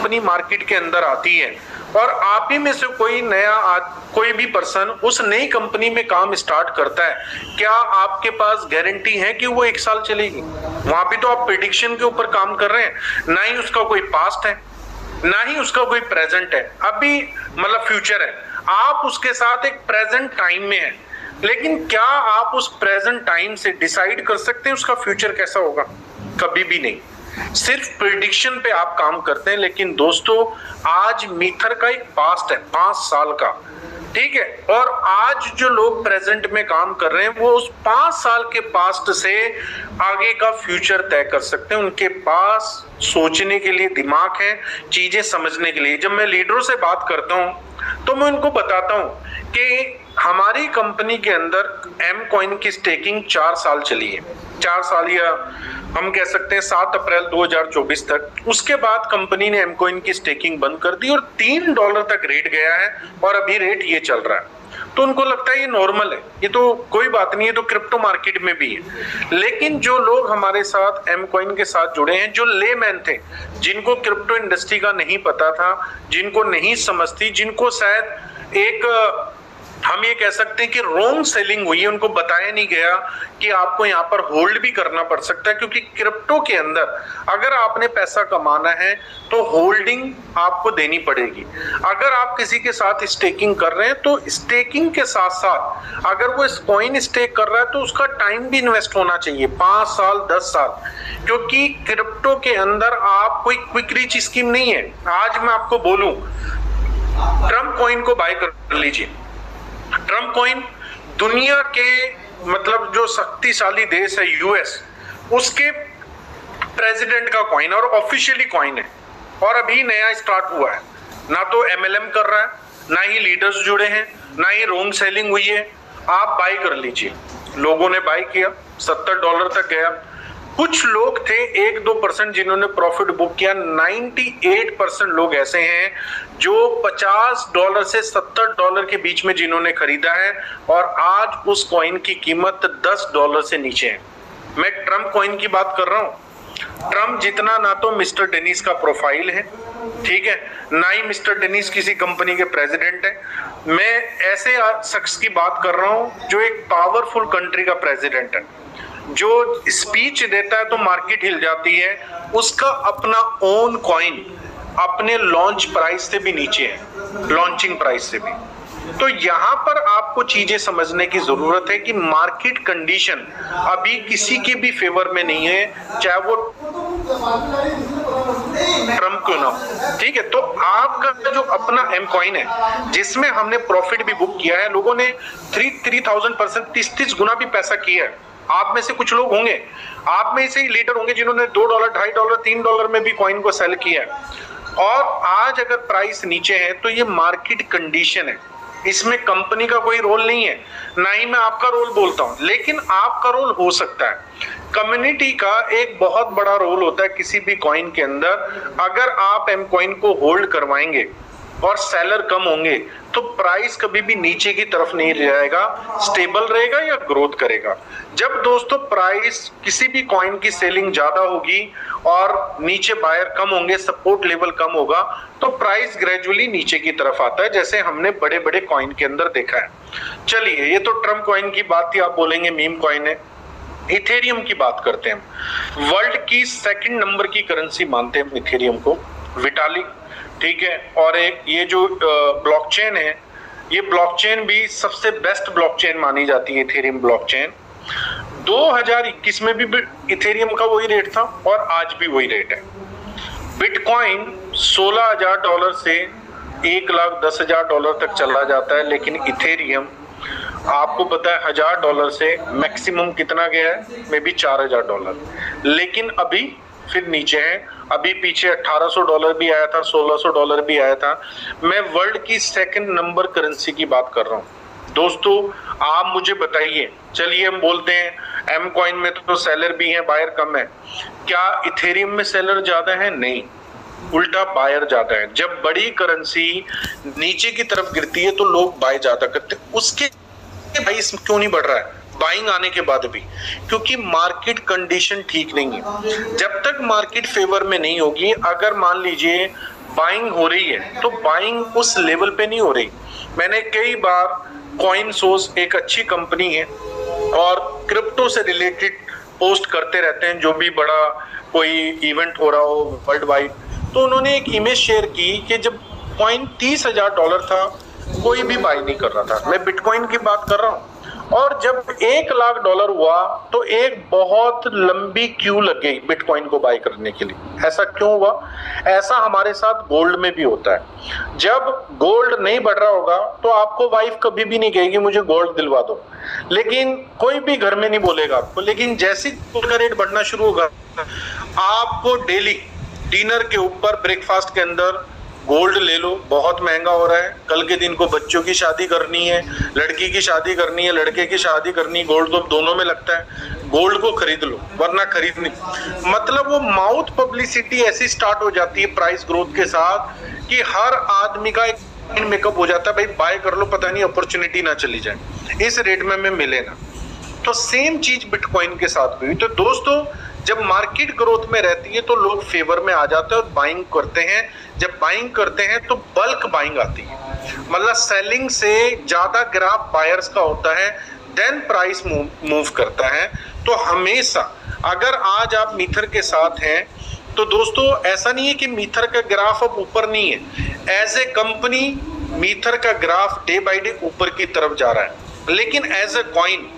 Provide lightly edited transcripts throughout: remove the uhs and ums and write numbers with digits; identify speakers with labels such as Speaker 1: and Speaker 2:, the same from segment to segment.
Speaker 1: Company market के अंदर आती है और आप ही में से कोई भी पर्सन उस नई कंपनी में काम स्टार्ट करता है, क्या आपके पास गारंटी है कि वो 1 साल चलेगी? वहां भी तो आप प्रेडिक्शन के ऊपर काम कर रहे हैं, ना ही उसका कोई पास्ट है, ना ही उसका कोई प्रेजेंट है, अभी मतलब फ्यूचर है। आप उसके साथ एक प्रेजेंट टाइम में है, लेकिन क्या आप उस प्रेजेंट टाइम से डिसाइड कर सकते हैं उसका फ्यूचर कैसा होगा? कभी भी नहीं। सिर्फ प्रिडिक्शन पे आप काम करते हैं। लेकिन दोस्तों, आज मीथर का एक पास्ट है 5 साल का, ठीक है, और आज जो लोग प्रेजेंट में काम कर रहे हैं वो उस 5 साल के पास्ट से आगे का फ्यूचर तय कर सकते हैं। उनके पास सोचने के लिए दिमाग है, चीजें समझने के लिए। जब मैं लीडरों से बात करता हूं तो मैं उनको बताता हूं कि हमारी कंपनी के अंदर एम कॉइन की स्टेकिंग 4 साल चली है, 4 साल, या हम कह सकते हैं 7 अप्रैल 2024 तक। उसके बाद कंपनी ने एम कॉइन की स्टेकिंग बंद कर दी और $3 तक रेट गया है और अभी रेट ये चल रहा है। तो उनको लगता है ये नॉर्मल है, ये तो कोई बात नहीं है, तो क्रिप्टो मार्केट में भी है। लेकिन जो लोग हमारे साथ एम कॉइन के साथ जुड़े हैं, जो लेमैन थे, जिनको क्रिप्टो इंडस्ट्री का नहीं पता था, जिनको नहीं समझती, जिनको शायद एक हम ये कह सकते हैं कि रॉन्ग सेलिंग हुई है, उनको बताया नहीं गया कि आपको यहाँ पर होल्ड भी करना पड़ सकता है। क्योंकि क्रिप्टो के अंदर अगर आपने पैसा कमाना है तो होल्डिंग आपको देनी पड़ेगी। अगर आप किसी के साथ स्टेकिंग कर रहे हैं तो स्टेकिंग के साथ साथ अगर वो कॉइन स्टेक कर रहा है तो उसका टाइम भी इन्वेस्ट होना चाहिए, 5 साल 10 साल। क्योंकि क्रिप्टो के अंदर आप कोई क्विक रीच स्कीम नहीं है। आज मैं आपको बोलूं, ट्रम्प कॉइन को बाय कर लीजिए। ट्रम्प कॉइन दुनिया के मतलब जो शक्तिशाली देश है यूएस, उसके प्रेसिडेंट का कॉइन और ऑफिशियली कॉइन है, और अभी नया स्टार्ट हुआ है। ना तो एमएलएम कर रहा है, ना ही लीडर्स जुड़े हैं, ना ही रॉन्ग सेलिंग हुई है। आप बाय कर लीजिए। लोगों ने बाय किया, $70 तक गया। कुछ लोग थे 1-2% जिन्होंने प्रॉफिट बुक किया। 98% लोग ऐसे हैं जो $50 से $70 के बीच में जिन्होंने खरीदा है, और आज उस कॉइन की कीमत $10 से नीचे है। मैं ट्रम्प कॉइन की बात कर रहा हूं। ट्रम्प जितना ना तो मिस्टर डेनिस का प्रोफाइल है, ठीक है, ना ही मिस्टर डेनिस किसी कंपनी के प्रेसिडेंट है। मैं ऐसे शख्स की बात कर रहा हूं जो एक पावरफुल कंट्री का प्रेसिडेंट है, जो स्पीच देता है तो मार्केट हिल जाती है। उसका अपना ओन कॉइन अपने लॉन्च प्राइस से भी नीचे है, लॉन्चिंग प्राइस से भी। तो यहां पर आपको चीजें समझने की जरूरत है कि मार्केट कंडीशन अभी किसी के भी फेवर में नहीं है, चाहे वो ट्रम्प क्यों ना हो, ठीक है। तो आपका जो अपना एम कॉइन है जिसमें हमने प्रॉफिट भी बुक किया है, लोगों ने 3000% 30 गुना भी पैसा किया है। आप में से कुछ लोग होंगे, आप में से ही लीडर होंगे जिन्होंने $2, $2.5, $3 में भी कॉइन को सेल किया है। और आज अगर प्राइस नीचे है तो ये मार्केट कंडीशन है, इसमें कंपनी का कोई रोल नहीं है, ना ही मैं आपका रोल बोलता हूं। लेकिन आपका रोल हो सकता है। कम्युनिटी का एक बहुत बड़ा रोल होता है किसी भी कॉइन के अंदर। अगर आप एम कॉइन को होल्ड करवाएंगे और सेलर कम होंगे तो प्राइस कभी भी नीचे की तरफ नहीं जाएगा, स्टेबल रहेगा या ग्रोथ करेगा। जब दोस्तों प्राइस किसी भी कॉइन की सेलिंग ज्यादा होगी और नीचे बायर कम होंगे, सपोर्ट लेवल कम होगा, तो प्राइस ग्रेजुअली नीचे की तरफ आता है, जैसे हमने बड़े बड़े कॉइन के अंदर देखा है। चलिए, ये तो ट्रम्प कॉइन की बात थी। आप बोलेंगे मीम कॉइन है। इथेरियम की बात करते हैं। वर्ल्ड की 2nd नंबर की करेंसी मानते हैं इथेरियम को, विटालिक, ठीक है। और एक ये जो ब्लॉकचेन है, ये ब्लॉकचेन भी सबसे बेस्ट ब्लॉकचेन मानी जाती है, इथेरियम ब्लॉकचेन। 2021 में भी इथेरियम का वही रेट था और आज भी वही रेट है। बिटकॉइन $16,000 से $1,10,000 तक चला जाता है, लेकिन इथेरियम आपको पता है $1,000 से मैक्सिमम कितना गया है, मे बी $4,000, लेकिन अभी फिर नीचे है। अभी पीछे $1,800 भी आया था, $1,600 भी आया था। मैं वर्ल्ड की 2nd नंबर करेंसी की बात कर रहा हूं। दोस्तों, आप मुझे बताइए, चलिए हम बोलते हैं एम कॉइन में तो सेलर भी है, बायर कम है। क्या इथेरियम में सेलर ज्यादा है? नहीं, उल्टा बायर ज्यादा है। जब बड़ी करेंसी नीचे की तरफ गिरती है तो लोग बाय ज्यादा करते हैं। उसके प्राइस क्यों नहीं बढ़ रहा है बाइंग आने के बाद भी? क्योंकि मार्केट कंडीशन ठीक नहीं है। जब तक मार्केट फेवर में नहीं होगी, अगर मान लीजिए बाइंग हो रही है, तो बाइंग उस लेवल पे नहीं हो रही। मैंने कई बार कॉइन सोर्स एक अच्छी कंपनी है और क्रिप्टो से रिलेटेड पोस्ट करते रहते हैं, जो भी बड़ा कोई इवेंट हो रहा हो वर्ल्ड वाइड, तो उन्होंने एक इमेज शेयर की कि जब कॉइन $30,000 था कोई भी बाय नहीं कर रहा था। मैं बिटकॉइन की बात कर रहा हूँ। और जब $1,00,000 हुआ तो एक बहुत लंबी क्यू लग गई बिटकॉइन को बाय करने के लिए। ऐसा क्यों हुआ? ऐसा हमारे साथ गोल्ड में भी होता है। जब गोल्ड नहीं बढ़ रहा होगा तो आपको वाइफ कभी भी नहीं कहेगी मुझे गोल्ड दिलवा दो, लेकिन कोई भी घर में नहीं बोलेगा आपको। लेकिन जैसे गोल्ड का रेट बढ़ना शुरू होगा, आपको डेली डिनर के ऊपर ब्रेकफास्ट के अंदर गोल्ड ले लो, बहुत महंगा हो रहा है, कल के दिन को बच्चों की शादी करनी है, लड़की की शादी करनी है, लड़के की शादी करनी है, गोल्ड तो दोनों में लगता है, गोल्ड को खरीद लो वरना खरीद नहीं। मतलब वो माउथ पब्लिसिटी ऐसी स्टार्ट हो जाती है प्राइस ग्रोथ के साथ कि हर आदमी का एक मेकअप हो जाता है, भाई बाय कर लो, पता नहीं अपॉर्चुनिटी ना चली जाए, इस रेट में मिले ना। तो सेम चीज बिटकॉइन के साथ हुई। तो दोस्तों, जब मार्केट ग्रोथ में रहती है तो लोग फेवर में आ जाते हैं और बाइंग करते हैं। जब बाइंग करते हैं तो बल्क बाइंग आती है, मतलब सेलिंग से ज्यादा ग्राफ बायर्स का होता है, देन प्राइस मूव करता है। तो हमेशा अगर आज आप मीथर के साथ हैं तो दोस्तों ऐसा नहीं है कि मीथर का ग्राफ अब ऊपर नहीं है। एज ए कंपनी मीथर का ग्राफ डे बाय डे ऊपर की तरफ जा रहा है, लेकिन as a coin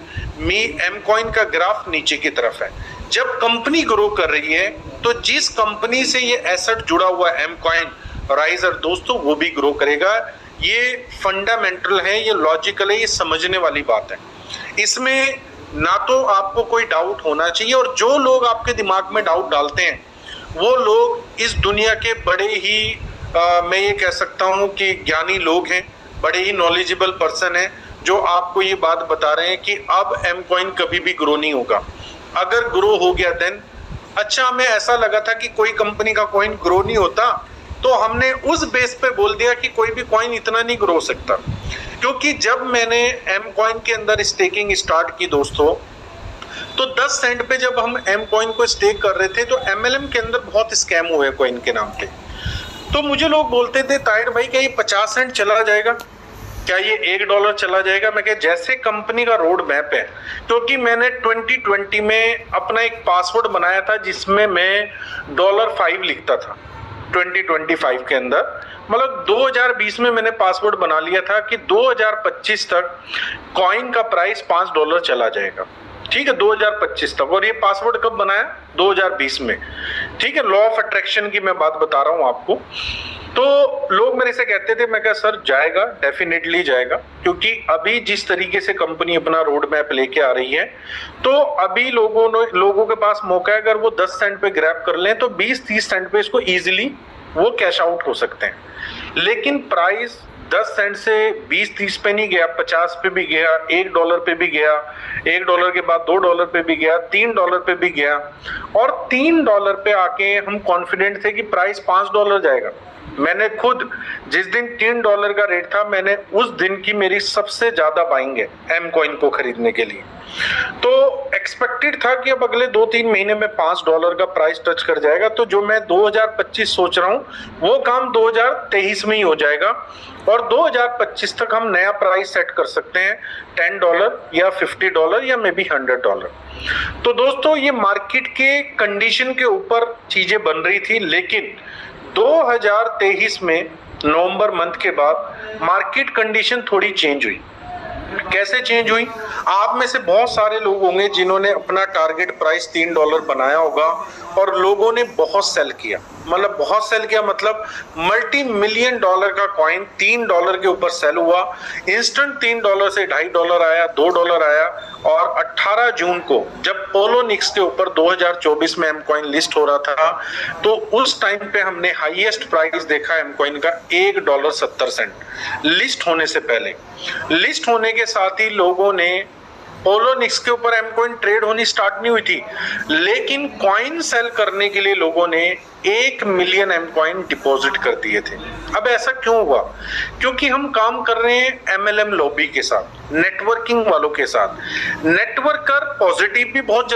Speaker 1: M coin का ग्राफ नीचे की तरफ है। जब कंपनी ग्रो कर रही है तो जिस कंपनी से ये एसेट जुड़ा हुआ है एम कॉइन राइजर, दोस्तों वो भी ग्रो करेगा। ये फंडामेंटल है, ये लॉजिकल है, ये समझने वाली बात है। इसमें ना तो आपको कोई डाउट होना चाहिए, और जो लोग आपके दिमाग में डाउट डालते हैं वो लोग इस दुनिया के बड़े ही मैं ये कह सकता हूँ कि ज्ञानी लोग हैं, बड़े ही नॉलेजेबल पर्सन हैं, जो आपको ये बात बता रहे हैं कि अब एम कॉइन कभी भी ग्रो नहीं होगा। अगर ग्रो हो गया देन अच्छा, हमें ऐसा लगा था कि कोई कंपनी का कॉइन ग्रो नहीं होता, तो हमने उस बेस पे बोल दिया कि कोई भी कॉइन इतना नहीं ग्रो हो सकता। क्योंकि जब मैंने एम कॉइन के अंदर स्टेकिंग स्टार्ट की दोस्तों, तो 10 सेंट पे जब हम एम कॉइन को स्टेक कर रहे थे तो एमएलएम के अंदर बहुत स्कैम हुए कॉइन के नाम पे। तो मुझे लोग बोलते थे ताहिर भाई क्या ये 50 सेंट चला जाएगा, क्या ये $1 चला जाएगा? मैं कह जैसे कंपनी का रोड मैप है, क्योंकि मैंने 2020 में अपना एक पासवर्ड बनाया था जिसमें मैं $5 लिखता था 2025 के अंदर, मतलब 2020 में मैंने पासवर्ड बना लिया था कि 2025 तक कॉइन का प्राइस $5 चला जाएगा। ठीक है, 2025 तक। और ये पासवर्ड कब बनाया? 2020 में। ठीक है, लॉ ऑफ अट्रैक्शन की मैं बात बता रहा हूं आपको। तो लोग मेरे से कहते थे, मैं कहा सर जाएगा, डेफिनेटली जाएगा, क्योंकि अभी जिस तरीके से कंपनी अपना रोड मैप लेके आ रही है, तो अभी लोगों के पास मौका है, अगर वो 10 सेंट पे ग्रैब कर लें तो 20-30 सेंट पे इसको इजीली वो कैश आउट हो सकते हैं। लेकिन प्राइस 10 सेंट से 20-30 पे नहीं गया, 50 पे भी गया, $1 पे भी गया, $1 के बाद $2 पे भी गया, $3 पे भी गया, और $3 पे आके हम कॉन्फिडेंट थे कि प्राइस $5 जाएगा। मैंने खुद जिस दिन $3 का रेट था, मैंने उस दिन की मेरी सबसे ज्यादा बाइंग है एम कॉइन को खरीदने के लिए। तो एक्सपेक्टेड था कि अब अगले 2-3 महीने में $5 का प्राइस टच कर जाएगा। तो जो मैं 2025 सोच रहा हूँ वो काम 2023 में ही हो जाएगा, और 2025 तक हम नया प्राइस सेट कर सकते हैं $10 या $50 या मे बी $100। तो दोस्तों ये मार्केट के कंडीशन के ऊपर चीजें बन रही थी, लेकिन 2023 में नवंबर मंथ के बाद मार्केट कंडीशन थोड़ी चेंज हुई। कैसे चेंज हुई? आप में से बहुत सारे लोग होंगे जिन्होंने अपना टारगेट प्राइस $3 बनाया होगा, और लोगों ने बहुत सेल किया, मतलब बहुत सेल किया, मतलब $multi-million का कॉइन $3 के ऊपर सेल हुआ। इंस्टेंट $3 से $2.5 आया, $2 आया, और 18 जून को जब पोलोनिक्स के ऊपर 2024 में एम कॉइन लिस्ट हो रहा था, तो उस टाइम पे हमने हाईएस्ट प्राइस देखा एम कॉइन का $1.70 लिस्ट होने से पहले। लिस्ट होने के साथ ही लोगों ने पोलोनिक्स के ऊपर एम कॉइन ट्रेड होनी स्टार्ट नहीं हुई थी, लेकिन कॉइन सेल करने के लिए लोगों ने 1 मिलियन एम कॉइन डिपॉजिट कर दिए थे। अब ऐसा क्यों हुआ? क्योंकि हम काम कर रहे हैं एमएलएम लॉबी के साथ, नेटवर्किंग वालों के साथ। नेटवर्कर पॉजिटिव भी बहुत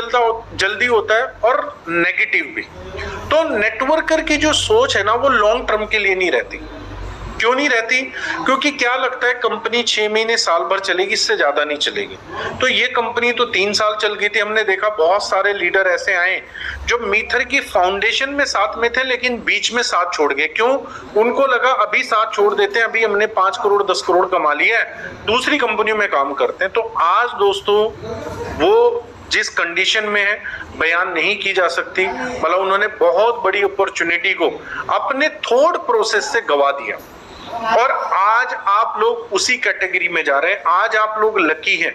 Speaker 1: जल्दी होता है और नेगेटिव भी। तो नेटवर्कर की जो सोच है ना वो लॉन्ग टर्म के लिए नहीं रहती। क्यों नहीं रहती? क्योंकि क्या लगता है कंपनी 6 महीने साल भर चलेगी, इससे ज्यादा नहीं चलेगी। तो ये कंपनी तो 3 साल चल गई थी। हमने देखा बहुत सारे लीडर ऐसे आए जो मीथर की फाउंडेशन में साथ में थे लेकिन बीच में साथ छोड़ गए। क्यों? उनको लगा अभी साथ छोड़ देते हैं, अभी हमने 5 करोड़ 10 करोड़ कमा लिया है, दूसरी कंपनियों में काम करते हैं। तो आज दोस्तों वो जिस कंडीशन में है बयान नहीं की जा सकती। मतलब उन्होंने बहुत बड़ी अपॉर्चुनिटी को अपने थॉट प्रोसेस से गवा दिया और आज आप लोग उसी कैटेगरी में जा रहे हैं। आज आप लोग लकी हैं,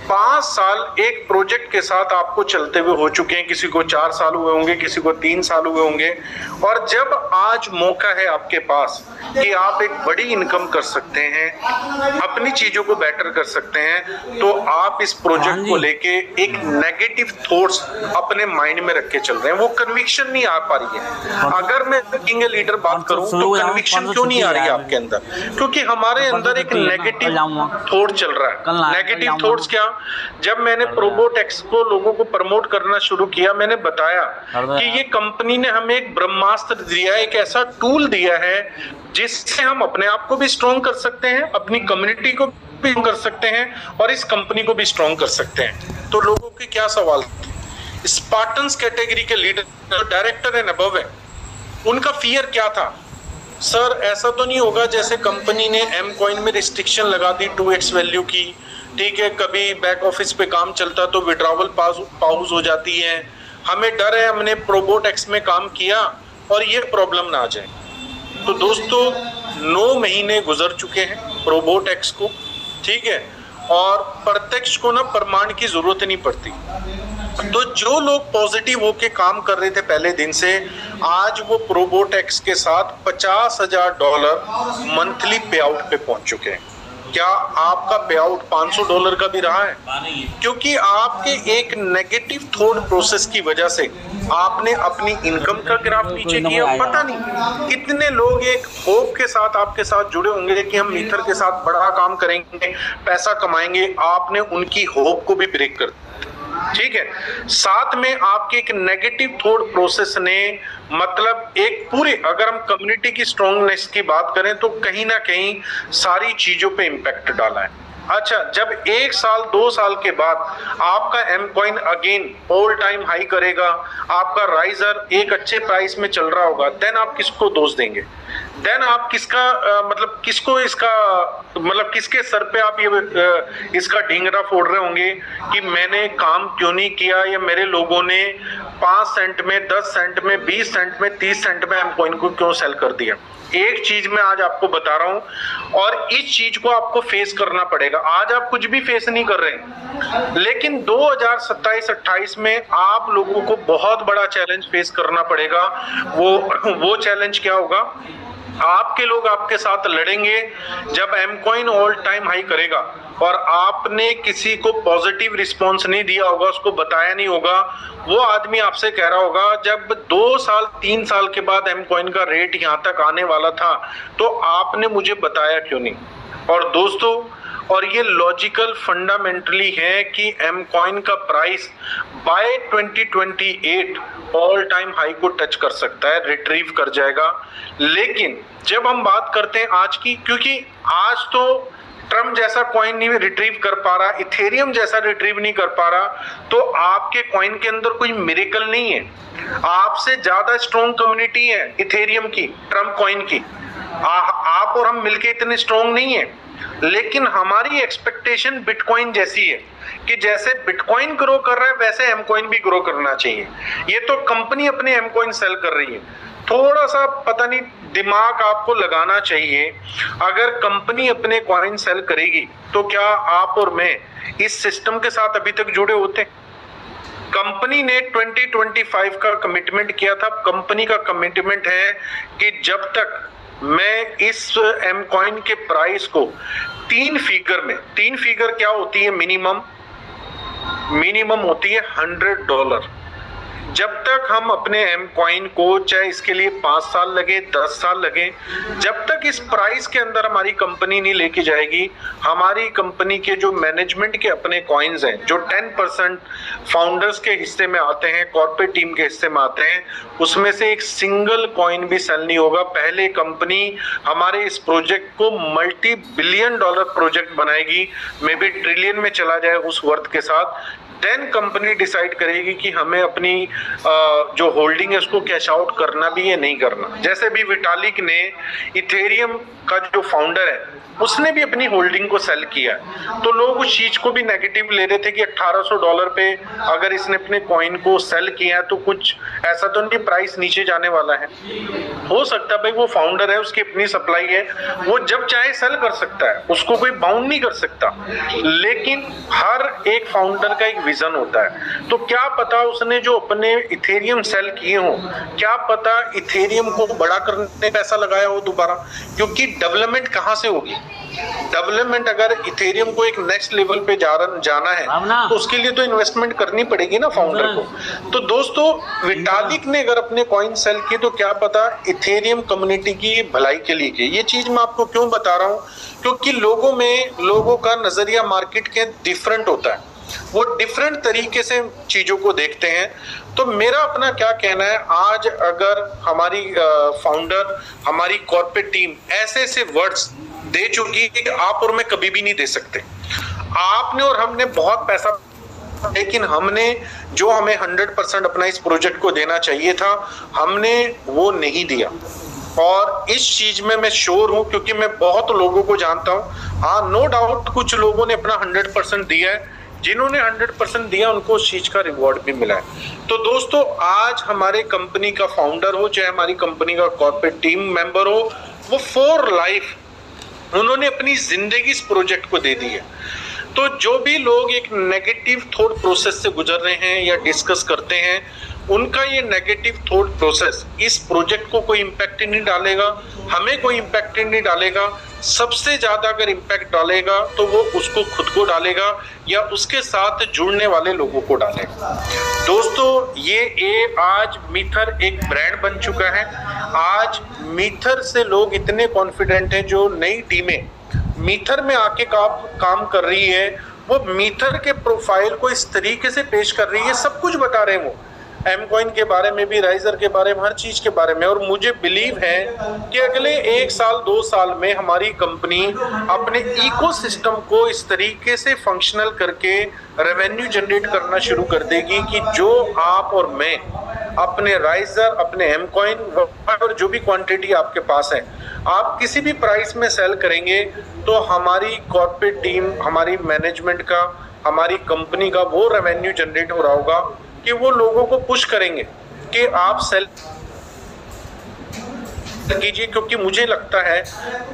Speaker 1: 5 साल एक प्रोजेक्ट के साथ आपको चलते हुए हो चुके हैं। किसी को 4 साल हुए होंगे, किसी को 3 साल हुए होंगे। और जब आज मौका है आपके पास कि आप एक बड़ी इनकम कर सकते हैं, अपनी चीजों को बेटर कर सकते हैं, तो आप इस प्रोजेक्ट को लेके एक नेगेटिव थॉट्स अपने माइंड में रख के चल रहे हैं। वो कन्विक्शन नहीं आ पा रही है। अगर मैं किंग लीडर बात करूं तो कन्विक्शन क्यों नहीं आ रही है आपके अंदर? क्योंकि हमारे अंदर एक नेगेटिव थॉट चल रहा है। नेगेटिव थॉट्स क्या? जब मैंने प्रोबोटेक्स को लोगों को प्रमोट करना शुरू किया, मैंने बताया कि ये कंपनी ने हमें एक ब्रह्मास्त्र दिया है, एक ऐसा टूल दिया है जिससे हम अपने आप को भी स्ट्रॉन्ग कर सकते हैं, अपनी कम्युनिटी को भी कर सकते हैं और इस कंपनी को भी स्ट्रॉन्ग कर सकते हैं। तो लोगों के क्या सवाल थे? स्पार्टन्स कैटेगरी के लीडर, डायरेक्टर एंड अबव है, उनका फियर क्या था? सर ऐसा तो नहीं होगा जैसे कंपनी ने एम कॉइन में रिस्ट्रिक्शन लगा दी 2x वैल्यू की, ठीक है, कभी बैक ऑफिस पे काम चलता तो विड्रॉवल पाउज हो जाती है, हमें डर है, हमने प्रोबोटेक्स में काम किया और ये प्रॉब्लम ना आ जाए। तो दोस्तों 9 महीने गुजर चुके हैं प्रोबोटेक्स को, ठीक है, और प्रत्यक्ष को ना प्रमाण की जरूरत नहीं पड़ती। तो जो लोग पॉजिटिव होके काम कर रहे थे पहले दिन से, आज वो प्रोबोटेक्स के साथ $50,000 मंथली पे आउट पे पहुंच चुके हैं। क्या आपका पे आउट $500 का भी रहा है? क्योंकि आपके एक नेगेटिव थॉट प्रोसेस की वजह से आपने अपनी इनकम का ग्राफ नीचे किया। पता नहीं कितने लोग एक होप के साथ आपके साथ जुड़े होंगे कि हम मीथर के साथ बड़ा काम करेंगे, पैसा कमाएंगे, आपने उनकी होप को भी ब्रेक कर दिया। ठीक है, साथ में आपके एक नेगेटिव थॉट प्रोसेस ने मतलब एक पूरे, अगर हम कम्युनिटी की स्ट्रॉन्गनेस की बात करें तो कहीं ना कहीं सारी चीजों पे इम्पैक्ट डाला है। अच्छा, जब 1 साल 2 साल के बाद आपका M coin again all time high करेगा, आपका राइजर एक अच्छे प्राइस में चल रहा होगा, देन आप किसको दोष देंगे? देन आप किसका मतलब किसको इसका मतलब किसके सर पे आप ये इसका ढींगरा फोड़ रहे होंगे कि मैंने काम क्यों नहीं किया, या मेरे लोगों ने 5 सेंट में, 10 सेंट में, 20 सेंट में, 30 सेंट में एम कॉइन को क्यों सेल कर दिया? एक चीज मैं आज आपको बता रहा हूं और इस चीज को आपको फेस करना पड़ेगा। आज आप कुछ भी फेस नहीं कर रहे, लेकिन 2027-28 में आप लोगों को बहुत बड़ा चैलेंज फेस करना पड़ेगा। वो चैलेंज क्या होगा? आपके लोग आपके साथ लड़ेंगे जब M coin all time high करेगा और आपने किसी को पॉजिटिव रिस्पॉन्स नहीं दिया होगा, उसको बताया नहीं होगा। वो आदमी आपसे कह रहा होगा जब 2 साल 3 साल के बाद एम कॉइन का रेट यहां तक आने वाला था तो आपने मुझे बताया क्यों नहीं? और दोस्तों, और ये लॉजिकल फंडामेंटली है कि एम कॉइन का price by 2028 all time high को टच कर सकता है, रिट्रीव कर जाएगा। लेकिन जब हम बात करते हैं आज की, क्योंकि आज तो ट्रम्प जैसा कॉइन नहीं रिट्रीव कर पा रहा, इथेरियम जैसा रिट्रीव नहीं कर पा रहा, तो आपके कॉइन के अंदर कोई मिरेकल नहीं है। आपसे ज्यादा स्ट्रॉन्ग कम्युनिटी है इथेरियम की, ट्रम्प कॉइन की। आप और हम मिलके इतने स्ट्रॉन्ग नहीं है, लेकिन हमारी एक्सपेक्टेशन बिटकॉइन जैसी है कि जैसे बिटकॉइन ग्रो कर रहा है वैसे एम कॉइन भी ग्रो करना चाहिए। ये तो कंपनी अपने एम कॉइन सेल कर रही है, थोड़ा सा पता नहीं दिमाग आपको लगाना चाहिए। अगर कंपनी अपने कॉइन सेल करेगी तो क्या आप और मैं इस सिस्टम के साथ अभी तक जुड़े होते? कंपनी ने 2025 का कमिटमेंट किया था। कंपनी का कमिटमेंट है कि जब तक मैं इस एम कॉइन के प्राइस को 3 फिगर में, 3 फिगर क्या होती है? मिनिमम होती है $100। जब तक हम अपने एम कॉइन को, चाहे इसके लिए 5 साल लगे 10 साल लगे, जब तक इस प्राइस के अंदर हमारी कंपनी नहीं लेके जाएगी, हमारी कंपनी के जो मैनेजमेंट के अपने कॉइन्स हैं, जो 10% फाउंडर्स के हिस्से में आते हैं, कॉर्पोरेट टीम के हिस्से में आते हैं, उसमें से एक सिंगल कॉइन भी सेल नहीं होगा। पहले कंपनी हमारे इस प्रोजेक्ट को मल्टी बिलियन डॉलर प्रोजेक्ट बनाएगी, मे बी ट्रिलियन में चला जाए उस वर्थ के साथ, देन कंपनी डिसाइड करेगी कि हमें अपनी जो होल्डिंग है उसको कैश आउट करना भी है नहीं करना। जैसे भी विटालिक ने इथेरियम का जो फाउंडर है उसने भी अपनी होल्डिंग को सेल किया, तो लोग उस चीज को भी नेगेटिव ले रहे थे कि $1800 पे अगर इसने अपने कॉइन को सेल किया है तो कुछ ऐसा तो नहीं प्राइस नीचे जाने वाला है। हो सकता है भाई, वो फाउंडर है, उसकी अपनी सप्लाई है, वो जब चाहे सेल कर सकता है, उसको कोई बाउंड नहीं कर सकता, लेकिन हर एक फाउंडर का एक विजन होता है। तो क्या पता उसने जो अपने इथेरियम सेल किए हो, क्या पता इथेरियम को बड़ा करने पैसा लगाया हो दोबारा, क्योंकि डेवलपमेंट कहाँ से होगी? डेवलपमेंट अगर इथेरियम को एक नेक्स्ट लेवल पे जाना है तो उसके लिए तो इन्वेस्टमेंट करनी पड़ेगी ना फाउंडर को। तो दोस्तों, विटालिक ने अगर अपने कॉइन सेल किए तो क्या पता इथेरियम कम्युनिटी की भलाई के लिए की। ये चीज मैं आपको क्यों बता रहा हूँ, क्योंकि लोगों का नजरिया मार्केट के डिफरेंट होता है, वो डिफरेंट तरीके से चीजों को देखते हैं। तो मेरा अपना क्या कहना है, आज अगर हमारी फाउंडर, हमारी कॉर्पोरेट टीम ऐसे ऐसे वर्ड्स दे चुकी कि आप और मैं कभी भी नहीं दे सकते। आपने और हमने बहुत पैसा, लेकिन हमने जो हमें 100% अपना इस प्रोजेक्ट को देना चाहिए था, हमने वो नहीं दिया। और इस चीज में मैं श्योर हूं, क्योंकि मैं बहुत लोगों को जानता हूं। हाँ, नो डाउट कुछ लोगों ने अपना 100% दिया है, जिन्होंने 100% दिया उनको उस चीज का रिवॉर्ड भी मिला है। तो दोस्तों, आज हमारे कंपनी का फाउंडर हो, चाहे हमारी कंपनी का कॉर्पोरेट टीम मेंबर हो, वो फॉर लाइफ उन्होंने अपनी जिंदगी इस प्रोजेक्ट को दे दी है। तो जो भी लोग एक नेगेटिव थॉट प्रोसेस से गुजर रहे हैं या डिस्कस करते हैं, उनका ये नेगेटिव थॉट प्रोसेस इस प्रोजेक्ट को कोई इम्पैक्ट नहीं डालेगा, हमें कोई इम्पैक्ट नहीं डालेगा। सबसे ज्यादा अगर इम्पैक्ट डालेगा तो वो उसको खुद को डालेगा या उसके साथ जुड़ने वाले लोगों को डालेगा। दोस्तों, ये आज मीथर एक ब्रांड बन चुका है। आज मीथर से लोग इतने कॉन्फिडेंट हैं, जो नई टीमें मीथर में आके काम कर रही है, वो मीथर के प्रोफाइल को इस तरीके से पेश कर रही है, सब कुछ बता रहे हैं वो, एम कॉइन के बारे में भी, राइजर के बारे में, हर चीज के बारे में। और मुझे बिलीव है कि अगले 1 साल 2 साल में हमारी कंपनी अपने इकोसिस्टम को इस तरीके से फंक्शनल करके रेवेन्यू जनरेट करना शुरू कर देगी कि जो आप और मैं अपने राइजर, अपने एम कॉइन और जो भी क्वांटिटी आपके पास है, आप किसी भी प्राइस में सेल करेंगे तो हमारी कॉर्पोरेट टीम, हमारी मैनेजमेंट का, हमारी कंपनी का वो रेवेन्यू जनरेट हो रहा होगा कि वो लोगों को पुश करेंगे कि आप सेल कीजिए। क्योंकि मुझे लगता है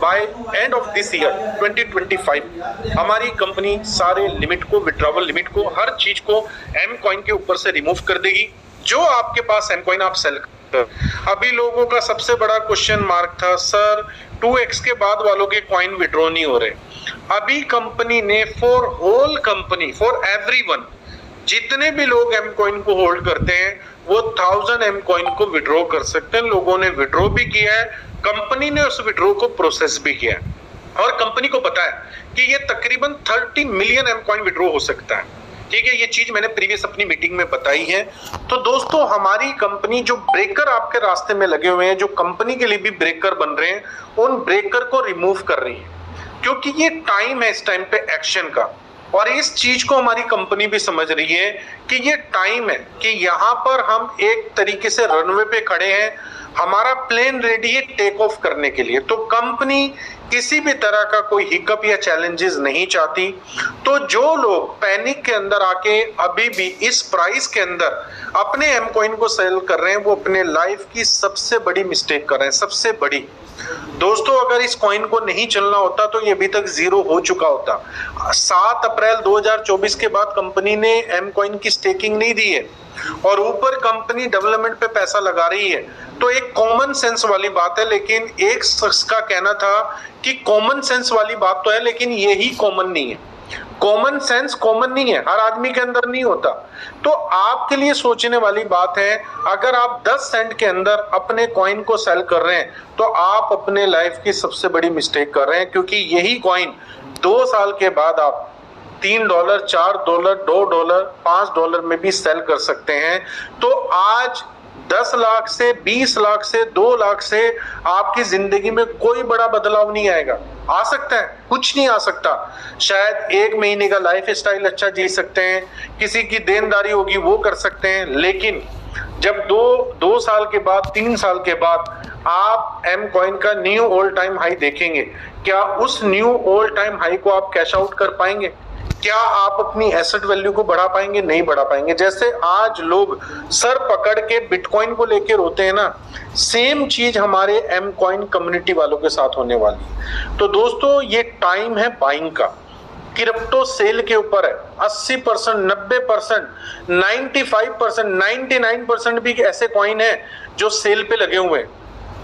Speaker 1: by end of this year 2025 हमारी कंपनी सारे लिमिट को, विड्रॉवल लिमिट को, हर चीज को एम कॉइन के ऊपर से रिमूव कर देगी। जो आपके पास एम कॉइन आप सेल कर, अभी लोगों का सबसे बड़ा क्वेश्चन मार्क था, सर 2x के बाद वालों के कॉइन विड्रॉ नहीं हो रहे। अभी कंपनी ने for whole company, for everyone, जितने भी लोग एम कॉइन को होल्ड करते हैं वो 1000 एम कॉइन को विड्रॉ कर सकते हैं। लोगों ने विड्रॉ भी किया है, कंपनी ने उस विड्रॉ को प्रोसेस भी किया है, और कंपनी को पता है कि ये तकरीबन 30 मिलियन एम कॉइन विड्रॉ हो सकता है। ठीक है, ये चीज मैंने प्रीवियस अपनी मीटिंग में बताई है। तो दोस्तों, हमारी कंपनी जो ब्रेकर आपके रास्ते में लगे हुए हैं, जो कंपनी के लिए भी ब्रेकर बन रहे हैं, उन ब्रेकर को रिमूव कर रही है, क्योंकि ये टाइम है इस टाइम पे एक्शन का। और इस चीज को हमारी कंपनी भी समझ रही है कि ये टाइम है कि यहाँ पर हम एक तरीके से रनवे पे खड़े हैं, हमारा प्लेन रेडी है टेक ऑफ करने के लिए। तो कंपनी किसी भी तरह का कोई हिकअप या चैलेंजेस नहीं चाहती। तो जो लोग पैनिक के अंदर आके अभी भी इस प्राइस के अंदर अपने एम कॉइन को सेल कर रहे हैं, वो अपने लाइफ की सबसे बड़ी मिस्टेक कर रहे हैं, सबसे बड़ी। दोस्तों, अगर इस कॉइन को नहीं चलना होता तो ये अभी तक जीरो हो चुका होता। 7 अप्रैल 2024 के बाद कंपनी ने एम कॉइन की स्टेकिंग नहीं दी है, और ऊपर कंपनी डेवलपमेंट पे पैसा लगा रही है। तो एक कॉमन सेंस वाली बात है, लेकिन एक शख्स का कहना था कि कॉमन सेंस वाली बात तो है लेकिन यही कॉमन नहीं है। कॉमन सेंस कॉमन नहीं है, हर आदमी के अंदर नहीं होता। तो आपके लिए सोचने वाली बात है, अगर आप 10 सेंट के अंदर अपने कॉइन को सेल कर रहे हैं तो आप अपने लाइफ की सबसे बड़ी मिस्टेक कर रहे हैं, क्योंकि यही कॉइन 2 साल के बाद आप $3, $4, $2, $5 में भी सेल कर सकते हैं। तो आज 10 लाख से 20 लाख से 2 लाख से आपकी जिंदगी में कोई बड़ा बदलाव नहीं आएगा। आ सकता है, कुछ नहीं आ सकता। शायद 1 महीने का लाइफ स्टाइल अच्छा जी सकते हैं, किसी की देनदारी होगी वो कर सकते हैं, लेकिन जब 2 साल के बाद 3 साल के बाद आप एम कॉइन का न्यू ऑल टाइम हाई देखेंगे, क्या उस न्यू ऑल टाइम हाई को आप कैश आउट कर पाएंगे? क्या आप अपनी एसेट वैल्यू को बढ़ा पाएंगे? नहीं बढ़ा पाएंगे। जैसे आज लोग सर पकड़ के बिटकॉइन को लेके रोते हैं ना, सेम चीज हमारे एम कॉइन कम्युनिटी वालों के साथ होने वाली है। तो दोस्तों, ये टाइम है बाइंग का। क्रिप्टो सेल के ऊपर है। 80%, 90%, 95%, 99% भी ऐसे कॉइन है जो सेल पे लगे हुए हैं।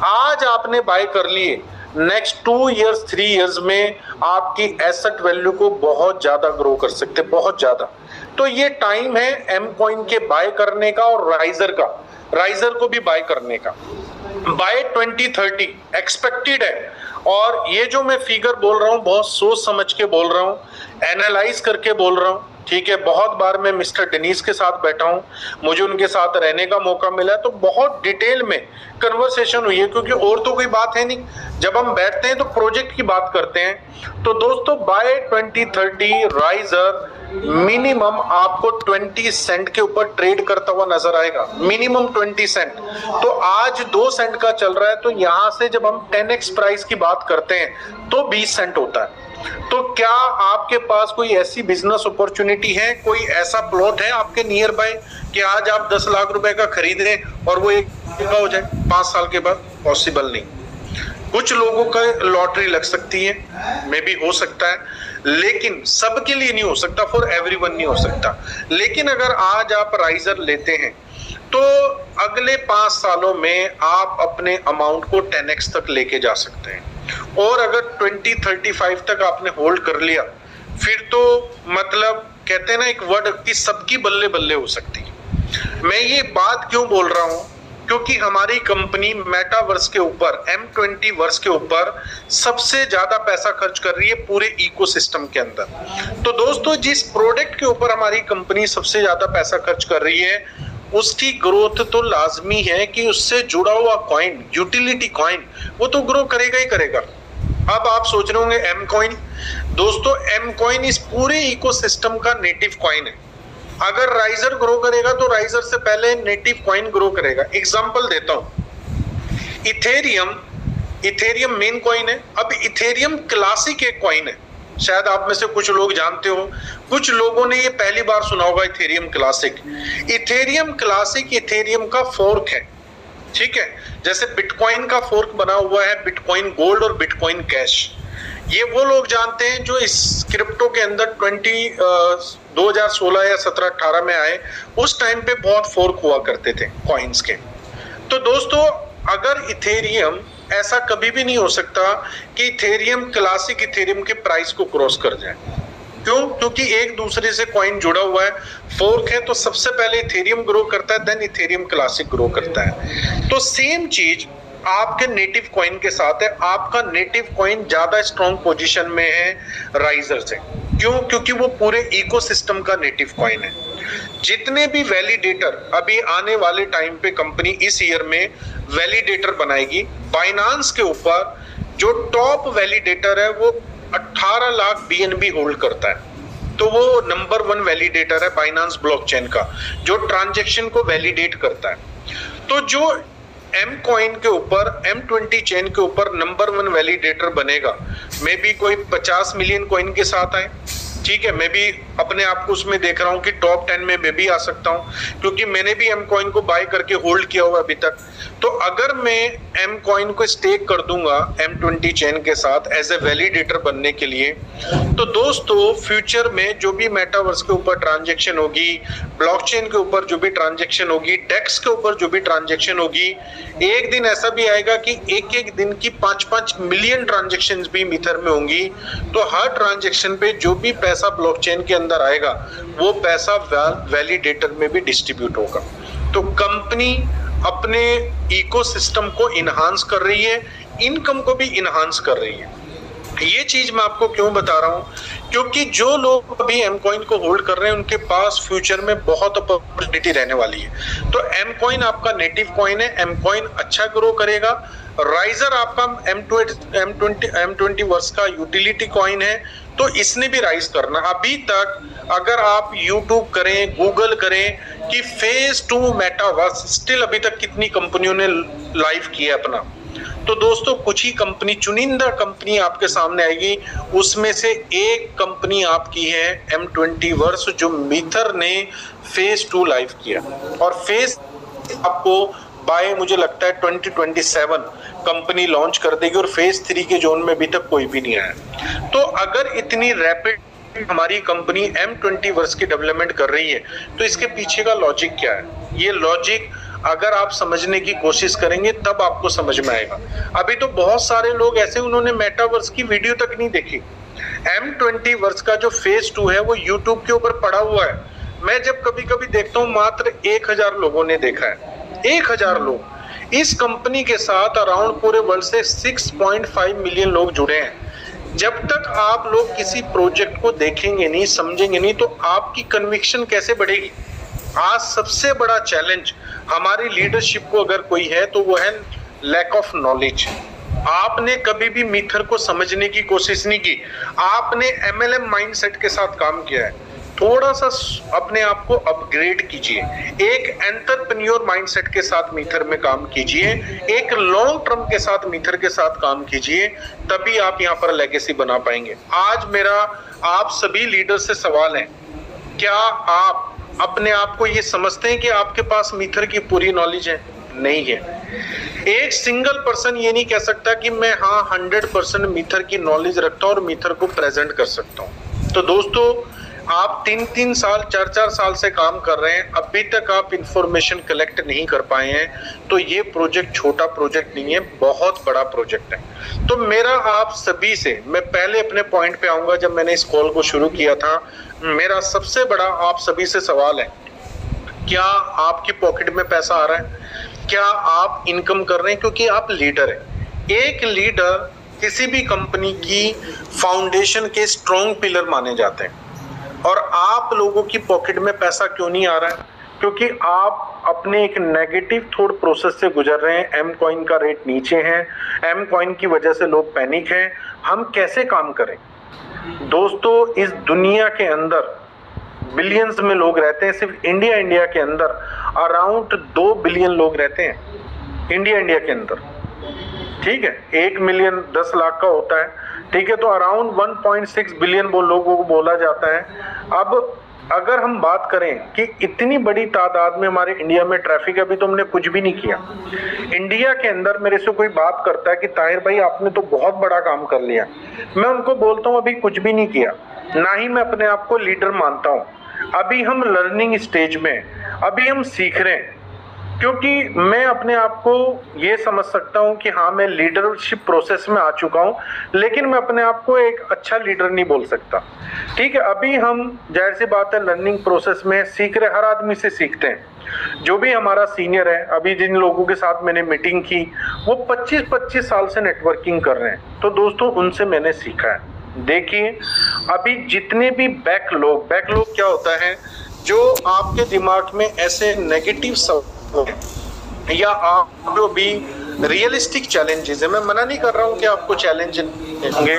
Speaker 1: आज आपने बाय कर लिए, नेक्स्ट 2 इयर्स 3 इयर्स में आपकी एसेट वैल्यू को बहुत ज्यादा ग्रो कर सकते, बहुत ज्यादा। तो ये टाइम है एम कॉइन के बाय करने का और राइजर को भी बाय करने का। बाय 2030 एक्सपेक्टेड है, और ये जो मैं फिगर बोल रहा हूँ बहुत सोच समझ के बोल रहा हूँ, एनालाइज करके बोल रहा हूँ, ठीक है। बहुत बार मैं मिस्टर डेनिस के साथ बैठा हूँ, मुझे उनके साथ रहने का मौका मिला, तो बहुत डिटेल में कन्वर्सेशन हुई है, क्योंकि और तो कोई बात है नहीं। जब हम बैठते हैं तो प्रोजेक्ट की बात करते हैं। तो दोस्तों, बाय 2030 राइजर मिनिमम आपको 20 सेंट के ऊपर ट्रेड करता हुआ नजर आएगा, मिनिमम 20 सेंट। तो आज 2 सेंट का चल रहा है, तो यहां से जब हम 10x प्राइस की बात करते हैं तो 20 सेंट होता है। तो क्या आपके पास कोई ऐसी बिजनेस अपॉर्चुनिटी है, कोई ऐसा प्लॉट है आपके नियर बाय कि आज आप 10 लाख रुपए का खरीद रहे हैं और वो एक का हो जाए 5 साल के बाद? पॉसिबल नहीं। कुछ लोगों का लॉटरी लग सकती है, मे भी हो सकता है, लेकिन सबके लिए नहीं हो सकता, फॉर एवरीवन नहीं हो सकता। लेकिन अगर आज आप राइजर लेते हैं तो अगले 5 सालों में आप अपने अमाउंट को 10x तक लेके जा सकते हैं। और अगर 2035 तक आपने होल्ड कर लिया, फिर तो मतलब कहते हैं ना एक वर्ड की सबकी बल्ले बल्ले हो सकती है। मैं ये बात क्यों बोल रहा हूं? क्योंकि हमारी कंपनी मेटावर्स के ऊपर, M20 वर्स के ऊपर सबसे ज्यादा पैसा खर्च कर रही है पूरे इकोसिस्टम के अंदर। तो दोस्तों, जिस प्रोडक्ट के ऊपर हमारी कंपनी सबसे ज्यादा पैसा खर्च कर रही है, उसकी ग्रोथ तो लाजमी है कि उससे जुड़ा हुआ कॉइन, यूटिलिटी कॉइन, वो तो ग्रो करेगा ही करेगा। अब आप सोच रहे होंगे एम कॉइन। दोस्तों, एम कॉइन इस पूरे इकोसिस्टम का नेटिव कॉइन है। अगर राइजर ग्रो करेगा तो राइजर से पहले नेटिव कॉइन ग्रो करेगा। एग्जांपल देता हूं, इथेरियम मेन कॉइन है। अब इथेरियम क्लासिक एक कॉइन है, शायद आप में से कुछ लोग जानते हो, कुछ लोगों ने ये पहली बार सुना होगा Ethereum classic. Ethereum classic Ethereum का फोर्क है, ठीक है। जैसे बिटकॉइन का फोर्क बना हुआ है बिटकॉइन गोल्ड और बिटकॉइन कैश। ये वो लोग जानते हैं जो इस क्रिप्टो के अंदर 2016 या 17-18 में आए। उस टाइम पे बहुत फोर्क हुआ करते थे कॉइन्स के। तो दोस्तों, अगर इथेरियम, ऐसा कभी भी नहीं हो सकता कि इथेरियम क्लासिक इथेरियम के प्राइस को क्रॉस कर जाए। क्यों? क्योंकि एक दूसरे से कॉइन जुड़ा हुआ है, फोर्क है, तो सबसे पहले इथेरियम ग्रो करता है, देन इथेरियम क्लासिक ग्रो करता है। तो सेम चीज आपके नेटिव कॉइन के साथ है। आपका नेटिव कॉइन ज्यादा स्ट्रॉन्ग पोजीशन में है राइजर से। क्यों? क्योंकि वो पूरे इकोसिस्टम का नेटिव कॉइन है। जितने भी वैलिडेटर, अभी आने वाले टाइम पे कंपनी इस ईयर में वैलिडेटर बनाएगी बाइनांस के ऊपर। जो टॉप वैलिडेटर है वो 18 लाख BNB होल्ड करता है। तो वो नंबर 1 वैलिडेटर है बाइनांस ब्लॉकचेन का, जो ट्रांजैक्शन को वैलिडेट करता है। तो जो एम कॉइन के ऊपर, M20 चेन के ऊपर नंबर 1 वैलिडेटर बनेगा, मे बी कोई 50 मिलियन कॉइन के साथ आए, ठीक है। मैं भी अपने आप को उसमें देख रहा हूँ कि टॉप 10 में मैं भी आ सकता हूँ, क्योंकि मैंने भी एम कॉइन को बाय करके होल्ड किया हुआ अभी तक। तो अगर मैं एम कॉइन को स्टेक कर दूंगा M20 चेन के साथ एज ए वैलिडेटर बनने के लिए, तो दोस्तों फ्यूचर में जो भी मेटावर्स के ऊपर ट्रांजैक्शन होगी, ब्लॉकचेन के ऊपर जो भी ट्रांजैक्शन होगी, डेक्स के ऊपर जो भी ट्रांजैक्शन होगी, एक दिन ऐसा भी आएगा कि एक एक दिन की 5-5 मिलियन ट्रांजैक्शंस भी मीथर में होंगी। तो हर ट्रांजैक्शन पे जो भी पैसा ब्लॉकचेन के अंदर आएगा वो पैसा वैलिडेटर में भी डिस्ट्रीब्यूट होगा। तो कंपनी अपने इकोसिस्टम को इनहांस कर रही है, इनकम को भी इनहांस कर रही है। ये चीज मैं आपको क्यों बता रहा हूं, क्योंकि जो लोग अभी एम कॉइन को होल्ड कर रहे हैं उनके पास फ्यूचर में बहुत अपॉर्चुनिटी रहने वाली है। तो एम कॉइन आपका नेटिव कॉइन है, एम कॉइन अच्छा ग्रो करेगा। राइजर आपका M20 वर्ष का यूटिलिटी कॉइन है, तो इसने भी राइज करना। अभी तक अगर आप YouTube करें, गूगल करें कि फेज 2 मेटावर्स स्टिल अभी तक कितनी कंपनियों ने लाइव किया अपना, तो दोस्तों कुछ ही कंपनी, चुनिंदा कंपनी आपके सामने आएगी। उसमें से एक कंपनी आपकी है M20 वर्ष, जो मीथर ने फेज 2 लाइव किया, और फेज आपको बाय मुझे लगता है 2027 कंपनी लॉन्च कर देगी, और फेज 3 के जोन में अभी तक कोई भी नहीं आया। तो अगर इतनी रैपिड हमारी कंपनी M20 वर्ष की डेवलपमेंट कर रही है, तो इसके पीछे का लॉजिक क्या है? ये लॉजिक अगर आप समझने की कोशिश करेंगे तब आपको समझ में आएगा। अभी तो बहुत सारे लोग ऐसे, उन्होंने मेटावर्स की वीडियो तक नहीं देखी। M20 वर्ष का जो फेज 2 है वो यूट्यूब के ऊपर पड़ा हुआ है। मैं जब कभी कभी देखता हूँ मात्र 1000 लोगों ने देखा है, 1000 लोग। इस कंपनी के साथ अराउंड पूरे वर्ल्ड से 6.5 मिलियन लोग जुड़े हैं। जब तक आप लोग किसी प्रोजेक्ट को देखेंगे नहीं, समझेंगे नहीं, तो आपकी कन्विक्शन कैसे बढ़ेगी? आज सबसे बड़ा चैलेंज हमारी लीडरशिप को अगर कोई है तो वो है लैक ऑफ नॉलेज। आपने कभी भी मीथर को समझने की कोशिश नहीं की, आपने MLM माइंडसेट के साथ काम किया है। थोड़ा सा अपने आप को अपग्रेड कीजिए, एक एंटरप्रेन्योर माइंडसेट के साथ मीथर में काम कीजिए, एक लॉन्ग टर्म के साथ मीथर के साथ काम कीजिए, तभी आप यहाँ पर लेगेसी बना पाएंगे। आज मेरा आप सभी लीडर से सवाल है, क्या आप अपने आप को ये समझते हैं कि आपके पास मीथर की पूरी नॉलेज है? नहीं है। एक सिंगल पर्सन ये नहीं कह सकता कि मैं 100% मीथर की नॉलेज रखता हूं और मीथर को प्रेजेंट कर सकता हूं। तो दोस्तों, आप 3-3 साल 4-4 साल से काम कर रहे हैं, अभी तक आप इंफॉर्मेशन कलेक्ट नहीं कर पाए हैं, तो ये प्रोजेक्ट छोटा प्रोजेक्ट नहीं है, बहुत बड़ा प्रोजेक्ट है। तो मेरा आप सभी से, मैं पहले अपने पॉइंट पे आऊंगा, जब मैंने इस कॉल को शुरू किया था, मेरा सबसे बड़ा आप सभी से सवाल है, क्या आपकी पॉकेट में पैसा आ रहा है? क्या आप इनकम कर रहे हैं? क्योंकि आप लीडर हैं। एक लीडर किसी भी कंपनी की फाउंडेशन के स्ट्रॉन्ग पिलर माने जाते हैं। और आप लोगों की पॉकेट में पैसा क्यों नहीं आ रहा है? क्योंकि आप अपने एक नेगेटिव थॉट प्रोसेस से गुजर रहे हैं। एम कॉइन का रेट नीचे है, एम कॉइन की वजह से लोग पैनिक हैं। हम कैसे काम करें? दोस्तों, इस दुनिया के अंदर बिलियंस में लोग रहते हैं। सिर्फ इंडिया के अंदर अराउंड 2 बिलियन लोग रहते हैं इंडिया के अंदर। ठीक है, 1 मिलियन 10 लाख का होता है। ठीक है, तो अराउंड 1.6 बिलियन वो लोगों को बोला जाता है। अब अगर हम बात करें कि इतनी बड़ी तादाद में हमारे इंडिया में ट्रैफिक है, अभी तो हमने कुछ भी नहीं किया। इंडिया के अंदर मेरे से कोई बात करता है कि ताहिर भाई आपने तो बहुत बड़ा काम कर लिया, मैं उनको बोलता हूँ अभी कुछ भी नहीं किया। ना ही मैं अपने आप को लीडर मानता हूँ। अभी हम लर्निंग स्टेज में, अभी हम सीख रहे हैं। क्योंकि मैं अपने आप को ये समझ सकता हूँ कि हाँ, मैं लीडरशिप प्रोसेस में आ चुका हूँ, लेकिन मैं अपने आप को एक अच्छा लीडर नहीं बोल सकता। ठीक है, अभी हम जाहिर सी बात है लर्निंग प्रोसेस में सीख रहे, हर आदमी से सीखते हैं। जो भी हमारा सीनियर है, अभी जिन लोगों के साथ मैंने मीटिंग की, वो 25-25 साल से नेटवर्किंग कर रहे हैं। तो दोस्तों, उनसे मैंने सीखा है। देखिए, अभी जितने भी बैकलॉग क्या होता है, जो आपके दिमाग में ऐसे नेगेटिव या आप जो भी रियलिस्टिक चैलेंजेस है, मैं मना नहीं कर रहा हूं कि आपको चैलेंज होंगे,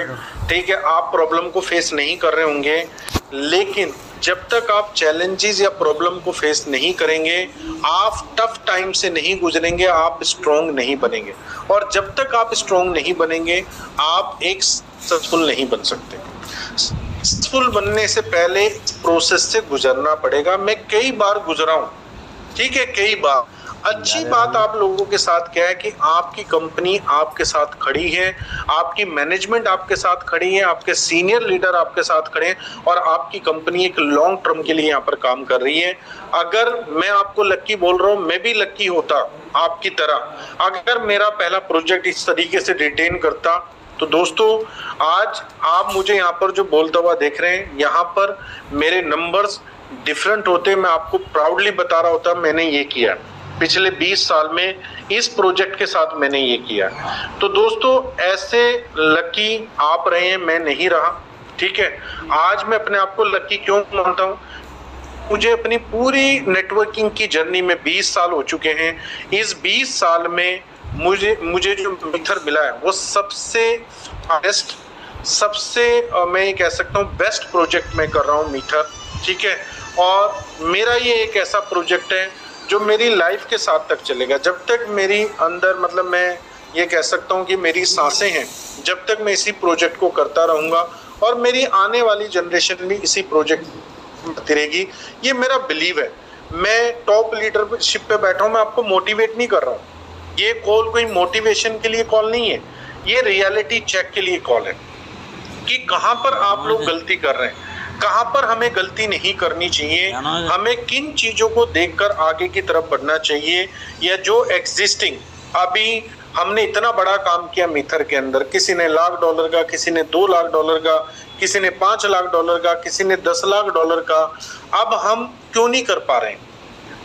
Speaker 1: ठीक है, आप प्रॉब्लम को फेस नहीं कर रहे होंगे, लेकिन जब तक आप चैलेंजेस या प्रॉब्लम को फेस नहीं करेंगे, आप टफ टाइम से नहीं गुजरेंगे, आप स्ट्रॉन्ग नहीं बनेंगे। और जब तक आप स्ट्रॉन्ग नहीं बनेंगे, आप एक सक्सेसफुल नहीं बन सकते। सक्सेसफुल बनने से पहले इस प्रोसेस से गुजरना पड़ेगा। मैं कई बार गुजरा हूं, ठीक है, कई बार। अच्छी बात आप लोगों के साथ क्या है कि आपकी कंपनी आपके साथ खड़ी है, आपकी मैनेजमेंट आपके साथ खड़ी है, आपके सीनियर लीडर आपके साथ खड़े हैं और आपकी कंपनी एक लॉन्ग टर्म के लिए यहाँ पर काम कर रही है। अगर मैं आपको लक्की बोल रहा हूँ, मैं भी लक्की होता आपकी तरह अगर मेरा पहला प्रोजेक्ट इस तरीके से रिटेन करता। तो दोस्तों आज आप मुझे यहाँ पर जो बोलता हुआ देख रहे हैं, यहाँ पर मेरे नंबर्स डिफरेंट होते, मैं आपको प्राउडली बता रहा होता मैंने ये किया पिछले 20 साल में, इस प्रोजेक्ट के साथ मैंने ये किया। तो दोस्तों ऐसे लकी आप रहे हैं, मैं नहीं रहा, ठीक है। आज मैं अपने आप को लकी क्यों मानता हूँ, मुझे अपनी पूरी नेटवर्किंग की जर्नी में 20 साल हो चुके हैं। इस 20 साल में मुझे जो मिथर मिला है वो सबसे बेस्ट, सबसे मैं कह सकता हूँ बेस्ट प्रोजेक्ट मैं कर रहा हूँ मिथर, ठीक है। और मेरा ये एक ऐसा प्रोजेक्ट है जो मेरी लाइफ के साथ तक चलेगा, जब तक मेरी अंदर मतलब मैं ये कह सकता हूँ कि मेरी सांसें हैं, जब तक मैं इसी प्रोजेक्ट को करता रहूँगा और मेरी आने वाली जनरेशन भी इसी प्रोजेक्ट में करती रहेगी। ये मेरा बिलीव है। मैं टॉप लीडरशिप पे बैठा हूँ, मैं आपको मोटिवेट नहीं कर रहा हूँ। ये कॉल कोई मोटिवेशन के लिए कॉल नहीं है, ये रियलिटी चेक के लिए कॉल है कि कहाँ पर आप लोग गलती कर रहे हैं, कहाँ पर हमें गलती नहीं करनी चाहिए, हमें किन चीजों को देखकर आगे की तरफ बढ़ना चाहिए, या जो एग्जिस्टिंग अभी हमने इतना बड़ा काम किया मिथर के अंदर, किसी ने $1,00,000 का, किसी ने $2,00,000 का, किसी ने $5,00,000 का, किसी ने $10,00,000 का, अब हम क्यों नहीं कर पा रहे हैं।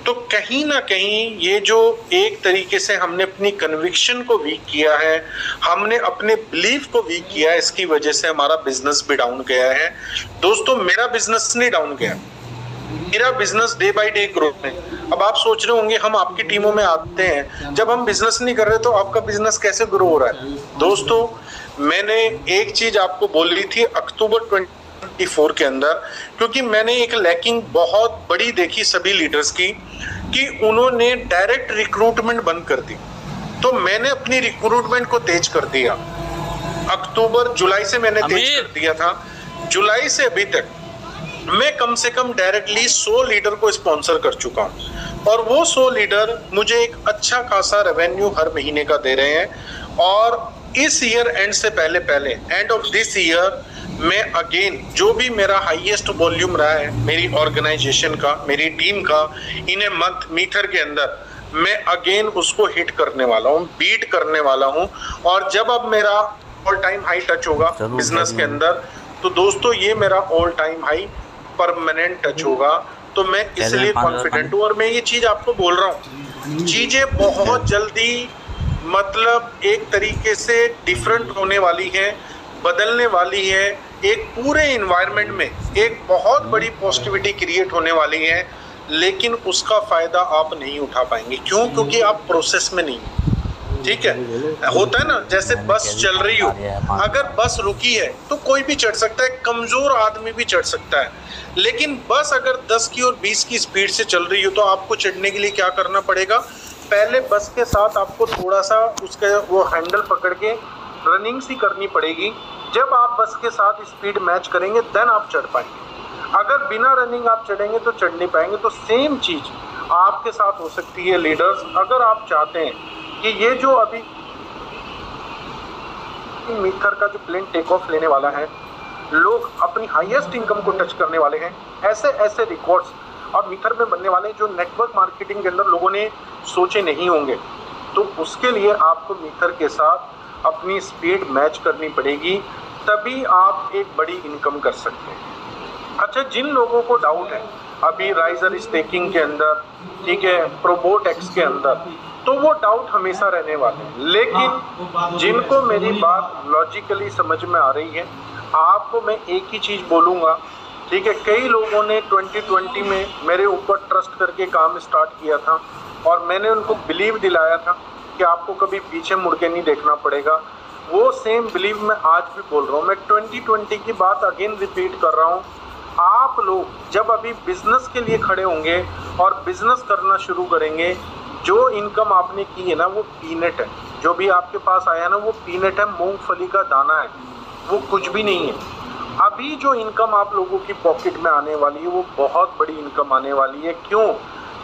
Speaker 1: तो कहीं ना कहीं ये जो एक तरीके से हमने अपनी कन्विक्शन को वीक किया है, हमने अपने बिलीफ को वीक किया है, इसकी वजह से हमारा बिजनेस भी डाउन गया है। दोस्तों मेरा बिजनेस नहीं डाउन गया, मेरा business day by day growth में। अब आप सोच रहे होंगे हम आपकी टीमों में आते हैं, जब हम बिजनेस नहीं कर रहे तो आपका बिजनेस कैसे ग्रो हो रहा है। दोस्तों मैंने एक चीज आपको बोली थी अक्टूबर 2024 के अंदर, क्योंकि मैंने एक लैकिंग बहुत बड़ी देखी सभी लीडर्स की कि उन्होंने डायरेक्ट रिक्रूटमेंट बंद कर दी। तो मैंने अपनी रिक्रूटमेंट को तेज कर दिया, जुलाई से मैंने तेज कर दिया था। जुलाई से अभी तक मैं कम से कम डायरेक्टली 100 लीडर को स्पॉन्सर कर चुका हूं और वो 100 लीडर मुझे एक अच्छा खासा रेवेन्यू हर महीने का दे रहे हैं। और इस ईयर एंड से पहले एंड ऑफ दिस ईयर मैं अगेन जो भी मेरा हाईएस्ट वॉल्यूम रहा है मेरी ऑर्गेनाइजेशन का, मेरी टीम का इन ए मंथ मीटर के अंदर, मैं अगेन उसको हिट करने वाला हूँ, बीट करने वाला हूँ। और जब अब मेरा ऑल टाइम हाई टच होगा बिजनेस के अंदर, तो दोस्तों ये मेरा all time high permanent touch होगा। तो मैं इसलिए कॉन्फिडेंट हूँ और मैं ये चीज आपको बोल रहा हूँ, चीजें बहुत जल्दी मतलब एक तरीके से डिफरेंट होने वाली है, बदलने वाली है। एक पूरे इन्वायरमेंट में एक बहुत बड़ी पॉजिटिविटी क्रिएट होने वाली है, लेकिन उसका फायदा आप नहीं उठा पाएंगे। क्यों? क्योंकि आप प्रोसेस में नहीं, ठीक है। होता है ना, जैसे बस चल रही हो, अगर बस रुकी है तो कोई भी चढ़ सकता है, कमजोर आदमी भी चढ़ सकता है। लेकिन बस अगर 10 की और 20 की स्पीड से चल रही हो तो आपको चढ़ने के लिए क्या करना पड़ेगा, पहले बस के साथ आपको थोड़ा सा उसके वो हैंडल पकड़ के रनिंग सी करनी पड़ेगी। जब आप बस के साथ स्पीड मैच करेंगे देन आप चढ़ पाएंगे। अगर बिना रनिंग आप चढ़ेंगे तो चढ़ नहीं पाएंगे। तो सेम चीज आपके साथ हो सकती है लीडर्स। अगर आप चाहते हैं कि ये जो अभी मीटर का जो प्लेन टेक ऑफ लेने वाला है, लोग अपनी हाईएस्ट इनकम को टच करने वाले हैं, ऐसे ऐसे रिकॉर्ड्स और मीटर में बनने वाले जो नेटवर्क मार्केटिंग के अंदर लोगों ने सोचे नहीं होंगे, तो उसके लिए आपको मीटर के साथ अपनी स्पीड मैच करनी पड़ेगी, तभी आप एक बड़ी इनकम कर सकते हैं। अच्छा, जिन लोगों को डाउट है अभी राइजर स्टेकिंग के अंदर, ठीक है, प्रोबोट एक्स के अंदर, तो वो डाउट हमेशा रहने वाले हैं। लेकिन जिनको मेरी बात लॉजिकली समझ में आ रही है, आपको मैं एक ही चीज़ बोलूँगा, ठीक है। कई लोगों ने 2020 में मेरे ऊपर ट्रस्ट करके काम स्टार्ट किया था और मैंने उनको बिलीव दिलाया था कि आपको कभी पीछे मुड़ के नहीं देखना पड़ेगा। वो सेम बिलीव मैं आज भी बोल रहा हूँ। मैं 2020 की बात अगेन रिपीट कर रहा हूँ। आप लोग जब अभी बिजनेस के लिए खड़े होंगे और बिजनेस करना शुरू करेंगे, जो इनकम आपने की है ना वो पीनट है, जो भी आपके पास आया ना वो पीनट है, मूंगफली का दाना है, वो कुछ भी नहीं है। अभी जो इनकम आप लोगों की पॉकेट में आने वाली है वो बहुत बड़ी इनकम आने वाली है। क्यों?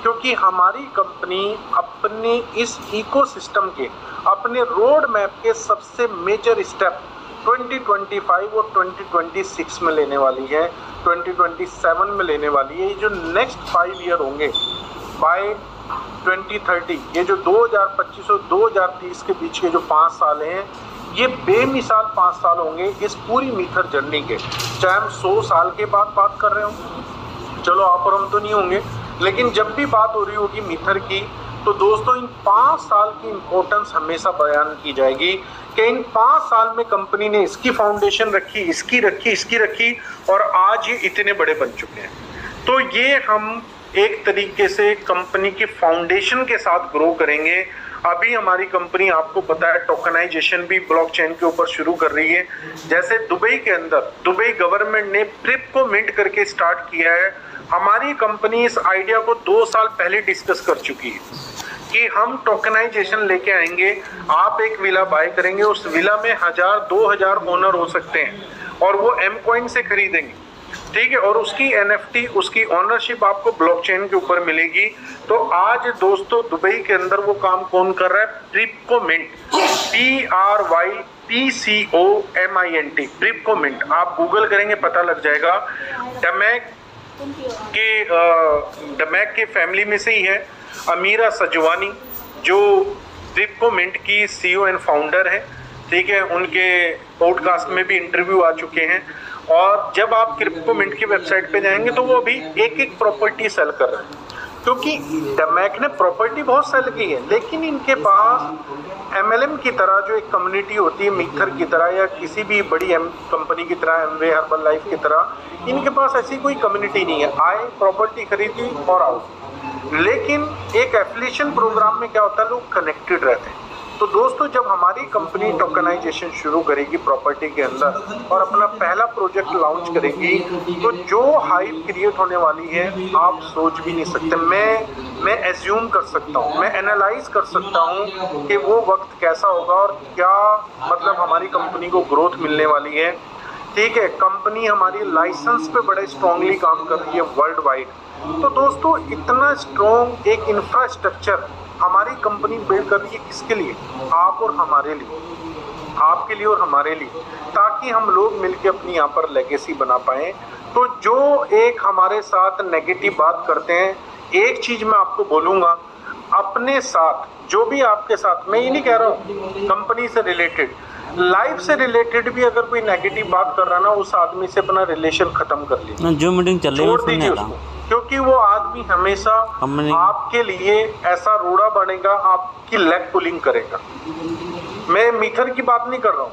Speaker 1: क्योंकि हमारी कंपनी अपने इस इकोसिस्टम के, अपने रोड मैप के सबसे मेजर स्टेप 2025 और 2026 में लेने वाली है, 2027 में लेने वाली है। ये जो नेक्स्ट 5 ईयर होंगे बाय 2030, ये जो 2025 और 2030 के बीच के जो 5 साल हैं, ये बेमिसाल 5 साल होंगे इस पूरी मीथर जर्नी के। चाहे हम 100 साल के बाद बात कर रहे हो, चलो आप और हम तो नहीं होंगे, लेकिन जब भी बात हो रही होगी मीथर की, तो दोस्तों इन 5 साल की इम्पोर्टेंस हमेशा बयान की जाएगी कि इन 5 साल में कंपनी ने इसकी फाउंडेशन रखी, इसकी रखी, इसकी रखी, और आज ये इतने बड़े बन चुके हैं। तो ये हम एक तरीके से कंपनी की फाउंडेशन के साथ ग्रो करेंगे। अभी हमारी कंपनी, आपको पता है, टोकनाइजेशन भी ब्लॉकचेन के ऊपर शुरू कर रही है। जैसे दुबई के अंदर दुबई गवर्नमेंट ने प्रिप को मिंट करके स्टार्ट किया है, हमारी कंपनी इस आइडिया को 2 साल पहले डिस्कस कर चुकी है कि हम टोकनाइजेशन लेके आएंगे। आप एक विला बाय करेंगे, उस विला में 1000-2000 ओनर हो सकते हैं और वो एम कॉइन से खरीदेंगे, ठीक है, और उसकी NFT, उसकी ओनरशिप आपको ब्लॉकचेन के ऊपर मिलेगी। तो आज दोस्तों दुबई के अंदर वो काम कौन कर रहा है? प्रिपको मिंट, PRYPCOMINT, प्रिपको मिंट। आप गूगल करेंगे पता लग जाएगा। डमैक के फैमिली में से ही है अमीरा सजवानी, जो प्रिपको मिंट की CEO एंड फाउंडर है, ठीक है। उनके पॉडकास्ट में भी इंटरव्यू आ चुके हैं। और जब आप क्रिप्टो मिंट की वेबसाइट पे जाएंगे तो वो अभी एक प्रॉपर्टी सेल कर रहे हैं, क्योंकि डमैक ने प्रॉपर्टी बहुत सेल की है, लेकिन इनके पास MLM की तरह जो एक कम्युनिटी होती है, मीथर की तरह या किसी भी बड़ी कंपनी की तरह, एमवे हर्बल लाइफ की तरह, इनके पास ऐसी कोई कम्युनिटी नहीं है। आए, प्रॉपर्टी खरीदी और आओ। लेकिन एक एफिलिएशन प्रोग्राम में क्या होता है, लोग कनेक्टेड रहते हैं। तो दोस्तों जब हमारी कंपनी टोकनाइजेशन शुरू करेगी प्रॉपर्टी के अंदर और अपना पहला प्रोजेक्ट लॉन्च करेगी, तो जो हाइप क्रिएट होने वाली है आप सोच भी नहीं सकते। मैं एज्यूम कर सकता हूँ, मैं एनालाइज कर सकता हूँ कि वो वक्त कैसा होगा और क्या मतलब हमारी कंपनी को ग्रोथ मिलने वाली है, ठीक है। कंपनी हमारी लाइसेंस पे बड़े स्ट्रांगली काम कर रही है वर्ल्ड वाइड। तो दोस्तों इतना स्ट्रॉन्ग एक इंफ्रास्ट्रक्चर हमारी कंपनी बिल्ड कर रही है, किसके लिए? आप और हमारे लिए, आपके लिए और हमारे लिए, ताकि हम लोग मिलकर अपनी यहाँ पर लेगेसी बना पाएं। तो जो एक हमारे साथ नेगेटिव बात करते हैं, एक चीज मैं आपको बोलूँगा, अपने साथ जो भी आपके साथ, मैं ये नहीं कह रहा हूँ कंपनी से रिलेटेड, लाइफ से रिलेटेड भी अगर कोई नेगेटिव बात कर रहा ना, उस आदमी से अपना रिलेशन खत्म कर लीजिए,
Speaker 2: जो मीटिंग चल रही है
Speaker 1: छोड़ दीजिए उसको, क्योंकि वो आदमी हमेशा आपके लिए ऐसा रोड़ा बनेगा, आपकी लेग पुलिंग करेगा। मैं मीथर की बात नहीं कर रहा हूँ,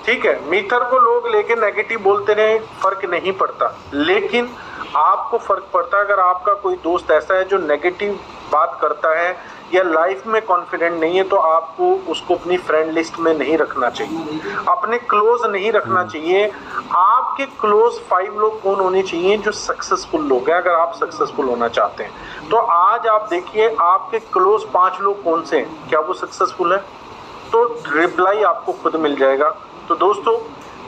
Speaker 1: ठीक है, मीथर को लोग लेके नेगेटिव बोलते रहे, फर्क नहीं पड़ता, लेकिन आपको फर्क पड़ता है अगर आपका कोई दोस्त ऐसा है जो नेगेटिव बात करता है या लाइफ में कॉन्फिडेंट नहीं है, तो आपको उसको अपनी फ्रेंड लिस्ट में नहीं रखना चाहिए, अपने क्लोज नहीं रखना चाहिए। आपके क्लोज 5 लोग कौन होने चाहिए? जो सक्सेसफुल लोग हैं। अगर आप सक्सेसफुल होना चाहते हैं तो आज आप देखिए आपके क्लोज 5 लोग कौन से हैं, क्या वो सक्सेसफुल है? तो रिप्लाई आपको खुद मिल जाएगा। तो दोस्तों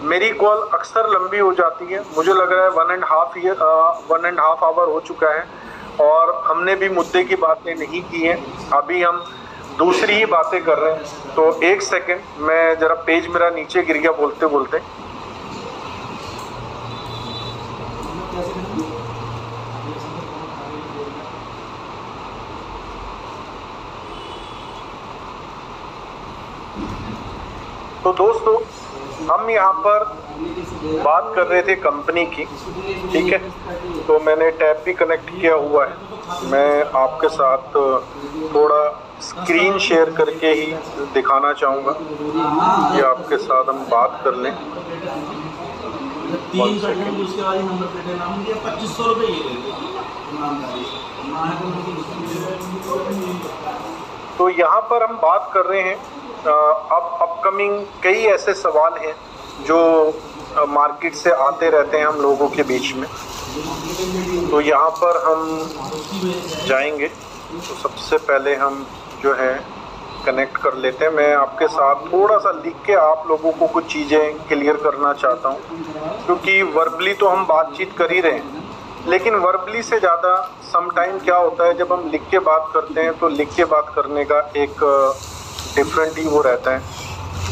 Speaker 1: मेरी कॉल अक्सर लंबी हो जाती है, मुझे लग रहा है 1.5 आवर हो चुका है और हमने भी मुद्दे की बातें नहीं की हैं, अभी हम दूसरी ही बातें कर रहे हैं। तो 1 सेकंड, मैं जरा पेज मेरा नीचे गिर गया बोलते बोलते। तो दोस्तों हम यहाँ पर बात कर रहे थे कंपनी की, ठीक है। तो मैंने टैब भी कनेक्ट किया हुआ है, मैं आपके साथ थोड़ा स्क्रीन शेयर करके ही दिखाना चाहूँगा कि आपके साथ हम बात कर लें।
Speaker 3: 3 सेकंड उसके बाद नंबर प्लेट है, नाम दिया 2500 रुपये ये
Speaker 1: तो यहाँ पर हम बात कर रहे हैं अब अपकमिंग कई ऐसे सवाल हैं जो मार्केट से आते रहते हैं हम लोगों के बीच में। तो यहाँ पर हम जाएंगे, तो सबसे पहले हम जो है कनेक्ट कर लेते हैं। मैं आपके साथ थोड़ा सा लिख के आप लोगों को कुछ चीज़ें क्लियर करना चाहता हूँ, क्योंकि वर्बली तो हम बातचीत कर ही रहे हैं, लेकिन वर्बली से ज़्यादा सम टाइम क्या होता है, जब हम लिख के बात करते हैं तो लिख के बात करने का एक डिफरेंट ही वो रहता है।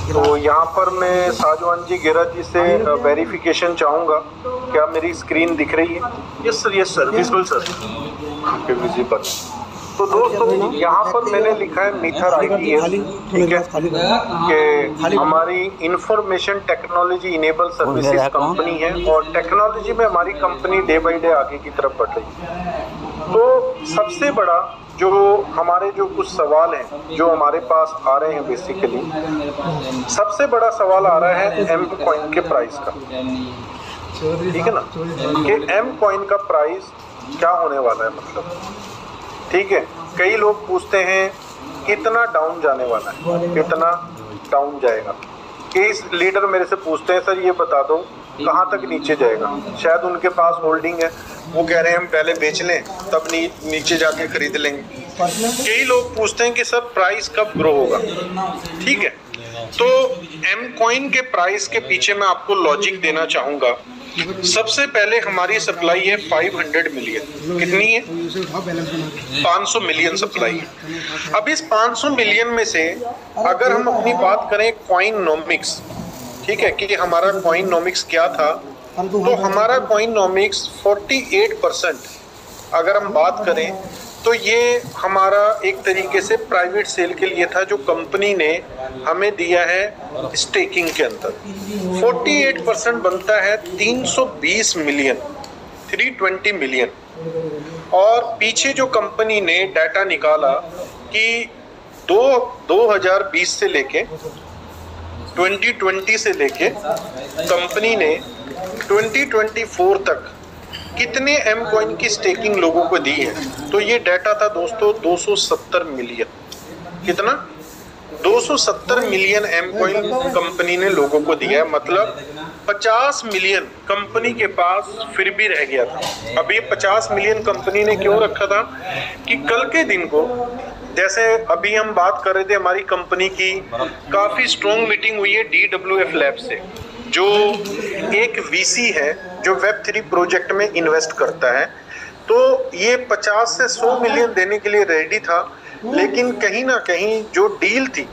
Speaker 1: तो यहाँ पर मैं साजवान जी गिरा जी से वेरिफिकेशन चाहूँगा, क्या मेरी स्क्रीन दिख रही है?
Speaker 3: Yes sir visual sir.
Speaker 1: Okay, visible. तो दोस्तों यहाँ पर मैंने लिखा है मीथर ITS, ठीक है, कि हमारी information technology enable services company है और टेक्नोलॉजी में हमारी कंपनी डे बाई डे आगे की तरफ बढ़ रही है। तो सबसे बड़ा जो हमारे जो कुछ सवाल हैं जो हमारे पास आ रहे हैं, बेसिकली सबसे बड़ा सवाल आ रहा है एम कॉइन के प्राइस का, ठीक है ना, कि एम कॉइन का प्राइस क्या होने वाला है, मतलब ठीक है। कई लोग पूछते हैं कितना डाउन जाने वाला है, कितना डाउन जाएगा। कई लीडर मेरे से पूछते हैं सर ये बता दो कहाँ तक नीचे जाएगा। शायद उनके पास होल्डिंग है, वो कह रहे हैं हम पहले बेच लें तब नीचे जाके खरीद लेंगे। कई लोग पूछते हैं कि सर प्राइस कब ग्रो होगा, ठीक है। तो एम कॉइन के प्राइस के पीछे मैं आपको लॉजिक देना चाहूँगा। सबसे पहले हमारी सप्लाई है 500 मिलियन, कितनी है? 500 मिलियन सप्लाई है। अब इस 500 मिलियन में से अगर हम अपनी बात करें कॉइनोमिक्स, ठीक है, कि हमारा कॉइनोमिक्स क्या था, तो हमारा कॉइनोमिक्स 48% अगर हम बात करें तो ये हमारा एक तरीके से प्राइवेट सेल के लिए था जो कंपनी ने हमें दिया है स्टेकिंग के अंदर। 48% बनता है 320 मिलियन, 320 मिलियन। और पीछे जो कंपनी ने डाटा निकाला कि 2020 से लेके 2020 से लेके कंपनी ने 2024 तक कितने एम कॉइन की स्टेकिंग लोगों को दी है, तो ये डाटा था दोस्तों 270 मिलियन। कितना? 270 मिलियन एम कॉइन कंपनी ने लोगों को दिया है, मतलब 50 मिलियन कंपनी के पास फिर भी रह गया था। अब ये 50 मिलियन कंपनी ने क्यों रखा था कि कल के दिन को, जैसे अभी हम बात कर रहे थे, हमारी कंपनी की काफ़ी स्ट्रॉन्ग मीटिंग हुई है DWF लैब से, जो एक VC है जो Web3 प्रोजेक्ट में इन्वेस्ट करता है। तो ये 50 से 100 मिलियन देने के लिए रेडी था, लेकिन कहीं ना कहीं जो डील थी,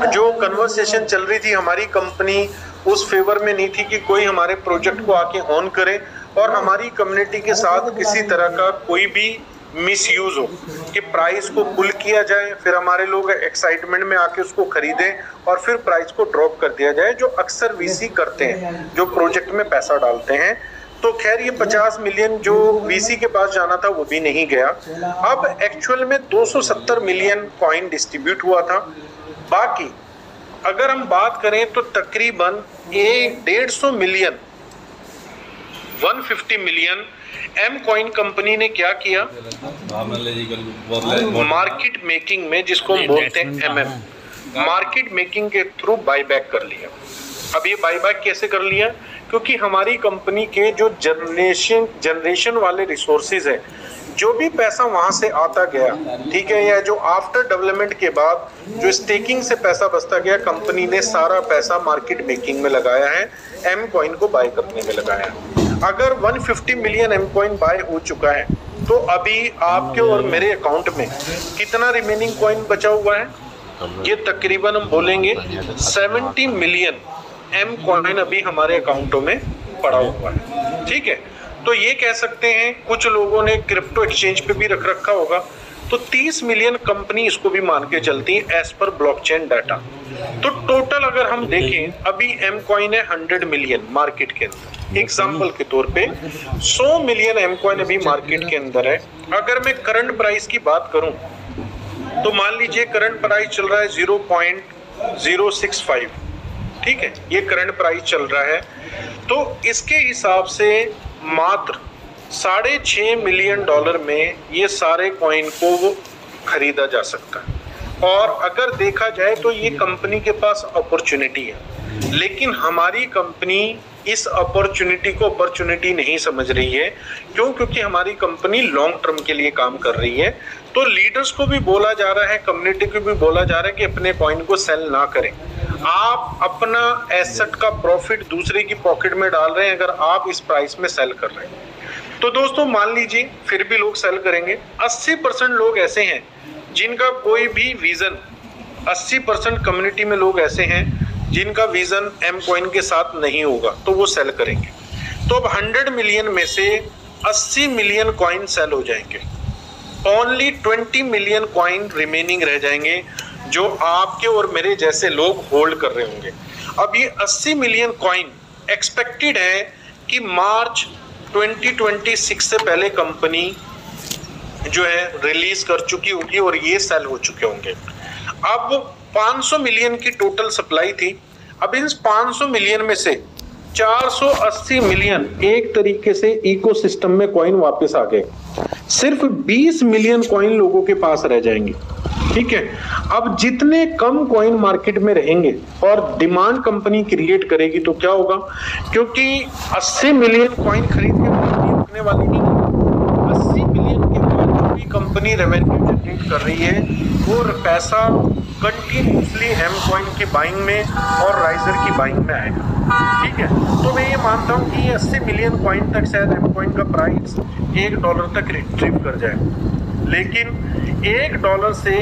Speaker 1: जो कन्वर्सेशन चल रही थी, हमारी कंपनी उस फेवर में नहीं थी कि कोई हमारे प्रोजेक्ट को आके ऑन करे और हमारी कम्युनिटी के साथ किसी तरह का कोई भी मिसयूज हो, कि प्राइस को पुल किया जाए, फिर हमारे लोग एक्साइटमेंट में आके उसको खरीदें और फिर प्राइस को ड्रॉप कर दिया जाए, जो अक्सर VC करते हैं जो प्रोजेक्ट में पैसा डालते हैं। तो खैर ये 50 मिलियन जो VC के पास जाना था वो भी नहीं गया। अब एक्चुअल में 270 मिलियन कॉइन डिस्ट्रीब्यूट हुआ था। बाकी अगर हम बात करें तो तकरीबन 150 million 150 million M coin company ने क्या किया, मार्केट मेकिंग में, जिसको हम बोलते हैं MM, मार्केट मेकिंग के थ्रू बाईबैक कर लिया। अब ये बाईबैक कैसे कर लिया? क्योंकि हमारी कंपनी के जो जनरेशन वाले रिसोर्सेज है, जो भी पैसा वहां से आता गया, ठीक है, या जो आफ्टर डेवलपमेंट के बाद जो स्टेकिंग से पैसा बचता गया, कंपनी ने सारा पैसा मार्केट मेकिंग में लगाया है, एम कॉइन को बाय करने में लगाया है। अगर 150 मिलियन एम कॉइन बाय हो चुका है तो अभी आपके और मेरे अकाउंट में कितना रिमेनिंग कॉइन बचा हुआ है? ये तकरीबन हम बोलेंगे 70 मिलियन एम कॉइन अभी हमारे अकाउंटों में पड़ा हुआ है, ठीक है। तो ये कह सकते हैं कुछ लोगों ने क्रिप्टो एक्सचेंज पे भी रख रखा होगा, तो 30 मिलियन कंपनी इसको भी मान के चलती है एज पर ब्लॉकचेन डाटा। तो टोटल अगर हम देखें, अभी एम कॉइन है 100 मिलियन मार्केट के अंदर। एग्जाम्पल के तौर पे 100 मिलियन एम कॉइन अभी मार्केट के अंदर है। अगर मैं करंट प्राइस की बात करूं तो मान लीजिए करंट प्राइस चल रहा है 0.065, ठीक है, ये करंट प्राइस चल रहा है। तो इसके हिसाब से मात्र $6.5 मिलियन में ये सारे कॉइन को खरीदा जा सकता है। और अगर देखा जाए तो ये कंपनी के पास अपॉर्चुनिटी है, लेकिन हमारी कंपनी इस अपॉर्चुनिटी को अपॉर्चुनिटी नहीं समझ रही है। क्यों? क्योंकि हमारी कंपनी लॉन्ग टर्म के लिए काम कर रही है। तो लीडर्स को भी बोला जा रहा है, कम्युनिटी को भी बोला जा रहा है कि अपने कॉइन को सेल ना करें। आप अपना एसेट का प्रॉफिट दूसरे की पॉकेट में डाल रहे हैं अगर आप इस प्राइस में सेल कर रहे हैं। तो दोस्तों मान लीजिए फिर भी लोग सेल करेंगे। 80% लोग ऐसे हैं जिनका कोई भी विजन, 80% कम्युनिटी में लोग ऐसे हैं जिनका विजन एम कॉइन के साथ नहीं होगा, तो वो सेल करेंगे। तो अब 100 मिलियन में से 80 मिलियन कॉइन सेल हो जाएंगे, ओनली 20 मिलियन कॉइन रिमेनिंग रह जाएंगे जो आपके और मेरे जैसे लोग होल्ड कर रहे होंगे। अब ये 80 मिलियन कॉइन एक्सपेक्टेड है कि मार्च 2026 से पहले कंपनी जो है रिलीज कर चुकी होगी और ये सेल हो चुके होंगे। अब 500 मिलियन की टोटल सप्लाई थी, अब इन 500 मिलियन में से 480 मिलियन एक तरीके से इकोसिस्टम में कॉइन वापस आ गए, सिर्फ 20 मिलियन कॉइन लोगों के पास रह जाएंगे। ठीक है, अब जितने कम कॉइन मार्केट में रहेंगे और डिमांड कंपनी क्रिएट करेगी तो क्या होगा, क्योंकि 80 मिलियन कॉइन खरीद के कंपनी रुकने वाली नहीं है। 80 मिलियन के बाद जो भी कंपनी रेवेन्यू जनरेट कर रही है वो पैसा कंटिन्यूसली एम कॉइन की बाइंग में और राइजर की बाइंग में आएगा। ठीक है, तो मैं ये मानता हूँ कि 80 मिलियन कॉइन तक शायद एम कॉइन का प्राइस $1 तक रिट्रीव कर जाए, लेकिन $1 से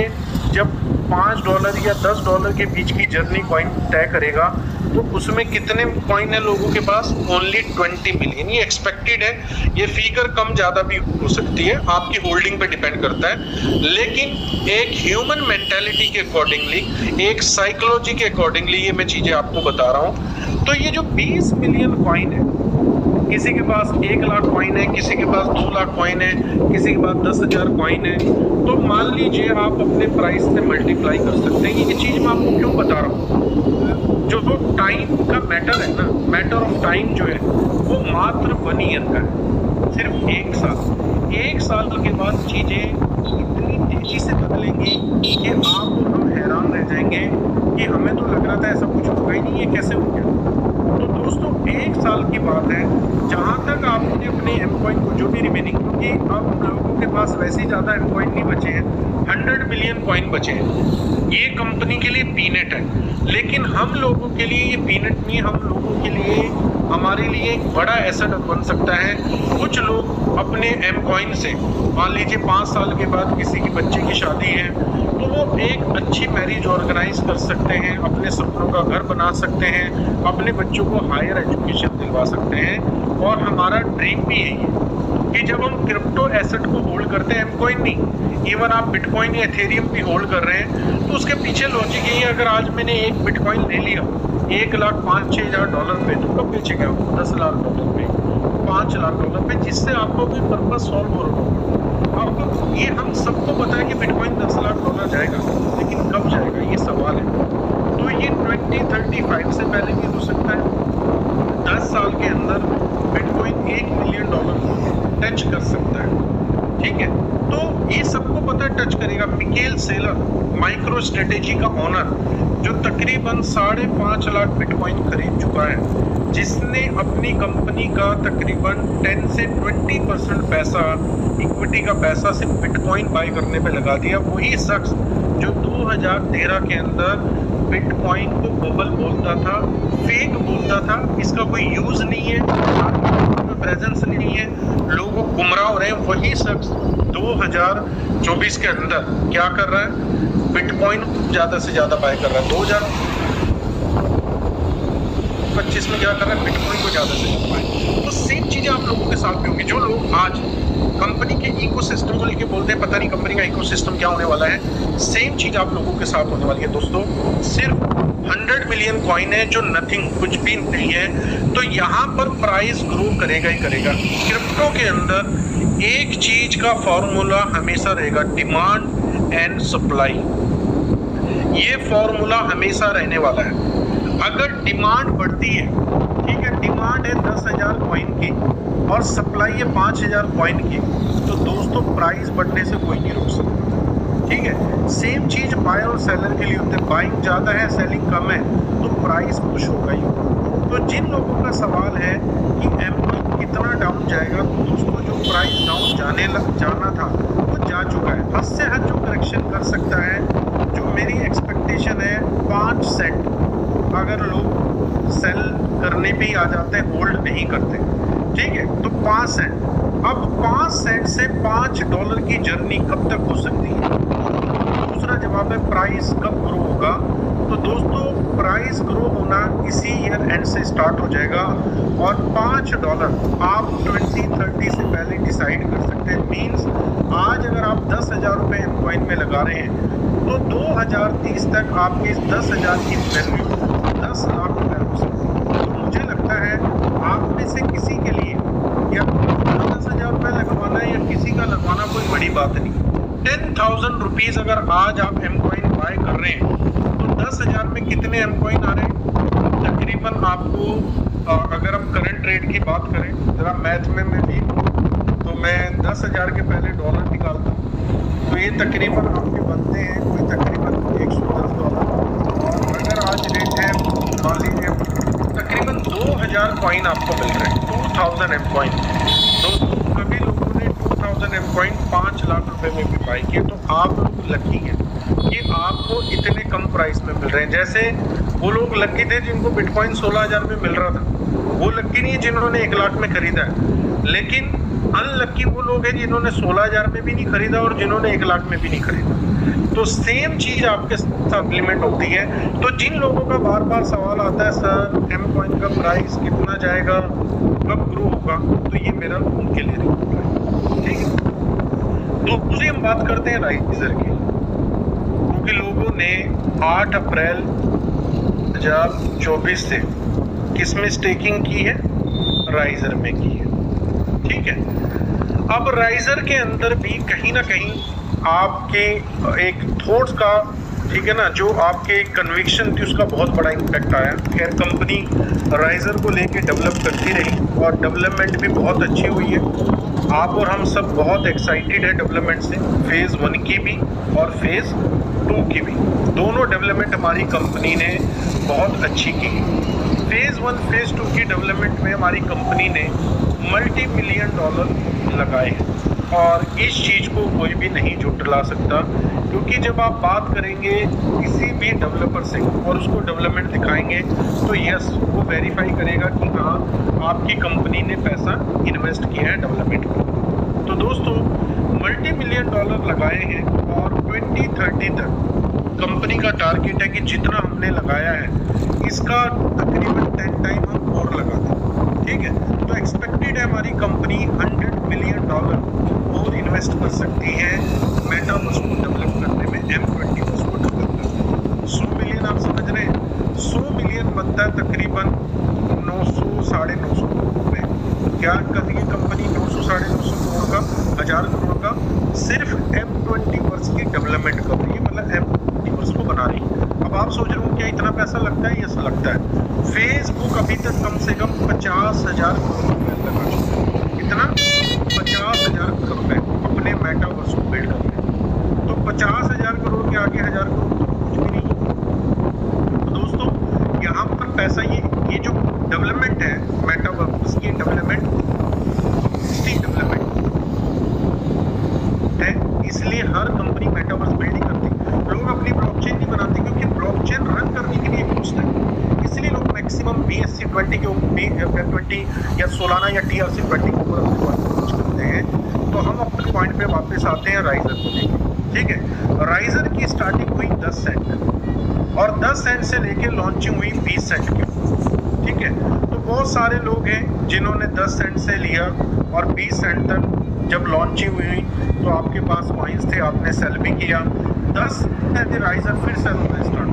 Speaker 1: जब $5 या $10 के बीच की जर्नी कॉइन तय करेगा तो उसमें कितने कॉइन है लोगों के पास, ओनली 20 मिलियन। ये एक्सपेक्टेड है, ये फिगर कम ज़्यादा भी हो सकती है, आपकी होल्डिंग पे डिपेंड करता है, लेकिन एक ह्यूमन मेंटालिटी के अकॉर्डिंगली, एक साइकोलॉजी के अकॉर्डिंगली ये मैं चीज़ें आपको बता रहा हूँ। तो ये जो 20 मिलियन कॉइन है, किसी के पास 1 लाख कॉइन है, किसी के पास 2 लाख कॉइन है, किसी के पास 10,000 कॉइन है, तो मान लीजिए आप अपने प्राइस से मल्टीप्लाई कर सकते हैं। ये चीज़ मैं आपको क्यों बता रहा हूँ, जो टाइम का मैटर है ना, मैटर ऑफ टाइम जो है वो मात्र 1 ईयर का है, सिर्फ 1 साल। 1 साल के बाद चीज़ें इतनी तेजी से बदलेंगी कि आप और हम हैरान रह जाएंगे कि हमें तो लग रहा था ऐसा कुछ होगा ही नहीं, ये कैसे हो गया। तो दोस्तों 1 साल की बात है, जहाँ तक आपने अपने एम कॉइन को जो भी रिमेनिंग, क्योंकि अब लोगों के पास वैसे ही ज़्यादा एम कॉइन नहीं बचे हैं, 100 मिलियन कॉइन बचे हैं। ये कंपनी के लिए पीनट है, लेकिन हम लोगों के लिए ये पीनट नहीं, हम लोगों के लिए, हमारे लिए एक बड़ा एसेट बन सकता है। कुछ लोग अपने एम कॉइन से, मान लीजिए 5 साल के बाद किसी की बच्चे की शादी है तो वो एक अच्छी मैरिज ऑर्गेनाइज कर सकते हैं, अपने सपनों का घर बना सकते हैं, अपने बच्चों को हायर एजुकेशन दिलवा सकते हैं। और हमारा ड्रीम भी यही है कि जब हम क्रिप्टो एसेट को होल्ड करते हैं, एम कॉइन नहीं, इवन आप बिटकॉइन या एथेरियम भी होल्ड कर रहे हैं, तो उसके पीछे लॉजिक यही है, अगर आज मैंने एक बिटकॉइन ले लिया $1,05,000 पे, तो कब बेचेगा वो $10,00,000 पे, $5,00,000 पे, जिससे आपको कोई पर्पस सॉल्व हो रहा होगा। अब ये हम सबको पता है कि बिटकॉइन $10,00,000 जाएगा, लेकिन कब जाएगा ये सवाल है। तो ये 2035 से पहले भी हो सकता है, 10 साल के अंदर बिटकॉइन $1 मिलियन को टच कर सकता है। ठीक है, तो ये सबको पता टच करेगा। मिकेल सेलर, माइक्रो स्ट्रेटेजी का ओनर, जो तकरीबन 5.5 लाख बिटकॉइन खरीद चुका है, जिसने अपनी कंपनी का तकरीबन 10 से 20% पैसा, इक्विटी का पैसा सिर्फ बिटकॉइन बाय करने पे लगा दिया, वही शख्स जो 2013 के अंदर बिटकॉइन को बबल बोलता था, फेक बोलता था, इसका कोई यूज नहीं है, प्रेजेंस नहीं है, लोगों को गुमराह हो रहे हैं, वही शख्स 2024 के अंदर क्या कर रहा है, बिटकॉइन ज्यादा से ज्यादा बाय कर रहा है। 2025 में क्या कर रहा है, बिटकॉइन को ज्यादा से ज्यादा बाय। तो सेम चीजें आप लोगों के साथ भी होंगी। जो लोग आज कंपनी के इकोसिस्टम को लेके बोलते हैं पता नहीं कंपनी का इकोसिस्टम क्या होने वाला है, सेम चीज आप लोगों के साथ होने वाली है दोस्तों। सिर्फ 100 मिलियन कॉइन है जो नथिंग, कुछ भी नहीं है, तो यहाँ पर प्राइस ग्रो करेगा ही करेगा। क्रिप्टो के अंदर एक चीज का फॉर्मूला हमेशा रहेगा, डिमांड एंड सप्लाई। ये फॉर्मूला हमेशा रहने वाला है। अगर डिमांड बढ़ती है, ठीक है, डिमांड है 10,000 कॉइन की और सप्लाई है 5,000 कॉइन की, तो दोस्तों प्राइस बढ़ने से कोई नहीं रोक सकता। ठीक है, सेम चीज बाय और सेलर के लिए होते हैं, बाइंग ज़्यादा है सेलिंग कम है तो प्राइस पुश होगा ही होगा। तो जिन लोगों का सवाल है कि एम कितना डाउन जाएगा, तो दोस्तों जो प्राइस डाउन जाना था वो जा चुका है। हद से हद जो करेक्शन कर सकता है, जो मेरी एक्सपेक्टेशन है 5 सेंट, अगर लोग सेल करने पे ही आ जाते हैं, होल्ड नहीं करते, ठीक है, तो 5 सेंट अब 5 सेंट से $5 की जर्नी कब तक हो सकती है? दूसरा जवाब है प्राइस कब ग्रो होगा। तो दोस्तों प्राइस ग्रो होना इसी ईयर एंड से स्टार्ट हो जाएगा और $5 आप 2030 से पहले डिसाइड कर सकते हैं। मींस आज अगर आप 10,000 रुपये एमकॉइन में लगा रहे हैं तो 2030 तक आपके इस 10,000 की वैल्यू 10 लाख रुपये हो सकती है। तो मुझे लगता है आप में से किसी के लिए या 10,000 रुपये लगवाना है या किसी का लगवाना कोई बड़ी बात नहीं। 10,000 रुपीज़ अगर आज आप एमकॉइन बाय कर रहे हैं तो 10,000 में कितने एमकॉइन आ रहे हैं? तकरीबन आपको अगर हम करंट रेट की बात करें, ज़रा मैथ में मैं भी तो मैं 10,000 के पहले डॉलर निकालता हूँ तो ये तकरीबन आपके बनते हैं कोई तकरीबन $110। और अगर आज रेट है मान लीजिए तकरीबन 2,000 कॉइन आपको मिल रहे हैं, 2,000 एमकॉइन। दोस्तों कभी लोगों ने 2,000 एमकॉइन 5 लाख रुपए में भी बाई किए, तो आप लोग लकी हैं कि आपको इतने कम प्राइस में मिल रहे हैं। जैसे वो लोग लकी थे जिनको बिटकॉइन 16,000 में मिल रहा था, वो लकी नहीं है जिन्होंने 1 लाख में खरीदा है। लेकिन अनलकी वो लोग हैं जिन्होंने 16,000 में भी नहीं खरीदा और जिन्होंने 1 लाख में भी नहीं खरीदा। तो सेम चीज़ आपके साथ इम्प्लीमेंट होती है। तो जिन लोगों का बार बार सवाल आता है सर एमकॉइन का प्राइस कितना जाएगा, कब ग्रो होगा, तो ये मेरा उनके लिए रिपोर्ट है। ठीक है, दूसरी हम बात करते हैं राइजर की, क्योंकि लोगों ने 8 अप्रैल 2024 से किस में स्टेकिंग की है? राइजर में की है। ठीक है, अब राइजर के अंदर भी कहीं ना कहीं आपके एक थॉट्स का, ठीक है ना, जो आपके कन्विक्शन थी उसका बहुत बड़ा इम्पैक्ट आया। खैर कंपनी राइजर को लेके डेवलप करती रही और डेवलपमेंट भी बहुत अच्छी हुई है। आप और हम सब बहुत एक्साइटेड है डेवलपमेंट से, फेज़ 1 की भी और फेज़ 2 की भी। दोनों डेवलपमेंट हमारी कंपनी ने बहुत अच्छी की। फेज़ 1 फेज़ 2 की डेवलपमेंट में हमारी कंपनी ने $multi-million लगाए हैं और इस चीज़ को कोई भी नहीं झुठला सकता, क्योंकि जब आप बात करेंगे किसी भी डेवलपर से और उसको डेवलपमेंट दिखाएंगे तो यस वो वेरीफाई करेगा कि हाँ आपकी कंपनी ने पैसा इन्वेस्ट किया है डेवलपमेंट में। तो दोस्तों $multi-million लगाए हैं और 2030 तक कंपनी का टारगेट है कि जितना हमने लगाया है इसका तकरीबन 10 टाइम हम और लगा दें। ठीक है, तो एक्सपेक्टेड है हमारी कंपनी $100 मिलियन और इन्वेस्ट कर सकती है मेटावर्स को डेवलप करने में, M21 को डेवलप करने में। 100 मिलियन आप समझ रहे हैं, 100 मिलियन बनता है तकरीबन 900-950 करोड़ रुपये। क्या कर रही है कंपनी? 900-950 करोड़ का, 1,000 करोड़ का सिर्फ M21 की डेवलपमेंट कर रही है, मतलब M21 को बना रही है। अब आप सोच रहे हो क्या इतना पैसा लगता है? यस लगता है। फेसबुक अभी तक कम से कम 50,000 करोड़ रुपये लगा चुका है। कितना? 50,000 करोड़ रुपये अपने मेटावर्स को बिल्ड करने में। तो 50,000 करोड़ के आगे 1,000 करोड़ तो कुछ भी नहीं है। तो दोस्तों यहाँ पर पैसा ये जो डेवलपमेंट है मेटावर्स की डेवलपमेंट है, इसलिए हर कंपनी मेटावर्स बिल्डिंग करती है। लोग अपनी ब्लॉकचेन नहीं बनाते क्योंकि ब्लॉकचेन रन करने के लिए कॉस्ट है, इसलिए लोग मैक्सिमम BSC20 के 20 या सोलाना या TRC20 के ऊपर अपने लॉन्च करते हैं। तो हम अपने पॉइंट पे वापस आते हैं राइजर को लेकर। ठीक है, राइजर की स्टार्टिंग हुई 10 सेंट और 10 सेंट से लेके लॉन्चिंग हुई 20 सेंट की। ठीक है, तो बहुत सारे लोग हैं जिन्होंने 10 सेंट से लिया और 20 सेंट तक जब लॉन्चिंग हुई तो आपके पास कॉइन्स थे, आपने सेल भी किया। 10 राइजर फिर सेल होना स्टार्ट,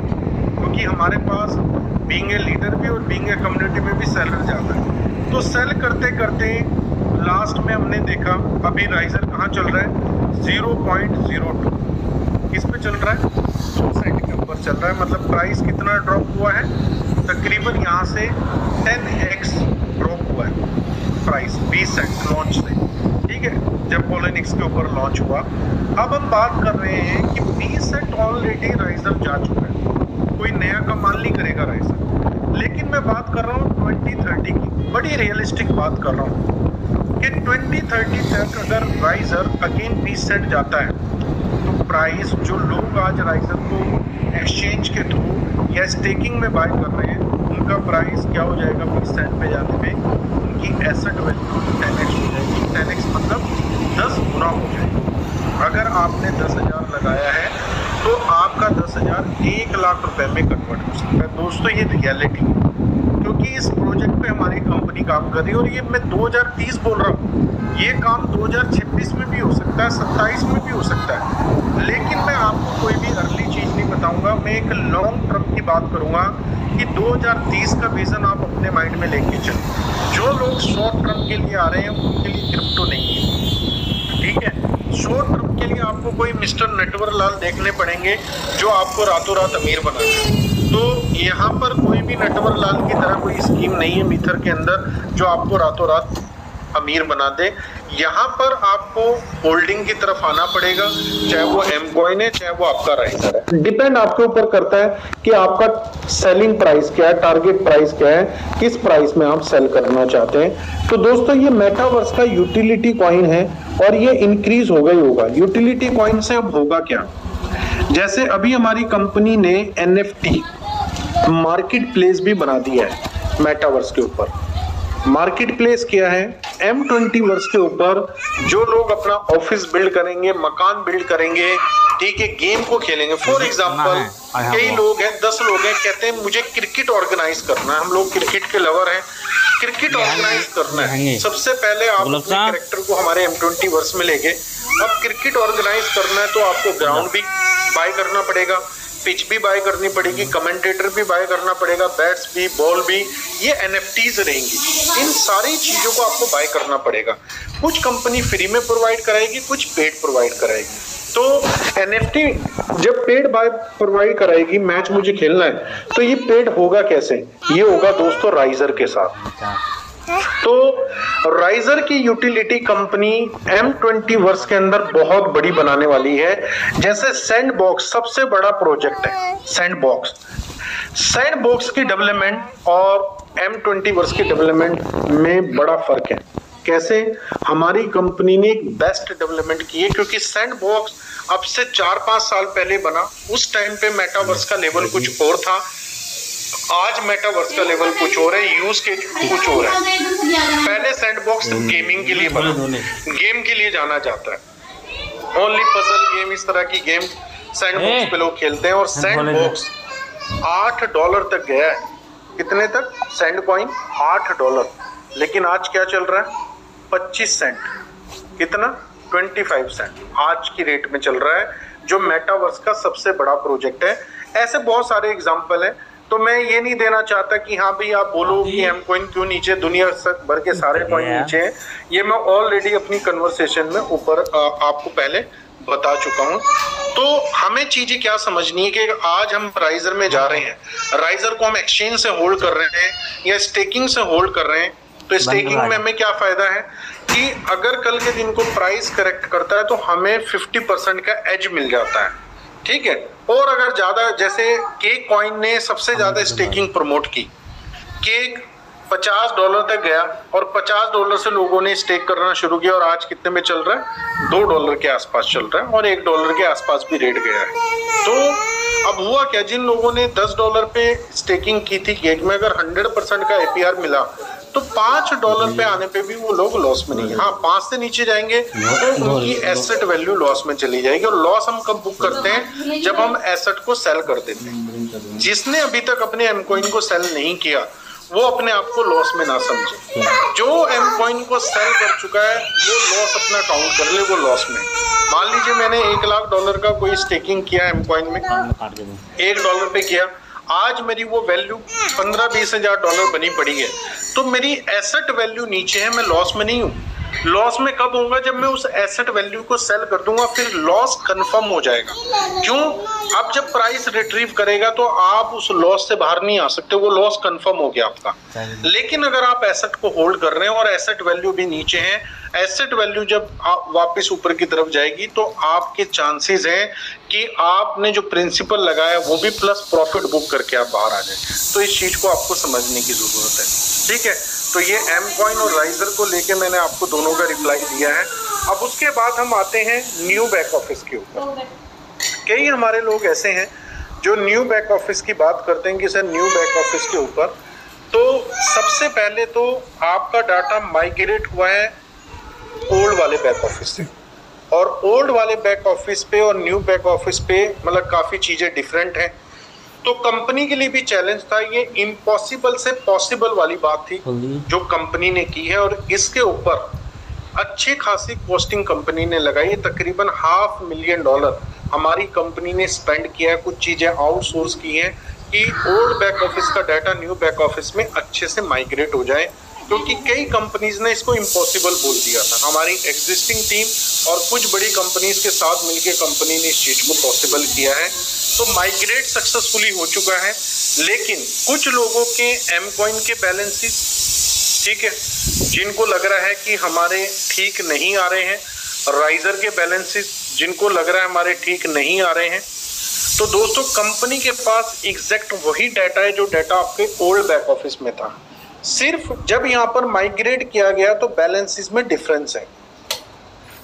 Speaker 1: क्योंकि हमारे पास बीइंग ए लीडर भी और बीइंग ए कम्युनिटी में भी सेलर ज़्यादा है। तो सेल करते करते लास्ट में हमने देखा अभी राइजर कहाँ चल रहा है? 0.02 किस पे चल रहा है? 2 सेंट के ऊपर चल रहा है। मतलब प्राइस कितना ड्रॉप हुआ है? तकरीबन यहाँ से 10x ड्रॉप हुआ है प्राइस 20 सेंट लॉन्च से। ठीक है, जब पोलिनिक्स के ऊपर लॉन्च हुआ। अब हम बात कर रहे हैं कि 20 सेंट ऑलरेडी राइजर जा चुका है, कोई नया कमाल नहीं करेगा राइजर। लेकिन मैं बात कर रहा हूँ 2030 की, बड़ी रियलिस्टिक बात कर रहा हूँ कि 2030 तक अगर राइजर अगेन 20 सेंट जाता है तो प्राइस जो लोग आज राइजर को एक्सचेंज के थ्रू या स्टेकिंग में बाय कर रहे हैं उनका प्राइस क्या हो जाएगा? 20 सेंट पे जाने में उनकी एसेट वैल्यू 10x हो जाएगी। 10x मतलब लगाया है तो आपका 10,000 1 लाख रुपए में कन्वर्ट हो सकता है। दोस्तों ये रियलिटी है, क्योंकि इस प्रोजेक्ट पे हमारी कंपनी काम कर रही है और ये मैं 2030 बोल रहा हूँ, ये काम 2026 में भी हो सकता है, 27 में भी हो सकता है, लेकिन मैं आपको कोई भी अर्ली चीज़ नहीं बताऊंगा। मैं एक लॉन्ग टर्म की बात करूंगा कि 2030 का विजन आप अपने माइंड में लेके चलो। जो लोग शॉर्ट टर्म के लिए आ रहे हैं उनके लिए क्रिप्टो नहीं है, ठीक है। शॉर्ट टर्म के लिए आपको कोई मिस्टर नटवर लाल देखने पड़ेंगे जो आपको रातों रात अमीर बना दे। तो यहाँ पर कोई भी नटवर लाल की तरह कोई स्कीम नहीं है मीथर के अंदर जो आपको रातों रात अमीर बना दे। यहाँ पर आपको होल्डिंग की तरफ आना पड़ेगा, चाहे वो एमकॉइन है चाहे वो आपका राइजर है। डिपेंड आपके ऊपर करता है कि आपका सेलिंग प्राइस क्या है, टारगेट प्राइस क्या है, किस प्राइस में आप सेल करना चाहते हैं। तो दोस्तों ये मेटावर्स का यूटिलिटी कॉइन है और ये इंक्रीज होगा ही होगा। यूटिलिटी कॉइन से अब होगा क्या, जैसे अभी हमारी कंपनी ने NFT मार्केट प्लेस भी बना दिया है मेटावर्स के ऊपर। मार्केट प्लेस क्या है, M20 वर्स के ऊपर जो लोग अपना ऑफिस बिल्ड करेंगे, मकान बिल्ड करेंगे, ठीक है, गेम को खेलेंगे। फॉर एग्जांपल कई लोग हैं, 10 लोग हैं, कहते हैं मुझे क्रिकेट ऑर्गेनाइज करना है, हम लोग क्रिकेट के लवर हैं, क्रिकेट ऑर्गेनाइज करना है। सबसे पहले आप अपने कैरेक्टर को हमारे M20 वर्स में लेके अब क्रिकेट ऑर्गेनाइज करना है तो आपको ग्राउंड भी बाय करना पड़ेगा, पिच भी बाय करनी पड़ेगी, कमेंटेटर भी बाय करना पड़ेगा, बैट्स भी, बॉल भी, ये NFTs रहेंगी। इन सारी चीजों को आपको बाय करना पड़ेगा। कुछ कंपनी फ्री में प्रोवाइड कराएगी, कुछ पेड प्रोवाइड कराएगी। तो NFT जब पेड बाय प्रोवाइड कराएगी, मैच मुझे खेलना है तो ये पेड होगा कैसे, ये होगा दोस्तों राइजर के साथ। तो राइजर की यूटिलिटी कंपनी M20 वर्स के अंदर बहुत बड़ी बनाने वाली है। जैसे सैंडबॉक्स सबसे बड़ा प्रोजेक्ट है, सैंडबॉक्स की डेवलपमेंट और M20 वर्स की डेवलपमेंट में बड़ा फर्क है। कैसे, हमारी कंपनी ने एक बेस्ट डेवलपमेंट की है, क्योंकि सैंडबॉक्स अब से 4-5 साल पहले बना, उस टाइम पे मेटावर्स का लेवल कुछ और था, आज मेटावर्स का लेवल कुछ और है, यूज केस कुछ और है। पहले सैंडबॉक्स गेमिंग के लिए बना, गेम के लिए जाना जाता है, ओनली पजल गेम, इस तरह की गेम सैंडबॉक्स पे लोग खेलते हैं। और सैंडबॉक्स $8 तक गया है। कितने तक? सैंड कॉइन $8, लेकिन आज क्या चल रहा है? 25 सेंट। कितना? 25 सेंट आज की रेट में चल रहा है, जो मेटावर्स का सबसे बड़ा प्रोजेक्ट है। ऐसे बहुत सारे एग्जांपल हैं। तो मैं ये नहीं देना चाहता कि हाँ भाई आप बोलो कि एम कॉइन क्यों नीचे, दुनिया भर के सारे कॉइन नीचे हैं। ये मैं ऑलरेडी अपनी कन्वर्सेशन में ऊपर आपको पहले बता चुका हूँ। तो हमें चीजें क्या समझनी है कि आज हम राइजर में जा रहे हैं, राइजर को हम एक्सचेंज से होल्ड कर रहे हैं या स्टेकिंग से होल्ड कर रहे हैं। तो स्टेकिंग में हमें क्या फायदा है कि अगर कल के दिन को प्राइस करेक्ट करता है तो हमें 50% का एज मिल जाता है, ठीक है। और अगर ज्यादा, जैसे केक कॉइन ने सबसे ज्यादा स्टेकिंग प्रमोट की, केक $50 तक गया और $50 से लोगों ने स्टेक करना शुरू किया और आज कितने में चल रहा है? $2 के आसपास चल रहा है और $1 के आसपास भी रेट गया है। तो अब हुआ क्या, जिन लोगों ने $10 पे स्टेकिंग की थी केक में, अगर 100% का APR मिला तो $5 पे आने पे भी वो लोग लॉस में नहीं है। हाँ, 5 से नीचे जाएंगे तो उनकी एसेट वैल्यू लॉस में चली जाएगी। और लॉस हम कब बुक करते हैं? जब हम एसेट को सेल कर देते हैं। जिसने अभी तक अपने एम कॉइन को सेल नहीं किया वो अपने आप को लॉस में ना समझे। जो एम कॉइन को सेल कर चुका है वो लॉस अपना काउंट कर ले, वो लॉस में। मान लीजिए मैंने $1 लाख का कोई स्टेकिंग किया एम कॉइन में, $1 पे किया, आज मेरी वो वैल्यू $15-20 हजार बनी पड़ी है, तो मेरी एसेट वैल्यू नीचे है, मैं लॉस में नहीं हूँ। लॉस में कब होऊंगा? जब मैं उस एसेट वैल्यू को सेल कर दूंगा, फिर लॉस कंफर्म हो जाएगा। क्यों? अब जब प्राइस रिट्रीव करेगा तो आप उस लॉस से बाहर नहीं आ सकते, वो लॉस कंफर्म हो गया आपका। लेकिन अगर आप एसेट को होल्ड कर रहे हैं और एसेट वैल्यू भी नीचे है, एसेट वैल्यू जब वापस ऊपर की तरफ जाएगी तो आपके चांसेस हैं कि आपने जो प्रिंसिपल लगाया वो भी प्लस प्रॉफिट बुक करके आप बाहर आ जाए। तो इस चीज को आपको समझने की जरूरत है, ठीक है। तो ये एम कॉइन और राइजर को लेके मैंने आपको दोनों का रिप्लाई दिया है। अब उसके बाद हम आते हैं न्यू बैक ऑफिस के ऊपर। कई हमारे लोग ऐसे हैं जो न्यू बैक ऑफिस की बात करते हैं कि सर न्यू बैक ऑफिस के ऊपर, तो सबसे पहले तो आपका डाटा माइग्रेट हुआ है ओल्ड वाले बैक ऑफिस से। और ओल्ड वाले बैक ऑफिस पे और न्यू बैक ऑफिस पे मतलब काफी चीजें डिफरेंट हैं। तो कंपनी के लिए भी चैलेंज था, ये इम्पॉसिबल से पॉसिबल वाली बात थी जो कंपनी ने की है, और इसके ऊपर अच्छी खासी कॉस्टिंग कंपनी ने लगाई है। तकरीबन $500,000 हमारी कंपनी ने स्पेंड किया है, कुछ चीजें आउटसोर्स की हैं कि ओल्ड बैक ऑफिस का डाटा न्यू बैक ऑफिस में अच्छे से माइग्रेट हो जाए, क्योंकि कई कंपनीज ने इसको इम्पॉसिबल बोल दिया था। हमारी एग्जिस्टिंग टीम और कुछ बड़ी कंपनीज के साथ मिलकर कंपनी ने इस चीज को पॉसिबल किया है। तो माइग्रेट सक्सेसफुली हो चुका है, लेकिन कुछ लोगों के एम कॉइन के बैलेंसेस, ठीक है, जिनको लग रहा है कि हमारे ठीक नहीं आ रहे हैं, राइजर के बैलेंसेस जिनको लग रहा है हमारे ठीक नहीं आ रहे हैं। तो दोस्तों कंपनी के पास एग्जैक्ट वही डाटा है जो डाटा आपके ओल्ड बैक ऑफिस में था, सिर्फ जब यहाँ पर माइग्रेट किया गया तो बैलेंसेस में डिफरेंस है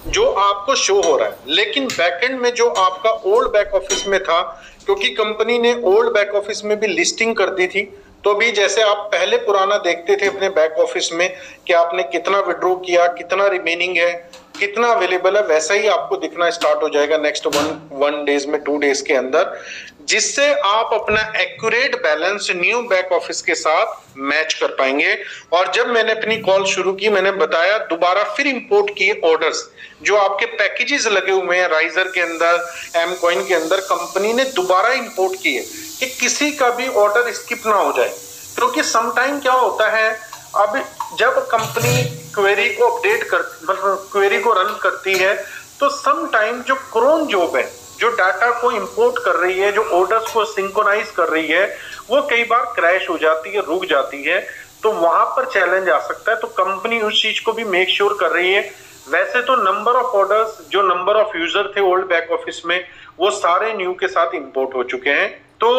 Speaker 1: जो आपको शो हो रहा है। लेकिन बैकएंड में जो आपका ओल्ड बैक ऑफिस में था, क्योंकि कंपनी ने ओल्ड बैक ऑफिस में भी लिस्टिंग कर दी थी, तो भी जैसे आप पहले पुराना देखते थे अपने बैक ऑफिस में कि आपने कितना विड्रॉ किया, कितना रिमेनिंग है, कितना अवेलेबल है, वैसा ही आपको दिखना स्टार्ट हो जाएगा नेक्स्ट वन डेज में, 2 डेज के अंदर, जिससे आप अपना accurate balance new back office के साथ मैच कर पाएंगे। और जब मैंने अपनी कॉल शुरू की, मैंने बताया दोबारा फिर इंपोर्ट किए ऑर्डर्स, जो आपके पैकेजेस लगे हुए हैं राइजर के अंदर, एम कॉइन के अंदर, कंपनी ने दोबारा इंपोर्ट किए कि किसी का भी ऑर्डर स्किप ना हो जाए। क्योंकि समटाइम क्या होता है, अब जब कंपनी क्वेरी को अपडेट कर मतलब क्वेरी को रन करती है, तो समटाइम जो क्रोन जॉब है, जो डाटा को इंपोर्ट कर रही है, जो ऑर्डर्स को सिंक्रोनाइज कर रही है, वो कई बार क्रैश हो जाती है, रुक जाती है, तो वहां पर चैलेंज आ सकता है। तो कंपनी उस चीज को भी मेक श्योर कर रही है। वैसे तो नंबर ऑफ ऑर्डर्स, जो नंबर ऑफ यूजर थे ओल्ड बैक ऑफिस में, वो सारे न्यू के साथ इंपोर्ट हो चुके हैं। तो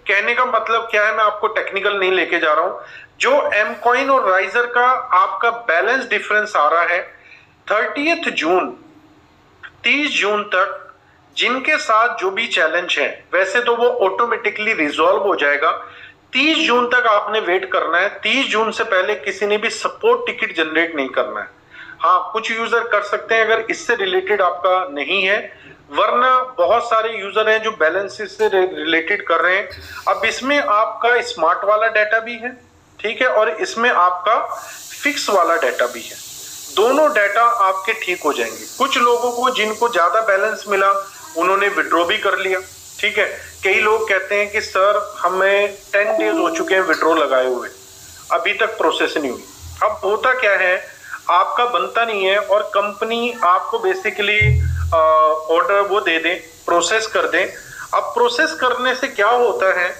Speaker 1: कहने का मतलब क्या है, मैं आपको टेक्निकल नहीं लेके जा रहा हूं। जो एम कॉइन और राइजर का आपका बैलेंस डिफरेंस आ रहा है 30 जून 30 जून तक, जिनके साथ जो भी चैलेंज है, वैसे तो वो ऑटोमेटिकली रिजॉल्व हो जाएगा। 30 जून तक आपने वेट करना है। 30 जून से पहले किसी ने भी सपोर्ट टिकट जनरेट नहीं करना है। हाँ, कुछ यूजर कर सकते हैं अगर इससे रिलेटेड आपका नहीं है, वरना बहुत सारे यूजर हैं जो बैलेंसेस से रिलेटेड कर रहे हैं। अब इसमें आपका स्मार्ट वाला डाटा भी है, ठीक है, और इसमें आपका फिक्स वाला डाटा भी है। दोनों डाटा आपके ठीक हो जाएंगे। कुछ लोगों को जिनको ज्यादा बैलेंस मिला, उन्होंने विड्रॉ भी कर लिया, ठीक है। कई लोग कहते हैं कि सर हमें 10 डेज हो चुके हैं विड्रॉ लगाए हुए, अभी तक प्रोसेस नहीं हुई। अब होता क्या है, आपका बनता नहीं है और कंपनी आपको बेसिकली ऑर्डर वो दे दे, प्रोसेस कर दे। अब प्रोसेस करने से क्या होता है,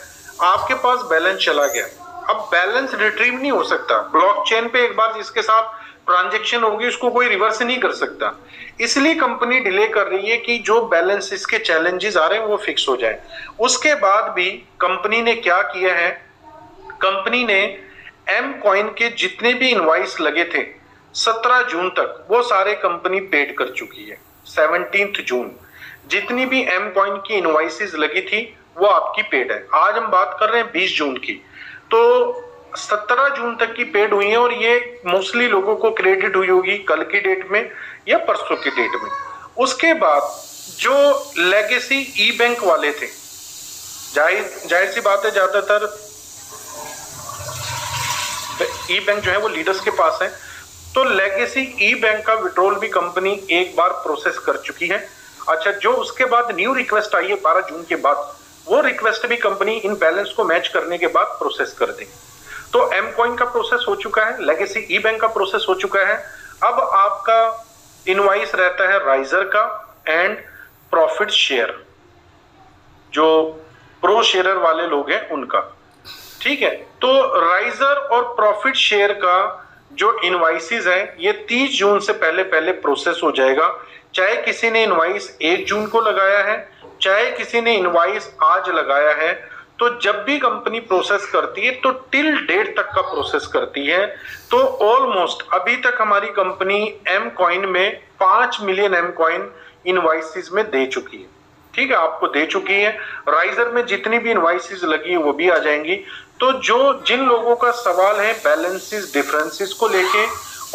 Speaker 1: आपके पास बैलेंस चला गया, अब बैलेंस रिट्रीव नहीं हो सकता। ब्लॉकचेन पे एक बार जिसके साथ ट्रांजैक्शन होगी उसको कोई रिवर्स नहीं कर सकता। इसलिए कंपनी डिले कर रही है कि जो बैलेंस इसके चैलेंजेस आ रहे हैं वो फिक्स हो जाए। उसके बाद भी कंपनी ने क्या किया है, कंपनी ने एम कॉइन के जितने भी इनवॉइस लगे थे 17 जून तक, वो सारे कंपनी पेड कर चुकी है। 17 जून जितनी भी एम कॉइन की इनवॉइसेस लगी थी वो आपकी पेड है। आज हम बात कर रहे हैं 20 जून की, तो 17 जून तक की पेड हुई है, और ये मोस्टली लोगों को क्रेडिट हुई होगी कल की डेट में या परसों की डेट में। उसके बाद जो लेगेसी ई बैंक वाले थे, जाहिर सी बात है ज्यादातर ई बैंक जो है वो लीडर्स के पास है, तो लेगेसी ई बैंक का विड्रॉल भी कंपनी एक बार प्रोसेस कर चुकी है। अच्छा, जो उसके बाद न्यू रिक्वेस्ट आई है 12 जून के बाद, वो रिक्वेस्ट भी कंपनी इन बैलेंस को मैच करने के बाद प्रोसेस कर देगी। तो एम कॉइन का प्रोसेस हो चुका है, लेगेसी ई बैंक का प्रोसेस हो चुका है। अब आपका इनवॉइस रहता है राइजर का एंड प्रॉफिट शेयर, जो प्रो शेयरर वाले लोग हैं उनका, ठीक है। तो राइजर और प्रॉफिट शेयर का जो इनवॉइसेस है ये 30 जून से पहले पहले प्रोसेस हो जाएगा। चाहे किसी ने इनवॉइस 1 जून को लगाया है, चाहे किसी ने इनवॉइस आज लगाया है, तो जब भी कंपनी प्रोसेस करती है तो टिल डेट तक का प्रोसेस करती है। तो ऑलमोस्ट अभी तक हमारी कंपनी एम कॉइन में 5 मिलियन एम कॉइन इनवॉइसेस में दे चुकी है, ठीक है, आपको दे चुकी है। राइजर में जितनी भी इनवॉइसेस लगी है वो भी आ जाएंगी। तो जो जिन लोगों का सवाल है बैलेंसेस डिफरेंसेस को लेके,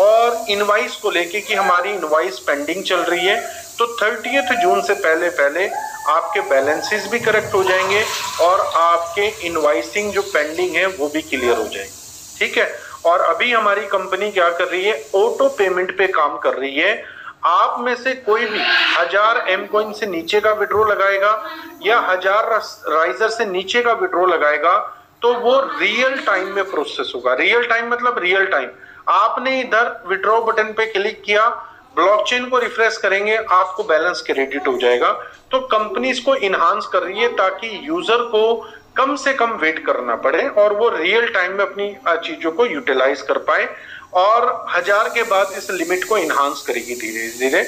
Speaker 1: और इनवाइस को लेके कि हमारी इनवाइस पेंडिंग चल रही है, तो 30 जून से पहले पहले आपके बैलेंसेस भी करेक्ट हो जाएंगे और आपके इनवाइसिंग जो पेंडिंग है वो भी क्लियर हो जाएगी। ठीक है। और अभी हमारी कंपनी क्या कर रही है, ऑटो पेमेंट पे काम कर रही है। आप में से कोई भी 1000 एम कॉइन से नीचे का विड्रॉ लगाएगा या 1000 राइजर से नीचे का विड्रॉ लगाएगा तो वो रियल टाइम में प्रोसेस होगा। रियल टाइम मतलब रियल टाइम, आपने इधर विड्रॉ बटन पे क्लिक किया, ब्लॉकचेन को रिफ्रेश करेंगे, आपको बैलेंस क्रेडिट हो जाएगा। तो कंपनी इसको इनहांस कर रही है ताकि यूजर को कम से कम वेट करना पड़े और वो रियल टाइम में अपनी चीजों को यूटिलाइज कर पाए, और 1000 के बाद इस लिमिट को इनहांस करेगी धीरे धीरे।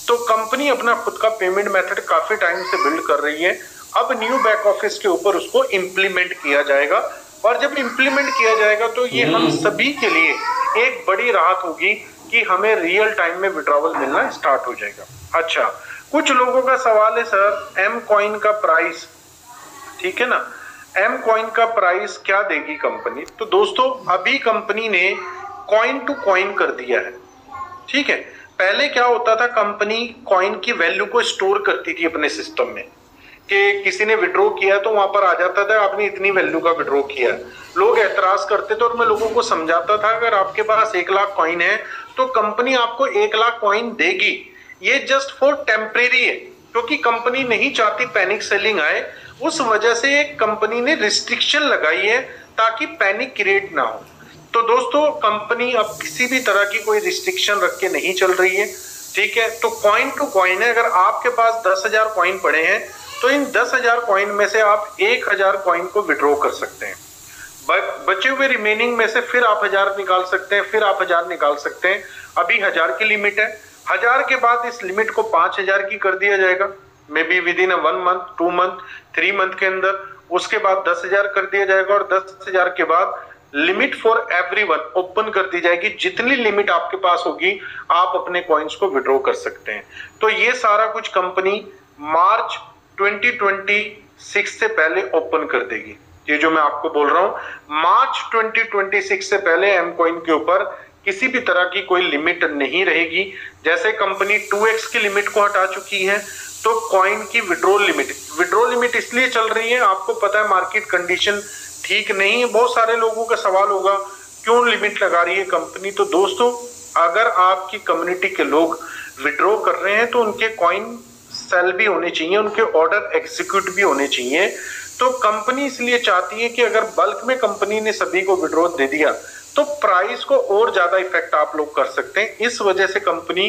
Speaker 1: तो कंपनी अपना खुद का पेमेंट मेथड काफी टाइम से बिल्ड कर रही है। अब न्यू बैक ऑफिस के ऊपर उसको इम्प्लीमेंट किया जाएगा, और जब इम्प्लीमेंट किया जाएगा तो ये हम सभी के लिए एक बड़ी राहत होगी कि हमें रियल टाइम में विड्रॉवल मिलना स्टार्ट हो जाएगा। अच्छा, कुछ लोगों का सवाल है सर एम कॉइन का प्राइस, ठीक है ना, एम कॉइन का प्राइस क्या देगी कंपनी? तो दोस्तों अभी कंपनी ने कॉइन टू कॉइन कर दिया है। ठीक है, पहले क्या होता था, कंपनी कॉइन की वैल्यू को स्टोर करती थी अपने सिस्टम में कि किसी ने विड्रॉ किया तो वहां पर आ जाता था आपने इतनी वैल्यू का विड्रॉ किया। लोग एतराज करते थे और मैं लोगों को समझाता था अगर आपके पास 1 लाख कॉइन है तो कंपनी आपको 1 लाख कॉइन देगी, ये जस्ट फॉर टेम्परेरी है, क्योंकि कंपनी नहीं चाहती पैनिक सेलिंग आए। उस वजह से कंपनी ने रिस्ट्रिक्शन लगाई है ताकि पैनिक क्रिएट ना हो। तो दोस्तों कंपनी अब किसी भी तरह की कोई रिस्ट्रिक्शन रख के नहीं चल रही है। ठीक है, तो कॉइन टू कॉइन है। अगर आपके पास 10,000 कॉइन पड़े हैं तो इन 10,000 कॉइन में से आप 1,000 कॉइन को विड्रॉ कर सकते हैं। बचे हुए रिमेनिंग में से फिर आप 1000 निकाल सकते हैं, फिर आप 1000 निकाल सकते हैं। अभी 1000 की लिमिट है, 1000 के बाद इस लिमिट को 5000 की कर दिया जाएगा, may be with in 1 month, 2 month, 3 month के अंदर। उसके बाद 10,000 कर दिया जाएगा और 10,000 के बाद लिमिट फॉर एवरीवन ओपन कर दी जाएगी। जितनी लिमिट आपके पास होगी आप अपने कॉइन्स को विड्रॉ कर सकते हैं। तो ये सारा कुछ कंपनी मार्च 2026 से पहले ओपन कर देगी। ये जो मैं आपको बोल रहा हूं, मार्च 2026 से पहले एम कॉइन के ऊपर किसी भी तरह की कोई लिमिट नहीं रहेगी। जैसे कंपनी 2x की लिमिट को हटा चुकी है तो कॉइन की विड्रॉ लिमिट इसलिए चल रही है, आपको पता है मार्केट कंडीशन ठीक नहीं है। बहुत सारे लोगों का सवाल होगा क्यों लिमिट लगा रही है कंपनी। तो दोस्तों अगर आपकी कम्युनिटी के लोग विड्रॉ कर रहे हैं तो उनके कॉइन सेल भी होने चाहिए, उनके ऑर्डर एग्जीक्यूट भी होने चाहिए। तो कंपनी इसलिए चाहती है कि अगर बल्क में कंपनी ने सभी को विड्रॉ दे दिया तो प्राइस को और ज्यादा इफेक्ट आप लोग कर सकते हैं। इस वजह से कंपनी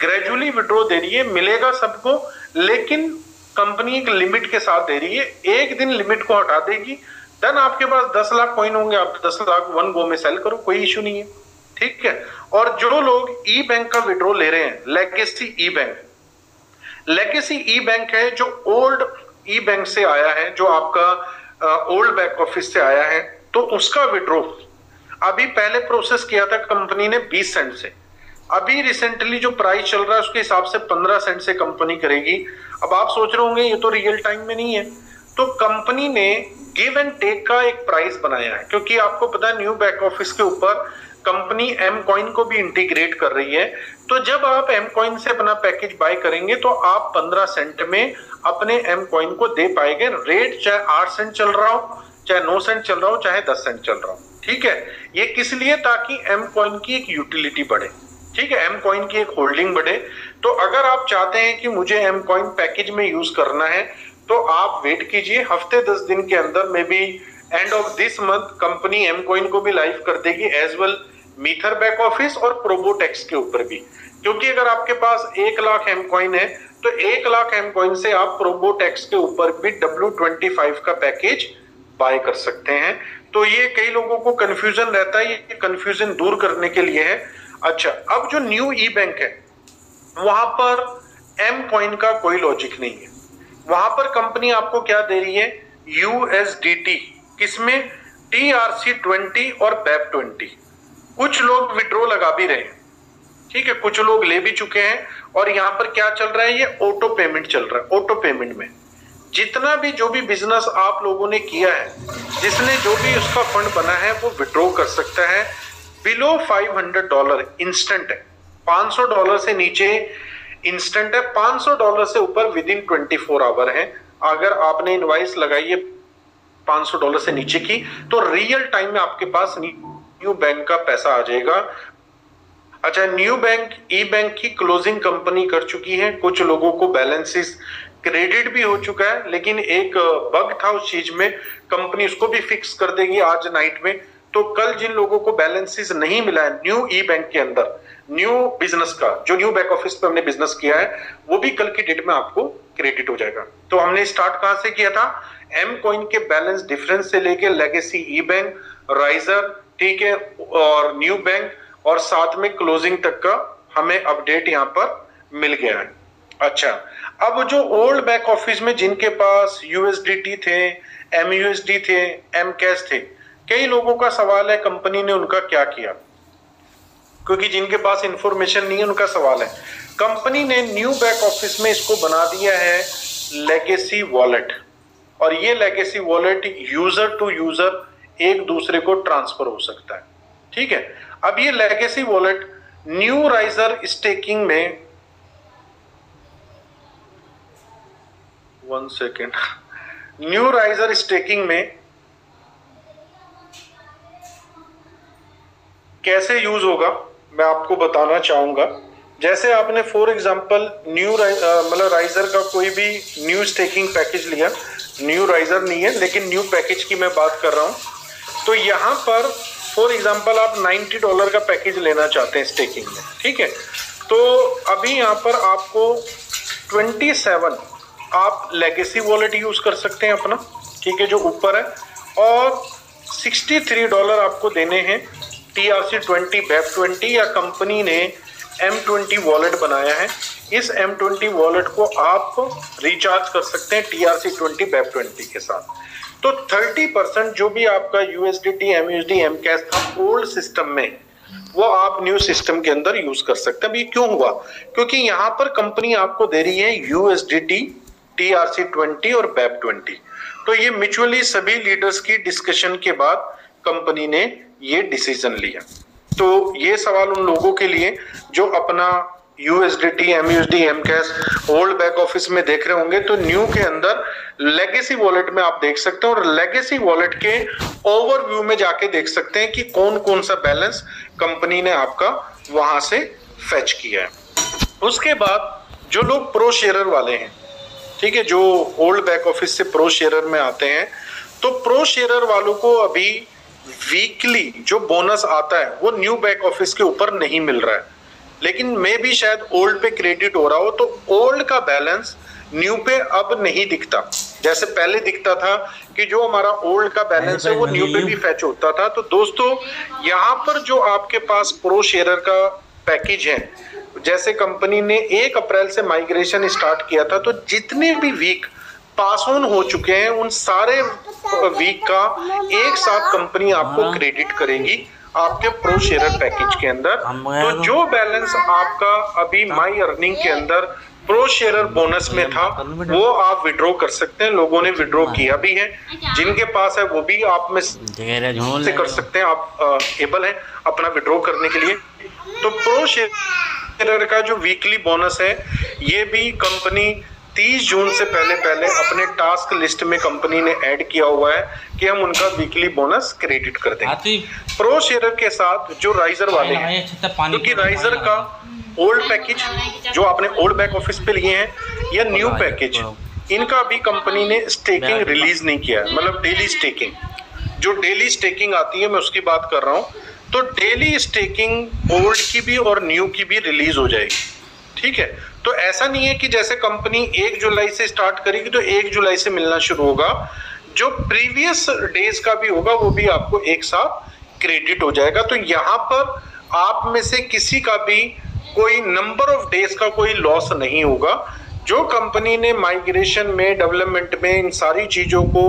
Speaker 1: ग्रेजुअली विड्रॉ दे रही है, मिलेगा सबको, लेकिन कंपनी एक लिमिट के साथ दे रही है। एक दिन लिमिट को हटा देगी, देन आपके पास 10 लाख कॉइन होंगे, आप 10 लाख वन गो में सेल करो, कोई इश्यू नहीं है। ठीक है, और जो लोग ई बैंक का विड्रॉ ले रहे हैं, लेगेसी ई बैंक है जो ओल्ड ई बैंक से आया है, जो आपका ओल्ड बैक ऑफिस से आया है, तो उसका विड्रॉ अभी पहले प्रोसेस किया था कंपनी ने 20 सेंट से। अभी रिसेंटली जो प्राइस चल रहा है उसके हिसाब से 15 सेंट से कंपनी करेगी। अब आप सोच रहे होंगे ये तो रियल टाइम में नहीं है, तो कंपनी ने गिव एंड टेक का एक प्राइस बनाया है, क्योंकि आपको पता है न्यू बैक ऑफिस के ऊपर कंपनी एम कॉइन को भी इंटीग्रेट कर रही है। तो जब आप एम कॉइन से अपना पैकेज बाय करेंगे तो आप 15 सेंट में अपने एम कॉइन को दे पाएंगे। रेट चाहे 8 सेंट चल रहा हो, चाहे 9 सेंट चल रहा हो, चाहे 10 सेंट चल रहा हो। ठीक है, ये किस लिए? ताकि एम कॉइन की एक यूटिलिटी बढ़े। ठीक है, एम कॉइन की एक होल्डिंग बढ़े। तो अगर आप चाहते हैं कि मुझे एम कॉइन पैकेज में यूज करना है तो आप वेट कीजिए, हफ्ते 10 दिन के अंदर may be end of this month company M coin को भी लाइव कर देगी, एज वेल मीथर बैक ऑफिस और प्रोबोटेक्स के ऊपर भी। क्योंकि अगर आपके पास 1 लाख एम कॉइन है तो 1 लाख एम कॉइन से आप प्रोबोटेक्स के ऊपर भी W25 का पैकेज बाय कर सकते हैं। तो ये कई लोगों को कंफ्यूजन रहता है, ये कंफ्यूजन दूर करने के लिए है। अच्छा, अब जो न्यू ई बैंक है वहां पर एम कॉइन का कोई लॉजिक नहीं है। वहां पर कंपनी आपको क्या दे रही है? USDT, किसमें? TRC20 और BEP20। कुछ लोग विड्रॉ लगा भी रहे हैं, ठीक है, कुछ लोग ले भी चुके हैं। और यहाँ पर क्या चल रहा है? ये ऑटो पेमेंट चल रहा है। ऑटो पेमेंट में जितना भी जो भी बिजनेस आप लोगों ने किया है, जिसने जो भी उसका फंड बना है वो विड्रॉ कर सकता है। बिलो $500 इंस्टेंट है, $500 से नीचे इंस्टेंट है, $500 से ऊपर विद इन 24 आवर है। अगर आपने इनवाइस लगाई है $500 से नीचे की तो रियल टाइम में आपके पास न्यू बैंक का पैसा आ जाएगा। अच्छा, न्यू बैंक ई बैंक की क्लोजिंग कंपनी कर चुकी है, कुछ लोगों को बैलेंसेस क्रेडिट भी हो चुका है, लेकिन एक बग था उस चीज में, कंपनी उसको भी फिक्स कर देगी आज नाइट में। तो कल जिन लोगों को बैलेंसेस नहीं मिला है न्यू ई बैंक के अंदर, न्यू बिजनेस का जो न्यू बैक ऑफिस पे हमने बिजनेस किया है, वो भी कल की डेट में आपको क्रेडिट हो जाएगा। तो हमने स्टार्ट कहां से किया था, एम कॉइन के बैलेंस डिफरेंस से लेके लेगेसी ई बैंक, राइजर, ठीक है, और न्यू बैंक, और साथ में क्लोजिंग तक का हमें अपडेट यहां पर मिल गया है। अच्छा, अब जो ओल्ड बैक ऑफिस में जिनके पास यूएसडीटी थे, एमयूएसडी थे, एम कैश थे, कई लोगों का सवाल है कंपनी ने उनका क्या किया, क्योंकि जिनके पास इंफॉर्मेशन नहीं है उनका सवाल है। कंपनी ने न्यू बैक ऑफिस में इसको बना दिया है लेगेसी वॉलेट, और ये legacy wallet user to user एक दूसरे को ट्रांसफर हो सकता है। ठीक है, अब ये legacy wallet new riser staking में, 1 सेकेंड, न्यू राइजर स्टेकिंग में कैसे यूज होगा मैं आपको बताना चाहूंगा। जैसे आपने फॉर एग्जांपल न्यू मतलब राइजर का कोई भी न्यू स्टेकिंग पैकेज लिया, न्यू राइजर नहीं है लेकिन न्यू पैकेज की मैं बात कर रहा हूं, तो यहां पर फॉर एग्जांपल आप $90 का पैकेज लेना चाहते हैं स्टेकिंग में, ठीक है, तो अभी यहां पर आपको 27 आप लेगेसी वॉलेट यूज कर सकते हैं अपना, ठीक है, जो ऊपर है, और $63 आपको देने हैं TRC20 BEP20, या कंपनी ने M20 वॉलेट बनाया है, इस M20 वॉलेट को आप रिचार्ज कर सकते हैं TRC20 BEP20 के साथ। तो 30% जो भी आपका USDT, MUSD, MCAS था ओल्ड सिस्टम में, वो आप न्यू सिस्टम के अंदर यूज कर सकते हैं। ये क्यों हुआ, क्योंकि यहाँ पर कंपनी आपको दे रही है USDT, TRC20 और BEP20, तो ये म्यूचुअली सभी लीडर्स की डिस्कशन के बाद कंपनी ने ये डिसीजन लिया। तो ये सवाल उन लोगों के लिए जो अपना USDT, MUSD, MCAS old back office में देख रहे होंगे, तो न्यू के अंदर लेगेसी वॉलेट में आप देख सकते हैं, और लेगेसी वॉलेट के ओवरव्यू में जाके देख सकते हैं कि कौन कौन सा बैलेंस कंपनी ने आपका वहां से फेच किया है। उसके बाद जो लोग प्रो शेयरर वाले हैं, ठीक है, जो ओल्ड बैक ऑफिस से प्रो शेयरर में आते हैं, तो प्रो शेयरर वालों को अभी वीकली जो बोनस आता है वो न्यू बैक ऑफिस के ऊपर नहीं मिल रहा है, लेकिन मे भी शायद ओल्ड पे क्रेडिट हो रहा हो, तो ओल्ड का बैलेंस न्यू पे अब नहीं दिखता। जैसे पहले दिखता था कि जो हमारा ओल्ड का बैलेंस है वो न्यू पे भी फैच होता था। तो दोस्तों, यहाँ पर जो आपके पास प्रो शेयरर का पैकेज है, जैसे कंपनी ने 1 अप्रैल से माइग्रेशन स्टार्ट किया था, तो जितने भी वीक पास ऑन हो चुके हैं उन सारे वीक का एक साथ कंपनी आपको क्रेडिट करेगी आपके प्रो शेयरर पैकेज के अंदर। तो जो बैलेंस आपका अभी माई अर्निंग के अंदर प्रो शेयरर बोनस में था वो आप विड्रॉ कर सकते हैं। लोगों ने विड्रॉ किया भी है, जिनके पास है वो भी आप में से कर सकते हैं, आप एबल है अपना विड्रॉ करने के लिए। तो प्रो शेयरर का जो वीकली बोनस है ये भी कंपनी 30 जून से पहले अपने टास्क लिस्ट में कंपनी ने ऐड किया हुआ है कि हम उनका वीकली बोनस क्रेडिट कर देंगे। प्रो शेयरर के साथ जो राइजर वाले हैं, क्योंकि राइजर का ओल्ड पैकेज जो आपने ओल्ड बैक ऑफिस पे लिए हैं या न्यू पैकेज, इनका अभी कंपनी ने स्टेकिंग रिलीज नहीं किया है, मतलब डेली स्टेकिंग, जो डेली स्टेकिंग आती है मैं उसकी बात कर रहा हूँ। तो डेली स्टेकिंग ओल्ड की भी और न्यू की भी रिलीज हो जाएगी, ठीक है। तो ऐसा नहीं है कि जैसे कंपनी 1 जुलाई से स्टार्ट करेगी तो 1 जुलाई से मिलना शुरू होगा, जो प्रीवियस डेज का भी होगा वो भी आपको एक साथ क्रेडिट हो जाएगा। तो यहाँ पर आप में से किसी का भी कोई नंबर ऑफ डेज का कोई लॉस नहीं होगा। जो कंपनी ने माइग्रेशन में, डेवलपमेंट में, इन सारी चीजों को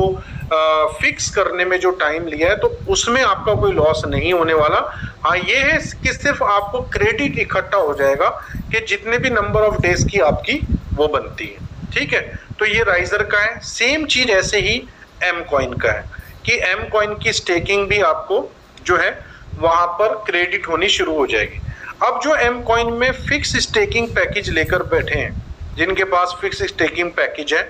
Speaker 1: फिक्स करने में जो टाइम लिया है, तो उसमें आपका कोई लॉस नहीं होने वाला। हाँ, ये है कि सिर्फ आपको क्रेडिट इकट्ठा हो जाएगा कि जितने भी नंबर ऑफ डेज की आपकी वो बनती है, ठीक है। तो ये राइजर का है। सेम चीज ऐसे ही एम कॉइन का है कि एम कॉइन की स्टेकिंग भी आपको जो है वहां पर क्रेडिट होनी शुरू हो जाएगी। अब जो एम कॉइन में फिक्स स्टेकिंग पैकेज लेकर बैठे हैं, जिनके पास फिक्स स्टेकिंग पैकेज है,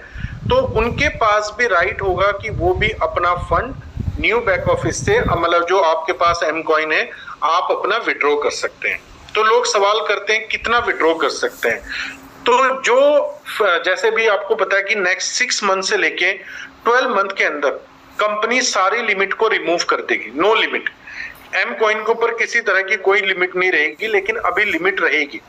Speaker 1: तो उनके पास भी राइट होगा कि वो भी अपना फंड न्यू बैक ऑफिस से, मतलब जो आपके पास एम कॉइन है, आप अपना विड्रॉ कर सकते हैं। तो लोग सवाल करते हैं कितना विड्रॉ कर सकते हैं। तो जो जैसे भी आपको पता है कि नेक्स्ट 6 मंथ से लेके 12 मंथ के अंदर कंपनी सारी लिमिट को रिमूव कर देगी, नो लिमिट। एम कॉइन के ऊपर किसी तरह की कोई लिमिट नहीं रहेगी, लेकिन अभी लिमिट रहेगी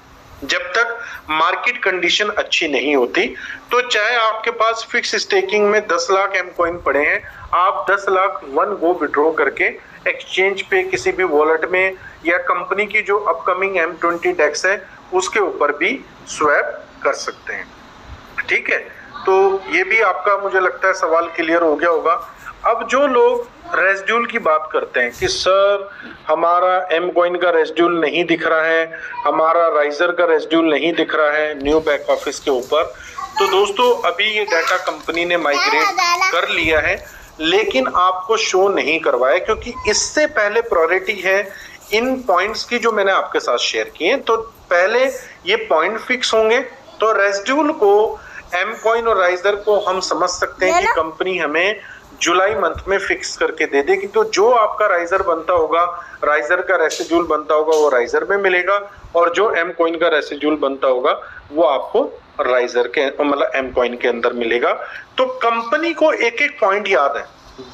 Speaker 1: जब तक मार्केट कंडीशन अच्छी नहीं होती। तो चाहे आपके पास फिक्स स्टेकिंग में 10 लाख एम कॉइन पड़े हैं, आप 10 लाख वन गो विड्रॉ करके एक्सचेंज पे किसी भी वॉलेट में या कंपनी की जो अपकमिंग M20 डेक्स है उसके ऊपर भी स्वैप कर सकते हैं। ठीक है, तो ये भी आपका मुझे लगता है सवाल क्लियर हो गया होगा। अब जो लोग रेसिड्यूल की बात करते हैं कि सर हमारा एम कॉइन का रेसिड्यूल नहीं दिख रहा है, हमारा राइजर का रेसिड्यूल नहीं दिख रहा है न्यू बैक ऑफिस के ऊपर, तो दोस्तों अभी ये डाटा कंपनी ने माइग्रेट कर लिया है, लेकिन आपको शो नहीं करवाया, क्योंकि इससे पहले प्रायोरिटी है इन पॉइंट्स की जो मैंने आपके साथ शेयर किए। तो पहले ये पॉइंट फिक्स होंगे, तो रेसिड्यूल को, एम कॉइन और राइजर को हम समझ सकते हैं कि कंपनी हमें जुलाई मंथ में फिक्स करके दे देगी। तो जो आपका राइजर बनता होगा, राइजर का रेसिड्यूल बनता होगा, वो राइजर में मिलेगा, और जो एम कॉइन का रेसिड्यूल बनता होगा वो आपको राइजर के, मतलब एम कॉइन के अंदर मिलेगा। तो कंपनी को एक एक पॉइंट याद है,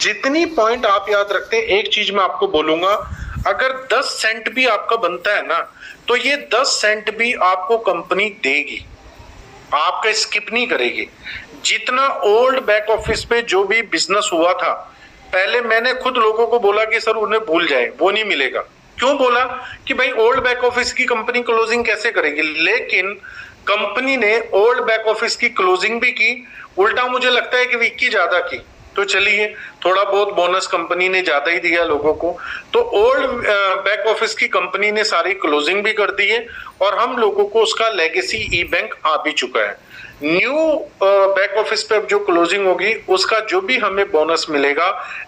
Speaker 1: जितनी पॉइंट आप याद रखते हैं। एक चीज मैं आपको बोलूंगा, अगर 10 सेंट भी आपका बनता है ना, तो ये 10 सेंट भी आपको कंपनी देगी, आपका स्किप नहीं करेगी। जितना ओल्ड बैक ऑफिस पे जो भी बिजनेस हुआ था, पहले मैंने खुद लोगों को बोला कि सर उन्हें भूल जाए, वो नहीं मिलेगा। क्यों बोला कि भाई ओल्ड बैक ऑफिस की कंपनी क्लोजिंग कैसे करेगी, लेकिन कंपनी ने ओल्ड बैक ऑफिस की क्लोजिंग भी की, उल्टा मुझे लगता है कि विक्की ज्यादा की। तो चलिए थोड़ा बहुत बोनस कंपनी ने ज्यादा ही दिया लोगों को, तो ओल्ड बैक ऑफिस की कंपनी ने सारी क्लोजिंग भी कर दी है, और हम लोगों को उसका लेगेसी ई बैंक आ भी चुका है। न्यू बैक ऑफिस पे अब जो क्लोजिंग होगी, उसका जो भी हमें बोनस मिलेगा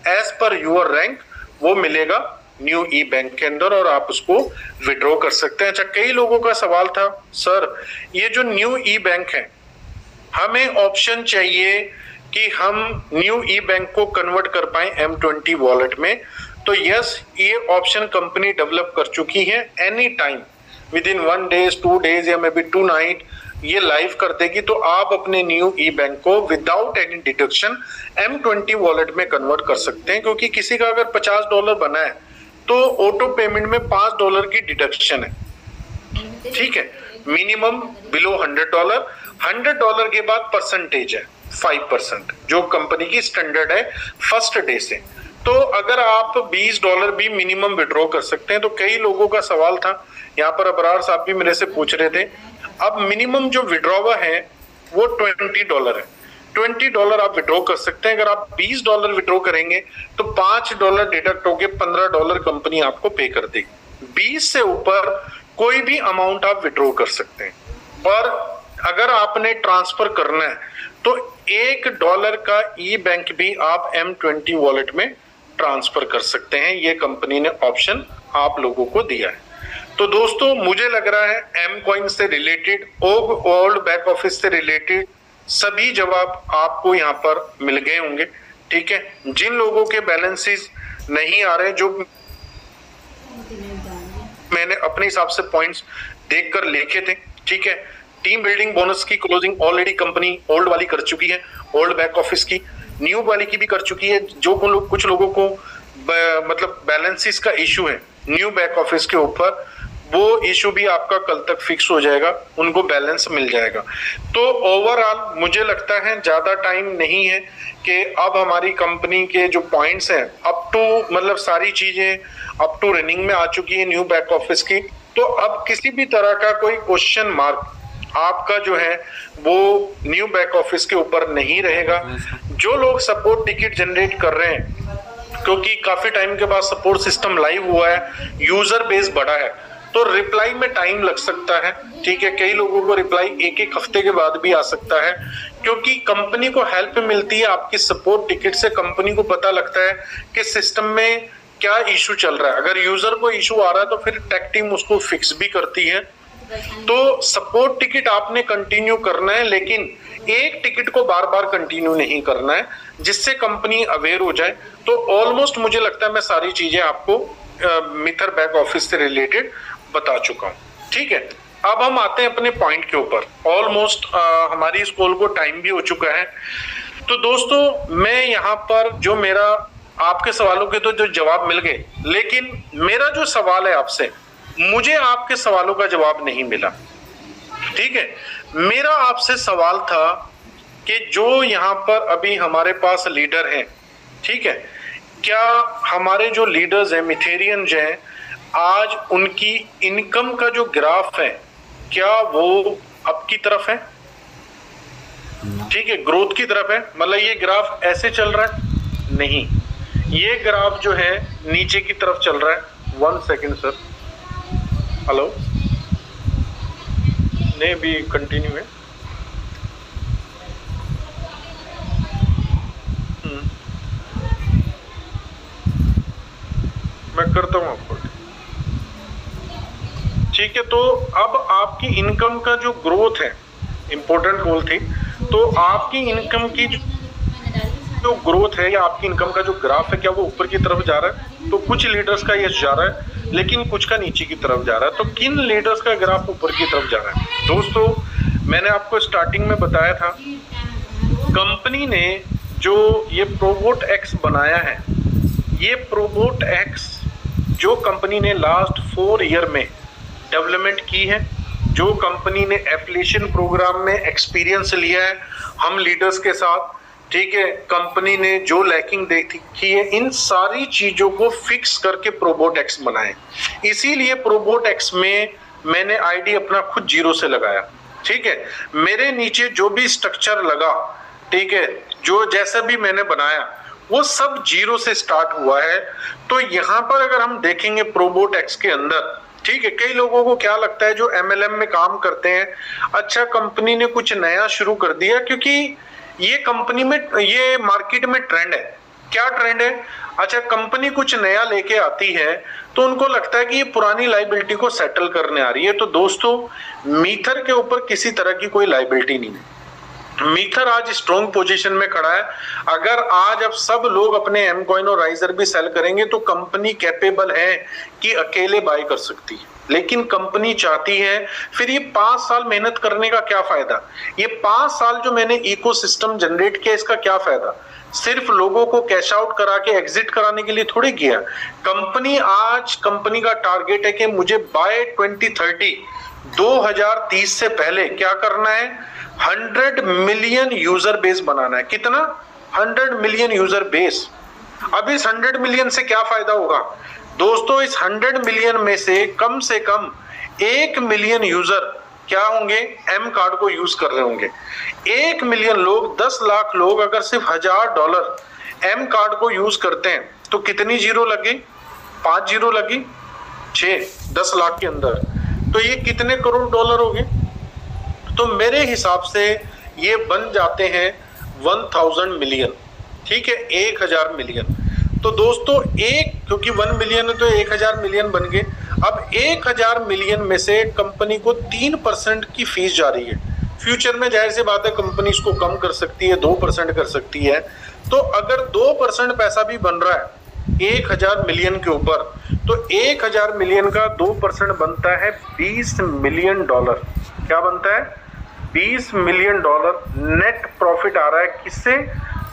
Speaker 1: एज पर यूर रैंक, वो मिलेगा न्यू ई बैंक के अंदर, और आप उसको विड्रॉ कर सकते हैं। अच्छा, कई लोगों का सवाल था, सर ये जो न्यू ई बैंक है, हमें ऑप्शन चाहिए कि हम न्यू ई बैंक को कन्वर्ट कर पाए M20 वॉलेट में। तो यस, ये ऑप्शन कंपनी डेवलप कर चुकी है। Any time with in 1 days 2 days या मे बी 2 नाइट ये लाइव कर देगी, तो आप अपने न्यू ई बैंक को without any deduction M20 wallet में कन्वर्ट कर सकते हैं। क्योंकि किसी का अगर $50 बना है तो ऑटो पेमेंट में $5 की डिडक्शन है। ठीक है, मिनिमम बिलो $100, $100 के बाद परसेंटेज है 5%, जो कंपनी की स्टैंडर्ड है फर्स्ट डे से। तो अगर आप $20 भी मिनिमम विड्रॉ कर सकते हैं। तो कई लोगों का सवाल था, यहाँ पर अबरार साहब भी मेरे से पूछ रहे थे, अब मिनिमम जो विड्रॉवर है वो $20 है, $20 आप विड्रॉ कर सकते हैं। अगर आप $20 विड्रॉ करेंगे तो $5 डिडक्ट होके $15 कंपनी आपको पे कर देगी। 20 से ऊपर कोई भी अमाउंट आप विड्रॉ कर सकते हैं, पर अगर आपने ट्रांसफर करना है तो $1 का ई बैंक भी आप M20 वॉलेट में ट्रांसफर कर सकते हैं। ये कंपनी ने ऑप्शन आप लोगों को दिया है। तो दोस्तों मुझे लग रहा है एम कॉइन से रिलेटेड, ओल्ड बैक ऑफिस से रिलेटेड सभी जवाब आपको यहाँ पर मिल गए होंगे। ठीक है, जिन लोगों के बैलेंसेस नहीं आ रहे, जो मैंने अपने हिसाब से पॉइंट्स देखकर लिखे थे, ठीक है, टीम बिल्डिंग बोनस की क्लोजिंग ऑलरेडी कंपनी ओल्ड वाली कर चुकी है, ओल्ड बैक ऑफिस की, न्यू वाली की भी कर चुकी है। जो कुछ लोगों को मतलब बैलेंसेस का इशू है न्यू बैक ऑफिस के ऊपर, वो इशू भी आपका कल तक फिक्स हो जाएगा, उनको बैलेंस मिल जाएगा। तो ओवरऑल मुझे लगता है ज्यादा टाइम नहीं है कि अब हमारी कंपनी के जो पॉइंट्स हैं अप टू, मतलब सारी चीजें अप टू रनिंग में आ चुकी है न्यू बैक ऑफिस की। तो अब किसी भी तरह का कोई क्वेश्चन मार्क आपका जो है वो न्यू बैक ऑफिस के ऊपर नहीं रहेगा। जो लोग सपोर्ट टिकट जनरेट कर रहे हैं, क्योंकि काफी टाइम के बाद सपोर्ट सिस्टम लाइव हुआ है, यूजर बेस बढ़ा है, तो रिप्लाई में टाइम लग सकता है। ठीक है, कई लोगों को रिप्लाई एक हफ्ते के बाद भी आ सकता है, क्योंकि कंपनी को हेल्प मिलती है आपकी सपोर्ट टिकट से। कंपनी को पता लगता है कि सिस्टम में क्या इशू चल रहा है। अगर यूजर को इशू आ रहा है तो फिर टेक टीम उसको फिक्स भी करती है। तो सपोर्ट टिकट आपने कंटिन्यू करना है, लेकिन एक टिकट को बार बार कंटिन्यू नहीं करना है, जिससे कंपनी अवेयर हो जाए। तो ऑलमोस्ट मुझे लगता है मैं सारी चीजें आपको मिथर बैक ऑफिस से रिलेटेड बता चुका हूं। ठीक है, अब हम आते हैं अपने पॉइंट के ऊपर। ऑलमोस्ट हमारी इस कॉल को टाइम भी हो चुका है। तो दोस्तों, मैं यहाँ पर जो मेरा आपके सवालों के तो जो जवाब मिल गए, लेकिन मेरा जो सवाल है आपसे, मुझे आपके सवालों का जवाब नहीं मिला। ठीक है, मेरा आपसे सवाल था कि जो यहाँ पर अभी हमारे पास लीडर हैं, ठीक है, क्या हमारे जो लीडर्स हैं, मिथेरियंस हैं, आज उनकी इनकम का जो ग्राफ है क्या वो अप की तरफ है? ठीक है, ग्रोथ की तरफ है। मतलब ये ग्राफ ऐसे चल रहा है? नहीं, ये ग्राफ जो है नीचे की तरफ चल रहा है। 1 सेकेंड सर, हेलो, नहीं भी कंटिन्यू है। मैं करता हूं आपको। ठीक है, तो अब आपकी इनकम का जो ग्रोथ है, इंपॉर्टेंट कॉल थी, तो आपकी इनकम की जो ग्रोथ है या आपकी इनकम का जो ग्राफ है, क्या वो ऊपर की तरफ जा रहा है? तो कुछ लीडर्स का यस जा रहा है, लेकिन कुछ का नीचे की तरफ जा रहा है। तो किन लीडर्स का ग्राफ ऊपर की तरफ जा रहा है? दोस्तों, मैंने आपको स्टार्टिंग में बताया था, कंपनी ने जो ये प्रोबोट एक्स बनाया है, ये प्रोबोट एक्स जो कंपनी ने लास्ट 4 ईयर में डेवलपमेंट की है, जो कंपनी ने एफिलिएशन प्रोग्राम में एक्सपीरियंस लिया है हम लीडर्स के साथ, ठीक है, कंपनी ने जो लैकिंग देखी है, इन सारी चीजों को फिक्स करके प्रोबोट एक्स बनाए। इसीलिए प्रोबोट एक्स में मैंने आईडी अपना खुद 0 से लगाया। ठीक है, मेरे नीचे जो भी स्ट्रक्चर लगा, ठीक है, जो जैसा भी मैंने बनाया वो सब 0 से स्टार्ट हुआ है। तो यहाँ पर अगर हम देखेंगे प्रोबोट एक्स के अंदर, ठीक है, कई लोगों को क्या लगता है जो एमएलएम में काम करते हैं, अच्छा कंपनी ने कुछ नया शुरू कर दिया, क्योंकि ये कंपनी में, ये मार्केट में ट्रेंड है। क्या ट्रेंड है? अच्छा, कंपनी कुछ नया लेके आती है तो उनको लगता है कि ये पुरानी लायबिलिटी को सेटल करने आ रही है। तो दोस्तों, मीथर के ऊपर किसी तरह की कोई लायबिलिटी नहीं है। मीथर आज स्ट्रॉन्ग पोजीशन में खड़ा है। अगर आज अब सब लोग अपने एम कॉइन और राइजर भी सेल करेंगे तो कंपनी कैपेबल है कि अकेले बाय कर सकती है, लेकिन कंपनी चाहती है, फिर ये 5 साल मेहनत करने का क्या फायदा? ये 5 साल जो मैंने इकोसिस्टम जनरेट किया, इसका क्या फायदा? सिर्फ लोगों को कैश आउट करा के एग्जिट कराने के लिए थोड़ी किया। कंपनी आज, कंपनी का टारगेट है कि मुझे बाय 2030 से पहले क्या करना है? 100 मिलियन यूजर बेस बनाना है। कितना? 100 मिलियन यूजर बेस। अब इस 100 मिलियन से क्या फायदा होगा दोस्तों? इस 100 मिलियन में से कम 1 मिलियन यूजर क्या होंगे? एम कार्ड को यूज कर रहे होंगे। 1 मिलियन लोग, 10 लाख लोग अगर सिर्फ $1000 एम कार्ड को यूज करते हैं तो कितनी जीरो लगी? 5 जीरो लगी, 6, 10 लाख के अंदर। तो ये कितने करोड़ डॉलर हो गए? तो मेरे हिसाब से ये बन जाते हैं 1000 मिलियन। ठीक है, 1000 मिलियन। तो दोस्तों, क्योंकि 1 मिलियन है तो 1000 मिलियन बन गए। अब 1000 मिलियन में से कंपनी को 3% की फीस जा रही है। फ्यूचर में जाहिर सी बात है कंपनी इसको कम कर सकती है, 2% कर सकती है। तो अगर 2% पैसा भी बन रहा है 1000 मिलियन के ऊपर, तो 1000 मिलियन का 2% बनता है $20 मिलियन। क्या बनता है? $20 मिलियन नेट प्रॉफिट आ रहा है। किससे?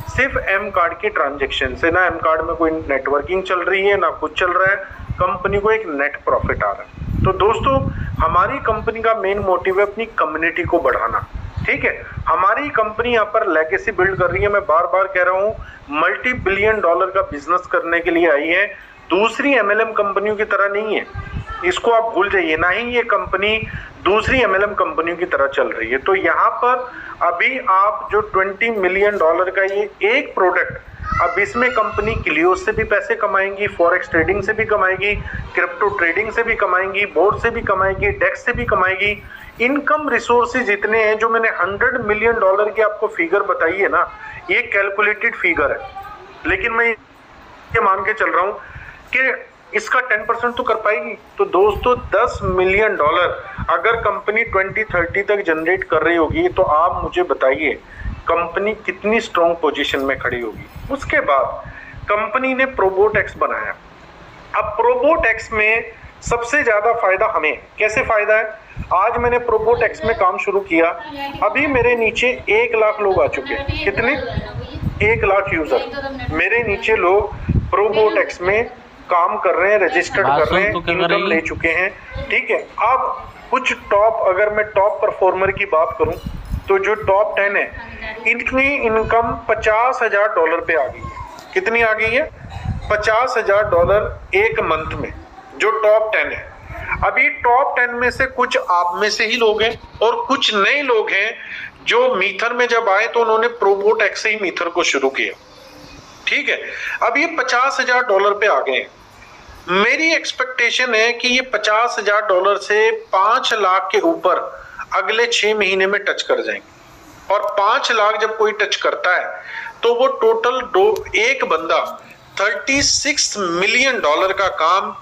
Speaker 1: सिर्फ एम कार्ड के ट्रांजैक्शन से। ना एम कार्ड में कोई नेटवर्किंग चल रही है, ना कुछ चल रहा है, कंपनी को एक नेट प्रॉफिट आ रहा है। तो दोस्तों, हमारी कंपनी का मेन मोटिव है अपनी कम्युनिटी को बढ़ाना। ठीक है, हमारी कंपनी यहाँ पर लेगेसी बिल्ड कर रही है। मैं बार बार कह रहा हूँ, $multi-billion का बिजनेस करने के लिए आई है। दूसरी एमएलएम कंपनियों की तरह नहीं है, इसको आप भूल जाइए। ना ही ये कंपनी दूसरी एमएलएम कंपनियों की तरह चल रही है। तो यहाँ पर अभी आप जो $20 मिलियन का ये एक प्रोडक्ट, अब इसमें कंपनी क्लियोस से भी पैसे कमाएंगी, फॉरेक्स ट्रेडिंग से भी कमाएगी, क्रिप्टो ट्रेडिंग से भी कमाएंगी, बोर्ड से भी कमाएगी, डेक्स से भी कमाएगी। इनकम रिसोर्सेज इतने हैं। जो मैंने $100 मिलियन की आपको फिगर बताई है ना, ये कैलकुलेटेड फिगर है, लेकिन मैं ये मान के चल रहा हूँ कि इसका 10% तो कर पाएगी। तो दोस्तों $10 मिलियन अगर कंपनी 2030 तक जनरेट कर रही होगी तो आप मुझे बताइए कंपनी कितनी स्ट्रॉन्ग पोजीशन में खड़ी होगी। उसके बाद कंपनी ने प्रोबोटेक्स बनाया। अब प्रोबोटेक्स में सबसे ज्यादा फायदा हमें कैसे फायदा है, आज मैंने प्रोबोटेक्स में काम शुरू किया, अभी मेरे नीचे 1 लाख लोग आ चुके हैं। कितने? 1 लाख यूजर मेरे नीचे लोग प्रोबोटेक्स में काम कर रहे हैं, रजिस्टर्ड कर रहे हैं, इनकम ले चुके हैं। ठीक है, अब कुछ टॉप, अगर मैं टॉप परफॉर्मर की बात करूं तो जो टॉप 10 है इनकी इनकम $50,000 पे आ गई है। कितनी आ गई है? $50,000 एक मंथ में, जो टॉप 10 है। अभी टॉप 10 में से कुछ आप में से ही लोग हैं और कुछ नए लोग हैं जो मीथर में जब आए तो उन्होंने प्रोबोटेक्स से ही मीथर को शुरू किया। ठीक है, अब ये $50,000 पे आ गए। मेरी एक्सपेक्टेशन है कि ये $50,000 से 5 लाख के ऊपर अगले 6 महीने में टच कर जाएंगे। और 5 लाख जब कोई टच करता है तो वो टोटल एक बंदा $36 मिलियन का काम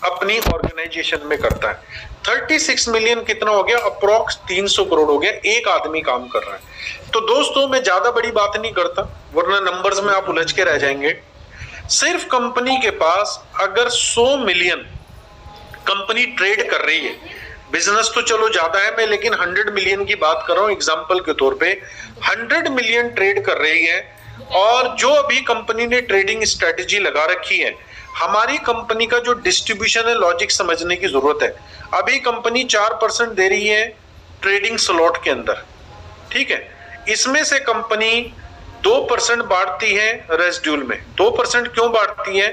Speaker 1: अपनी ऑर्गेनाइजेशन में करता है। 36 मिलियन कितना हो गया? अप्रोक्स 300 करोड़ हो गया, एक आदमी काम कर रहा है। तो दोस्तों मैं ज्यादा बड़ी बात नहीं करता वरना नंबर्स में आप उलझ के रह जाएंगे। सिर्फ कंपनी के पास अगर 100 मिलियन कंपनी ट्रेड कर रही है, बिजनेस तो चलो ज्यादा है मैं लेकिन 100 मिलियन की बात कर रहा हूं एग्जांपल के तौर पे, 100 मिलियन ट्रेड कर रही है और जो अभी कंपनी ने ट्रेडिंग स्ट्रेटेजी लगा रखी है, हमारी कंपनी का जो डिस्ट्रीब्यूशन है लॉजिक समझने की जरूरत है। अभी कंपनी 4% दे रही है ट्रेडिंग स्लॉट के अंदर। ठीक है, इसमें से कंपनी 2% बांटती है रेसिड्यूल में। 2% क्यों बांटती है?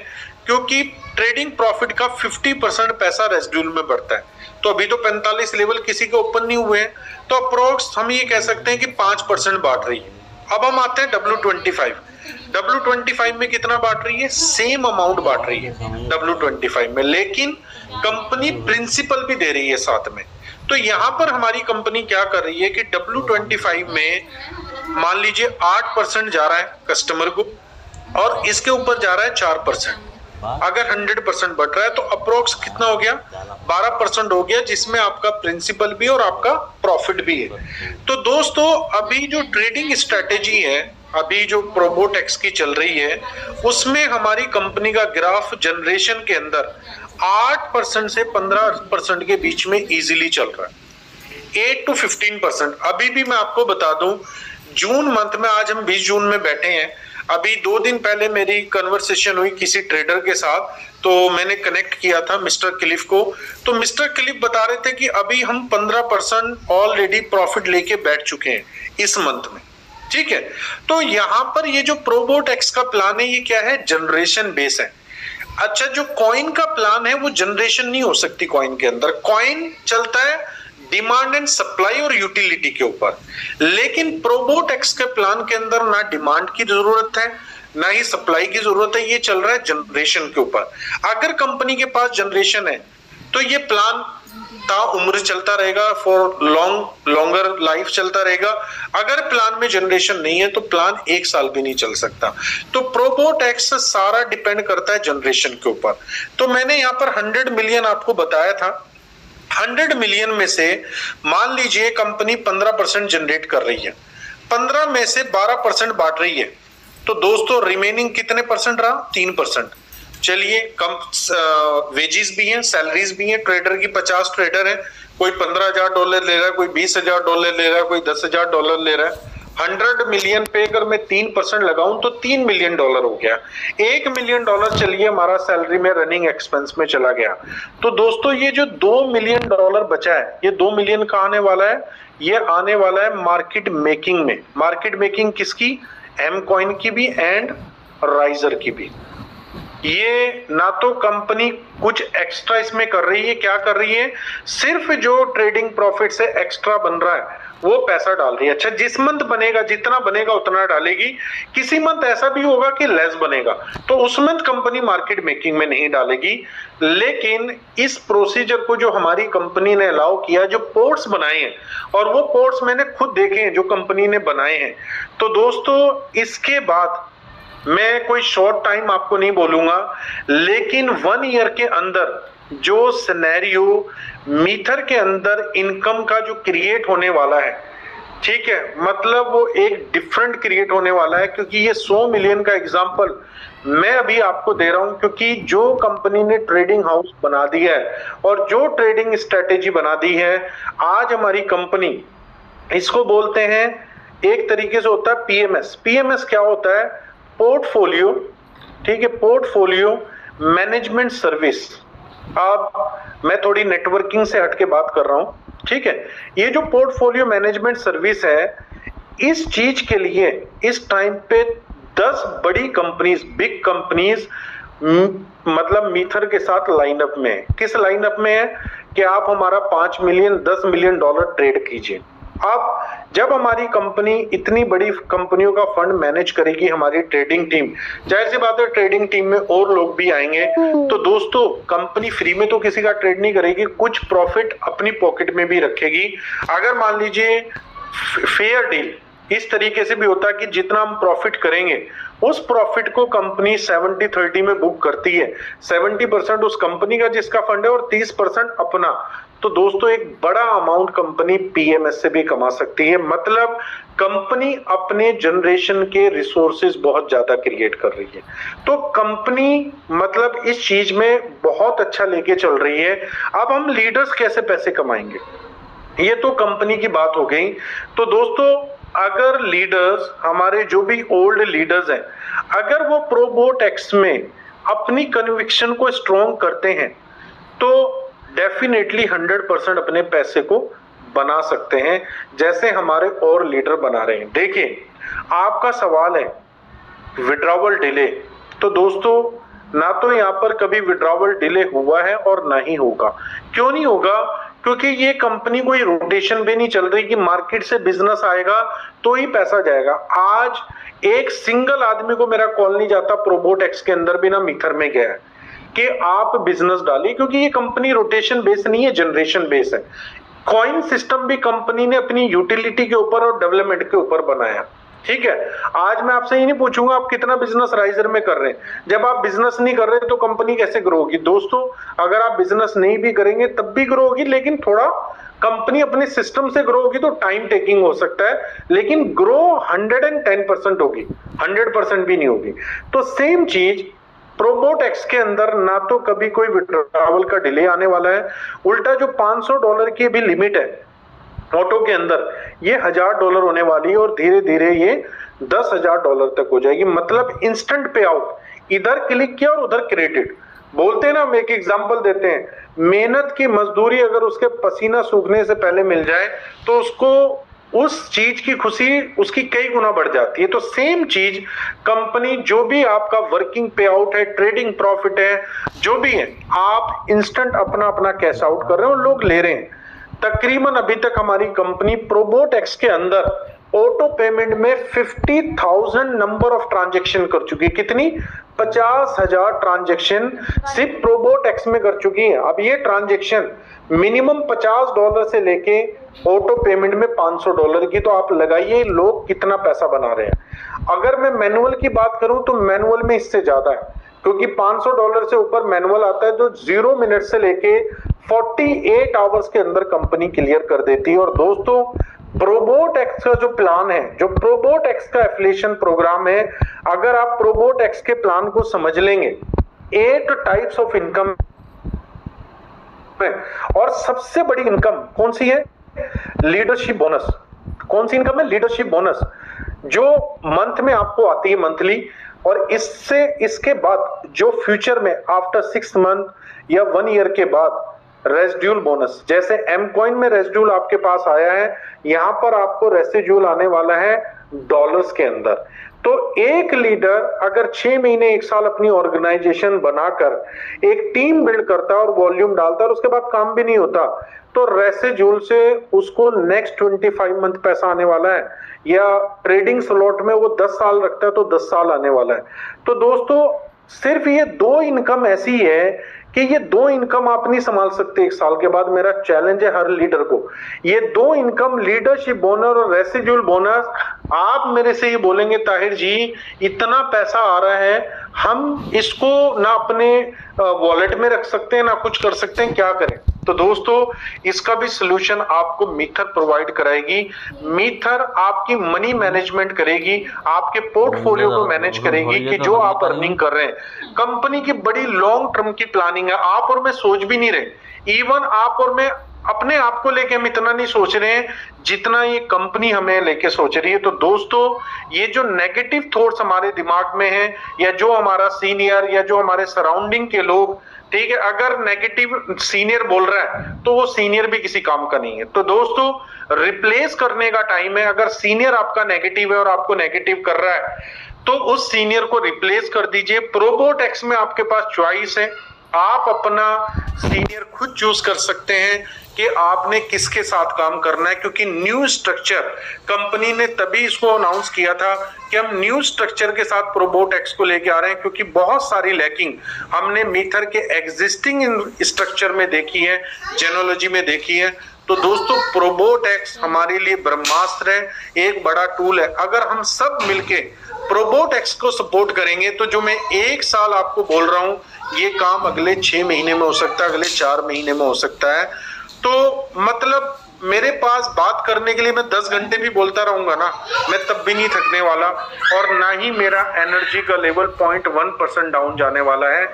Speaker 1: क्योंकि ट्रेडिंग प्रॉफिट का 50% पैसा रेसिड्यूल में बढ़ता है। तो अभी तो 45 लेवल किसी के ओपन नहीं हुए हैं, तो अप्रोक्स हम ये कह सकते हैं कि 5% बांट रही है। अब हम आते हैं W25। W25 में कितना बांट रही है? सेम अमाउंट बांट रही है W25 में, लेकिन कंपनी प्रिंसिपल भी दे रही है साथ में। तो यहां पर हमारी कंपनी क्या कर रही है कि W25 में मान लीजिए 8% जा रहा है कस्टमर को और इसके ऊपर जा रहा है 4%। अगर 100% बढ़ रहा है तो अप्रोक्स कितना हो गया? 12% हो गया, जिसमें आपका प्रिंसिपल भी और आपका प्रॉफिट भी है। तो दोस्तों अभी जो ट्रेडिंग स्ट्रेटेजी है, अभी जो प्रोबोटेक्स की चल रही है, उसमें हमारी कंपनी का ग्राफ जनरेशन के अंदर 8% से 15% के बीच में इजीली चल रहा है। 8 to 15%। अभी भी मैं आपको बता दूं, जून मंथ में, आज हम 20 जून में बैठे हैं, अभी 2 दिन पहले मेरी कन्वर्सेशन हुई किसी ट्रेडर के साथ, तो मैंने कनेक्ट किया था मिस्टर क्लिफ को। तो मिस्टर क्लिफ बता रहे थे कि अभी हम 15% ऑलरेडी प्रॉफिट लेके बैठ चुके हैं इस मंथ में। ठीक है, तो यहां पर ये जो प्रोबोटेक्स का प्लान है ये क्या है? जनरेशन बेस है। अच्छा, जो कॉइन का प्लान है वो जनरेशन नहीं हो सकती। कॉइन के अंदर कॉइन चलता है डिमांड एंड सप्लाई और यूटिलिटी के ऊपर, लेकिन प्रोबोटेक्स के प्लान के अंदर ना डिमांड की जरूरत है ना ही सप्लाई की जरूरत है, ये चल रहा है जनरेशन के ऊपर। अगर कंपनी के पास जनरेशन है तो ये प्लान ताउम्र चलता रहेगा, फॉर लॉन्गर लाइफ चलता रहेगा। अगर प्लान में जनरेशन नहीं है तो प्लान 1 साल भी नहीं चल सकता। तो प्रोबोटेक्स सारा डिपेंड करता है जनरेशन के ऊपर। तो मैंने यहाँ पर 100 मिलियन आपको बताया था। 100 मिलियन में से मान लीजिए कंपनी 15% जनरेट कर रही है, 15 में से 12% बांट रही है, तो दोस्तों रिमेनिंग कितने परसेंट रहा? 3%। चलिए, कम वेजेस भी हैं, सैलरीज भी हैं। ट्रेडर की 50 ट्रेडर है, कोई $15,000 ले रहा है, कोई $20,000 ले रहा है, कोई $10,000 ले रहा है। 100 मिलियन पे अगर मैं 3% लगाऊं तो $3 मिलियन हो गया। $1 मिलियन चलिए हमारा सैलरी में रनिंग एक्सपेंस में चला गया। तो दोस्तों ये जो $2 मिलियन बचा है, ये 2 मिलियन का आने वाला है, ये आने वाला है मार्केट मेकिंग में। मार्केट मेकिंग किसकी? एम कॉइन की भी एंड राइजर की भी। ये ना तो कंपनी कुछ एक्स्ट्रा इसमें कर रही है, क्या कर रही है? सिर्फ जो ट्रेडिंग प्रॉफिट से एक्स्ट्रा बन रहा है वो पैसा डाल रही है। अच्छा, जिस मंथ बनेगा, जितना बनेगा उतना डालेगी। किसी मंथ ऐसा भी होगा कि लेस बनेगा, तो उस मंथ कंपनी मार्केट मेकिंग में नहीं डालेगी। लेकिन इस प्रोसीजर को जो हमारी कंपनी ने अलाउ किया, जो पोर्ट्स बनाए हैं, और वो पोर्ट्स मैंने खुद देखे हैं जो कंपनी ने बनाए हैं। तो दोस्तों इसके बाद मैं कोई शॉर्ट टाइम आपको नहीं बोलूंगा, लेकिन 1 ईयर के अंदर जो सिनेरियो मीथर के अंदर इनकम का जो क्रिएट होने वाला है, ठीक है, मतलब वो एक डिफरेंट क्रिएट होने वाला है। क्योंकि ये 100 मिलियन का एग्जांपल मैं अभी आपको दे रहा हूं, क्योंकि जो कंपनी ने ट्रेडिंग हाउस बना दिया है और जो ट्रेडिंग स्ट्रेटेजी बना दी है, आज हमारी कंपनी, इसको बोलते हैं, एक तरीके से होता है पीएमएस। पीएमएस क्या होता है? पोर्टफोलियो, ठीक है, पोर्टफोलियो मैनेजमेंट सर्विस। अब मैं थोड़ी नेटवर्किंग से हटके बात कर रहा हूं, ठीक है। ये जो पोर्टफोलियो मैनेजमेंट सर्विस है, इस चीज के लिए इस टाइम पे 10 बड़ी कंपनीज, बिग कंपनीज, मतलब मीथर के साथ लाइनअप में है। किस लाइनअप में है? कि आप हमारा 5 मिलियन, 10 मिलियन डॉलर ट्रेड कीजिए। अब जब हमारी कंपनी इतनी बड़ी कंपनियों का फंड मैनेज करेगी, हमारी ट्रेडिंग टीम, जाहिर सी बात है ट्रेडिंग टीम में और लोग भी आएंगे, तो दोस्तों कंपनी फ्री में तो किसी का ट्रेड नहीं करेगी, कुछ प्रॉफिट अपनी पॉकेट में भी रखेगी। अगर मान लीजिए फेयर डील इस तरीके से भी होता है कि जितना हम प्रॉफिट करेंगे उस प्रॉफिट को कंपनी 70-30 में बुक करती है। 70% उस कंपनी का जिसका फंड है और 30% अपना। तो दोस्तों एक बड़ा अमाउंट कंपनी पीएमएस से भी कमा सकती है। मतलब कंपनी अपने जनरेशन के रिसोर्सेज बहुत ज्यादा क्रिएट कर रही है। तो कंपनी मतलब इस चीज में बहुत अच्छा लेके चल रही है। अब हम लीडर्स कैसे पैसे कमाएंगे, ये तो कंपनी की बात हो गई। तो दोस्तों अगर लीडर्स, हमारे जो भी ओल्ड लीडर्स हैं, अगर वो प्रोबोटेक्स में अपनी कन्विक्शन को स्ट्रॉन्ग करते हैं तो डेफिनेटली 100% अपने पैसे को बना सकते हैं, जैसे हमारे और लीडर बना रहे हैं। देखिए आपका सवाल है विड्रॉवल डिले, तो दोस्तों ना तो यहाँ पर कभी विड्रॉवल डिले हुआ है और ना ही होगा। क्यों नहीं होगा? क्योंकि ये कंपनी कोई रोटेशन भी नहीं चल रही कि मार्केट से बिजनेस आएगा तो ही पैसा जाएगा। आज एक सिंगल आदमी को मेरा कॉल नहीं जाता प्रोबोटेक्स के अंदर भी, ना मीथर में गया है कि आप बिजनेस डालिए, क्योंकि ये कंपनी रोटेशन बेस नहीं है, जनरेशन बेस है। कॉइन सिस्टम भी कंपनी ने अपनी यूटिलिटी के ऊपर और डेवलपमेंट के ऊपर बनाया, ठीक है। आज मैं आपसे ये नहीं पूछूंगा आप कितना बिजनेस राइजर में कर रहे हैं। जब आप बिजनेस नहीं कर रहे तो कंपनी कैसे ग्रो होगी? दोस्तों अगर आप बिजनेस नहीं भी करेंगे तब भी ग्रो होगी, लेकिन थोड़ा कंपनी अपने सिस्टम से ग्रो होगी तो टाइम टेकिंग हो सकता है, लेकिन ग्रो 110% होगी, 100% भी नहीं होगी। तो सेम चीज प्रोबोटेक्स के अंदर ना तो कभी कोई विड्रॉवल का डिले आने वाला है, उल्टा जो $500 की भी लिमिट है ऑटो के अंदर, ये $1000 होने वाली है और धीरे धीरे ये $10,000 तक हो जाएगी। मतलब इंस्टेंट पे आउट, इधर क्लिक किया और उधर क्रेडिट। बोलते हैं ना, हम एक एग्जांपल देते हैं, मेहनत की मजदूरी अगर उसके पसीना सूखने से पहले मिल जाए तो उसको उस चीज की खुशी उसकी कई गुना बढ़ जाती है। तो सेम चीज कंपनी, जो भी आपका वर्किंग पे आउट है, ट्रेडिंग प्रॉफिट है, जो भी है, आप इंस्टेंट अपना अपना कैश आउट कर रहे हो, लोग ले रहे हैं। तकरीबन अभी तक हमारी कंपनी प्रोबोटेक्स के अंदर ऑटो पेमेंट में 50,000 नंबर ऑफ ट्रांजैक्शन कर चुकी है। कितनी? 50,000 ट्रांजैक्शन सिर्फ प्रोबोटेक्स में कर चुकी है। अब ये ट्रांजैक्शन मिनिमम $50 से लेके ऑटो पेमेंट में $500 की, तो आप लगाइए लोग कितना पैसा बना रहे हैं। अगर मैं मैनुअल की बात करूं तो मैनुअल में इससे ज्यादा है, क्योंकि $500 से ऊपर मैनुअल आता है तो 0 मिनट से लेके 48 आवर्स के अंदर कंपनी क्लियर कर देती है। और दोस्तों प्रोबोटेक्स का जो प्लान है, जो प्रोबोटेक्स का एफिलिएशन प्रोग्राम है, अगर आप प्रोबोटेक्स के प्लान को समझ लेंगे, 8 टाइप्स ऑफ इनकम है और सबसे बड़ी इनकम कौन सी है? Leadership bonus. कौन सी इनकम है? लीडरशिप बोनस, जो मंथ में आपको आती है, मंथली। और इसके बाद जो फ्यूचर में आफ्टर 6 मंथ या 1 ईयर के बाद रेसिड्यूल बोनस, जैसे एम कॉइन में रेसिड्यूल आपके पास आया है, यहां पर आपको रेसिड्यूल आने वाला है डॉलर्स के अंदर। तो एक लीडर अगर 6 महीने 1 साल अपनी ऑर्गेनाइजेशन बनाकर एक टीम बिल्ड करता है और वॉल्यूम डालता है और उसके बाद काम भी नहीं होता, तो रेसिड्यूल से उसको नेक्स्ट 25 मंथ पैसा आने वाला है, या ट्रेडिंग स्लॉट में वो 10 साल रखता है तो 10 साल आने वाला है। तो दोस्तों सिर्फ ये 2 इनकम ऐसी है कि ये दो इनकम आप नहीं संभाल सकते एक साल के बाद। मेरा चैलेंज है हर लीडर को, ये दो इनकम, लीडरशिप बोनस और रेसिड्यूल बोनस, आप मेरे से ये बोलेंगे ताहिर जी इतना पैसा आ रहा है, हम इसको ना अपने वॉलेट में रख सकते हैं ना कुछ कर सकते हैं, क्या करें? तो दोस्तों इसका भी सलूशन आपको मीथर प्रोवाइड कराएगी। मीथर आपकी मनी मैनेजमेंट करेगी, आपके पोर्टफोलियो को मैनेज करेगी कि जो आप अर्निंग कर रहे हैं, कंपनी की बड़ी लॉन्ग टर्म की प्लानिंग है। आप और मैं सोच भी नहीं रहे, इवन आप और मैं अपने आप को लेके हम इतना नहीं सोच रहे हैं जितना ये कंपनी हमें लेके सोच रही है। तो दोस्तों ये जो नेगेटिव थॉट्स हमारे दिमाग में है, या जो हमारा सीनियर या जो हमारे सराउंडिंग के लोग, ठीक है, अगर नेगेटिव सीनियर बोल रहा है तो वो सीनियर भी किसी काम का नहीं है। तो दोस्तों रिप्लेस करने का टाइम है। अगर सीनियर आपका नेगेटिव है और आपको नेगेटिव कर रहा है तो उस सीनियर को रिप्लेस कर दीजिए। प्रोबोटेक्स में आपके पास चॉइस है, आप अपना सीनियर खुद चूज कर सकते हैं कि आपने किसके साथ काम करना है, क्योंकि न्यू स्ट्रक्चर कंपनी ने तभी इसको अनाउंस किया था कि हम न्यू स्ट्रक्चर के साथ प्रोबोटेक्स को लेके आ रहे हैं, क्योंकि बहुत सारी लैकिंग हमने मीथर के एग्जिस्टिंग स्ट्रक्चर में देखी है, जेनोलॉजी में देखी है। तो दोस्तों प्रोबोटेक्स हमारे लिए ब्रह्मास्त्र है, एक बड़ा टूल है। अगर हम सब मिलके प्रोबोटेक्स को सपोर्ट करेंगे तो जो मैं एक साल आपको बोल रहा हूं ये काम अगले 6 महीने में हो सकता है, अगले 4 महीने में हो सकता है। तो मतलब मेरे पास बात करने के लिए मैं 10 घंटे भी बोलता रहूंगा ना, मैं तब भी नहीं थकने वाला, और ना ही मेरा एनर्जी का लेवल 0.1% डाउन जाने वाला है।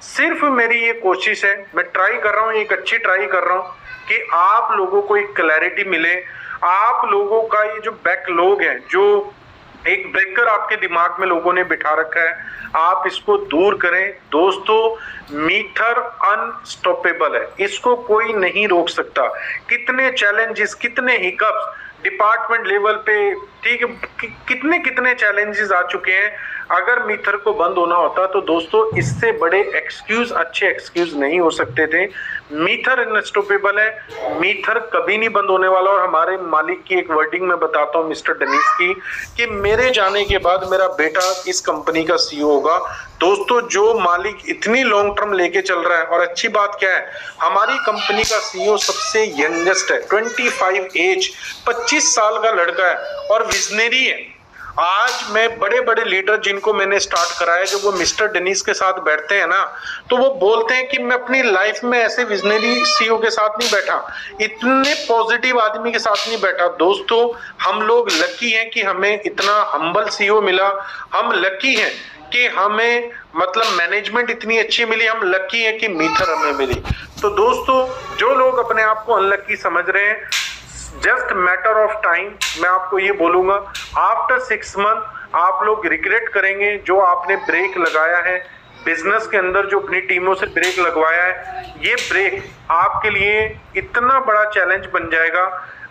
Speaker 1: सिर्फ मेरी ये कोशिश है, मैं ट्राई कर रहा हूँ, एक अच्छी ट्राई कर रहा हूँ कि आप लोगों को एक क्लैरिटी मिले, आप लोगों का ये जो बैकलॉग है, जो एक ब्रेकर आपके दिमाग में लोगों ने बिठा रखा है, आप इसको दूर करें। दोस्तों मीथर अनस्टॉपेबल है, इसको कोई नहीं रोक सकता। कितने चैलेंजेस, कितने हिकअप्स डिपार्टमेंट लेवल पे, ठीक है, कितने कितने चैलेंजेस आ चुके हैं। अगर मीथर को बंद होना होता तो दोस्तों इससे बड़े एक्सक्यूज, अच्छे एक्सक्यूज नहीं हो सकते थे। मीथर अनस्टॉपेबल है, मीथर कभी नहीं बंद होने वाला। और हमारे मालिक की एक वर्डिंग में बताता हूँ मिस्टर डेनिस की, कि मेरे जाने के बाद मेरा बेटा इस कंपनी का सीईओ होगा। दोस्तों जो मालिक इतनी लॉन्ग टर्म लेके चल रहा है, और अच्छी बात क्या है, हमारी कंपनी का सीईओ सबसे यंगेस्ट है, 25 एज, 25 साल का लड़का है और विजनरी है। आज मैं बड़े बड़े लीडर जिनको मैंने स्टार्ट कराया, जब वो मिस्टर डेनिस के साथ बैठते हैं ना, तो वो बोलते हैं कि मैं अपनी लाइफ में ऐसे विजनरी सीईओ के साथ नहीं बैठा, इतने पॉजिटिव आदमी के साथ नहीं बैठा। दोस्तों हम लोग लकी हैं कि हमें इतना हम्बल सीईओ मिला, हम लकी हैं कि हमें मतलब मैनेजमेंट इतनी अच्छी मिली, हम लकी हैं कि मीथर हमें मिली। तो दोस्तों जो लोग अपने आप को अनलकी समझ रहे हैं, जस्ट मैटर ऑफ टाइम, मैं आपको ये बोलूंगा, आफ्टर 6 मंथ आप लोग रिग्रेट करेंगे जो आपने ब्रेक लगाया है बिजनेस के अंदर, जो अपनी टीमों से ब्रेक लगवाया है। ये ब्रेक आपके लिए इतना बड़ा चैलेंज बन जाएगा।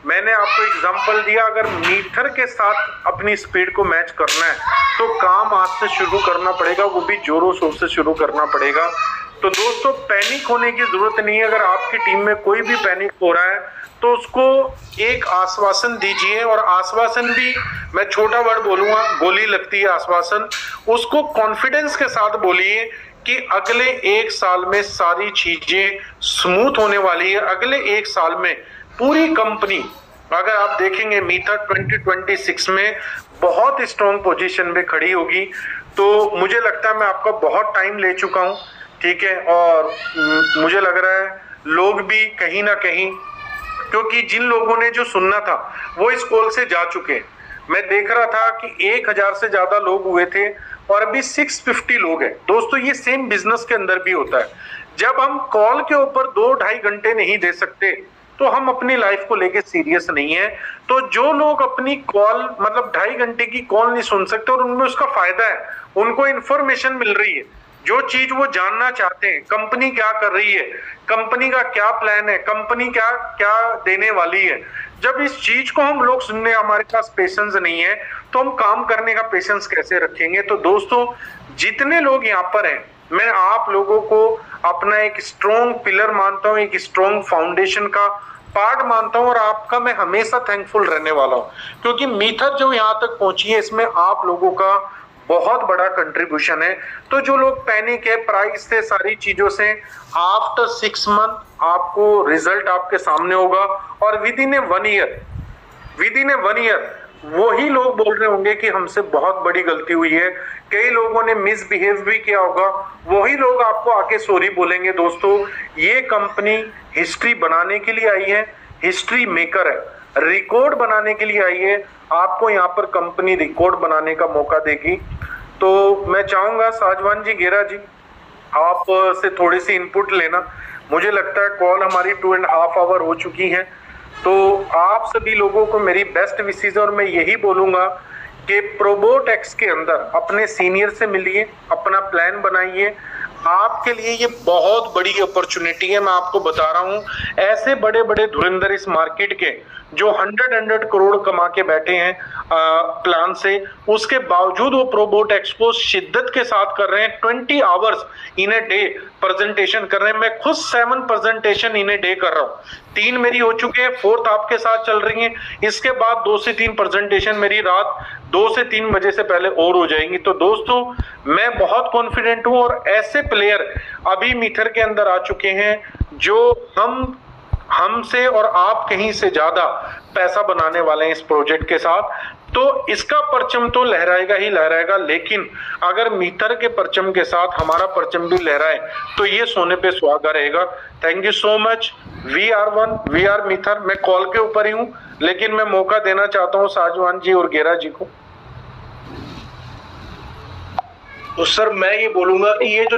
Speaker 1: मैंने आपको एग्जांपल दिया, अगर मीथर के साथ अपनी स्पीड को मैच करना है तो काम आज से शुरू करना पड़ेगा, वो भी जोरों शोर से शुरू करना पड़ेगा। तो दोस्तों पैनिक होने की जरूरत नहीं है। अगर आपकी टीम में कोई भी पैनिक हो रहा है तो उसको एक आश्वासन दीजिए, और आश्वासन भी मैं छोटा वर्ड बोलूंगा, गोली लगती है आश्वासन, उसको कॉन्फिडेंस के साथ बोलिए कि अगले 1 साल में सारी चीजें स्मूथ होने वाली है। अगले 1 साल में पूरी कंपनी, अगर आप देखेंगे मीथर 2026 में बहुत स्ट्रॉन्ग पोजीशन में खड़ी होगी। तो मुझे लगता है मैं आपका बहुत टाइम ले चुका हूं, ठीक है, और मुझे लग रहा है लोग भी कहीं ना कहीं, क्योंकि जिन लोगों ने जो सुनना था वो इस कॉल से जा चुके। मैं देख रहा था कि 1000 से ज्यादा लोग हुए थे और अभी 650 लोग हैं। दोस्तों ये सेम बिजनेस के अंदर भी होता है, जब हम कॉल के ऊपर 2-2.5 घंटे नहीं दे सकते तो हम अपनी लाइफ को लेके सीरियस नहीं है। तो जो लोग अपनी कॉल मतलब 2.5 घंटे की कॉल नहीं सुन सकते और उनमें उसका फायदा है, उनको इंफॉर्मेशन मिल रही है, जो चीज वो जानना चाहते हैं, कंपनी क्या कर रही है, कंपनी का क्या प्लान है, कंपनी क्या क्या देने वाली है, जब इस चीज को हम लोग सुनने, हमारे पास पेशेंस नहीं है तो हम काम करने का पेशेंस कैसे रखेंगे। तो दोस्तों जितने लोग यहाँ पर हैं, मैं आप लोगों को अपना एक स्ट्रॉन्ग पिलर मानता हूँ, एक स्ट्रॉन्ग फाउंडेशन का पार्ट मानता हूँ, और आपका मैं हमेशा थैंकफुल रहने वाला हूँ, क्योंकि मीथर जो यहाँ तक पहुंची है इसमें आप लोगों का बहुत बड़ा कंट्रीब्यूशन है। तो जो लोग पैनिक है प्राइस से सारी चीजों से, आफ्टर 6 मंथ आपको रिजल्ट आपके सामने होगा और विद इन ए 1 ईयर वही लोग बोल रहे होंगे कि हमसे बहुत बड़ी गलती हुई है, कई लोगों ने मिसबिहेव भी किया होगा, वही लोग आपको आके सॉरी बोलेंगे। दोस्तों, ये कंपनी हिस्ट्री बनाने के लिए आई है, हिस्ट्री मेकर है, रिकॉर्ड बनाने के लिए आई है। आपको यहाँ पर कंपनी रिकॉर्ड बनाने का मौका देगी। तो मैं चाहूंगा साजवान जी, गेरा जी, आप से थोड़ी सी इनपुट लेना। मुझे लगता है कॉल हमारी 2.5 आवर हो चुकी है। तो आप सभी लोगों को मेरी बेस्ट विशेस और मैं यही बोलूंगा कि प्रोबोटेक्स के अंदर अपने सीनियर से मिलिए, अपना प्लान बनाइए। आपके लिए ये बहुत बड़ी अपॉर्चुनिटी है। मैं आपको बता रहा हूं, ऐसे बड़े बड़े धुरंधर इस मार्केट के जो 100 करोड़ कमा के बैठे हैं प्लान से, उसके बावजूद वो प्रोबोटेक्स को शिद्दत के साथ कर रहे हैं। 20 hours in a day presentation कर रहे हैं। मैं खुद 7 प्रेजेंटेशन इन ए डे कर रहा हूं। 3 मेरी हो चुके हैं, 4th आपके साथ चल रही है। इसके बाद 2 से 3 प्रेजेंटेशन मेरी रात 2 से 3 बजे से पहले और हो जाएंगी। तो दोस्तों, मैं बहुत कॉन्फिडेंट हूं और ऐसे प्लेयर अभी मीथर के अंदर आ चुके हैं जो हमसे और आप कहीं से ज्यादा पैसा बनाने वाले हैं इस प्रोजेक्ट के साथ। तो इसका परचम तो लहराएगा ही लहराएगा, लेकिन अगर मीथर के परचम के साथ हमारा परचम भी लहराए तो ये सोने पे सुहागा रहेगा। Thank you so much. We are one, we are मीथर। मैं कॉल के ऊपर ही हूं, लेकिन मैं मौका देना चाहता हूं साजवान जी और गेरा जी को।
Speaker 2: तो सर मैं ये बोलूंगा कि ये जो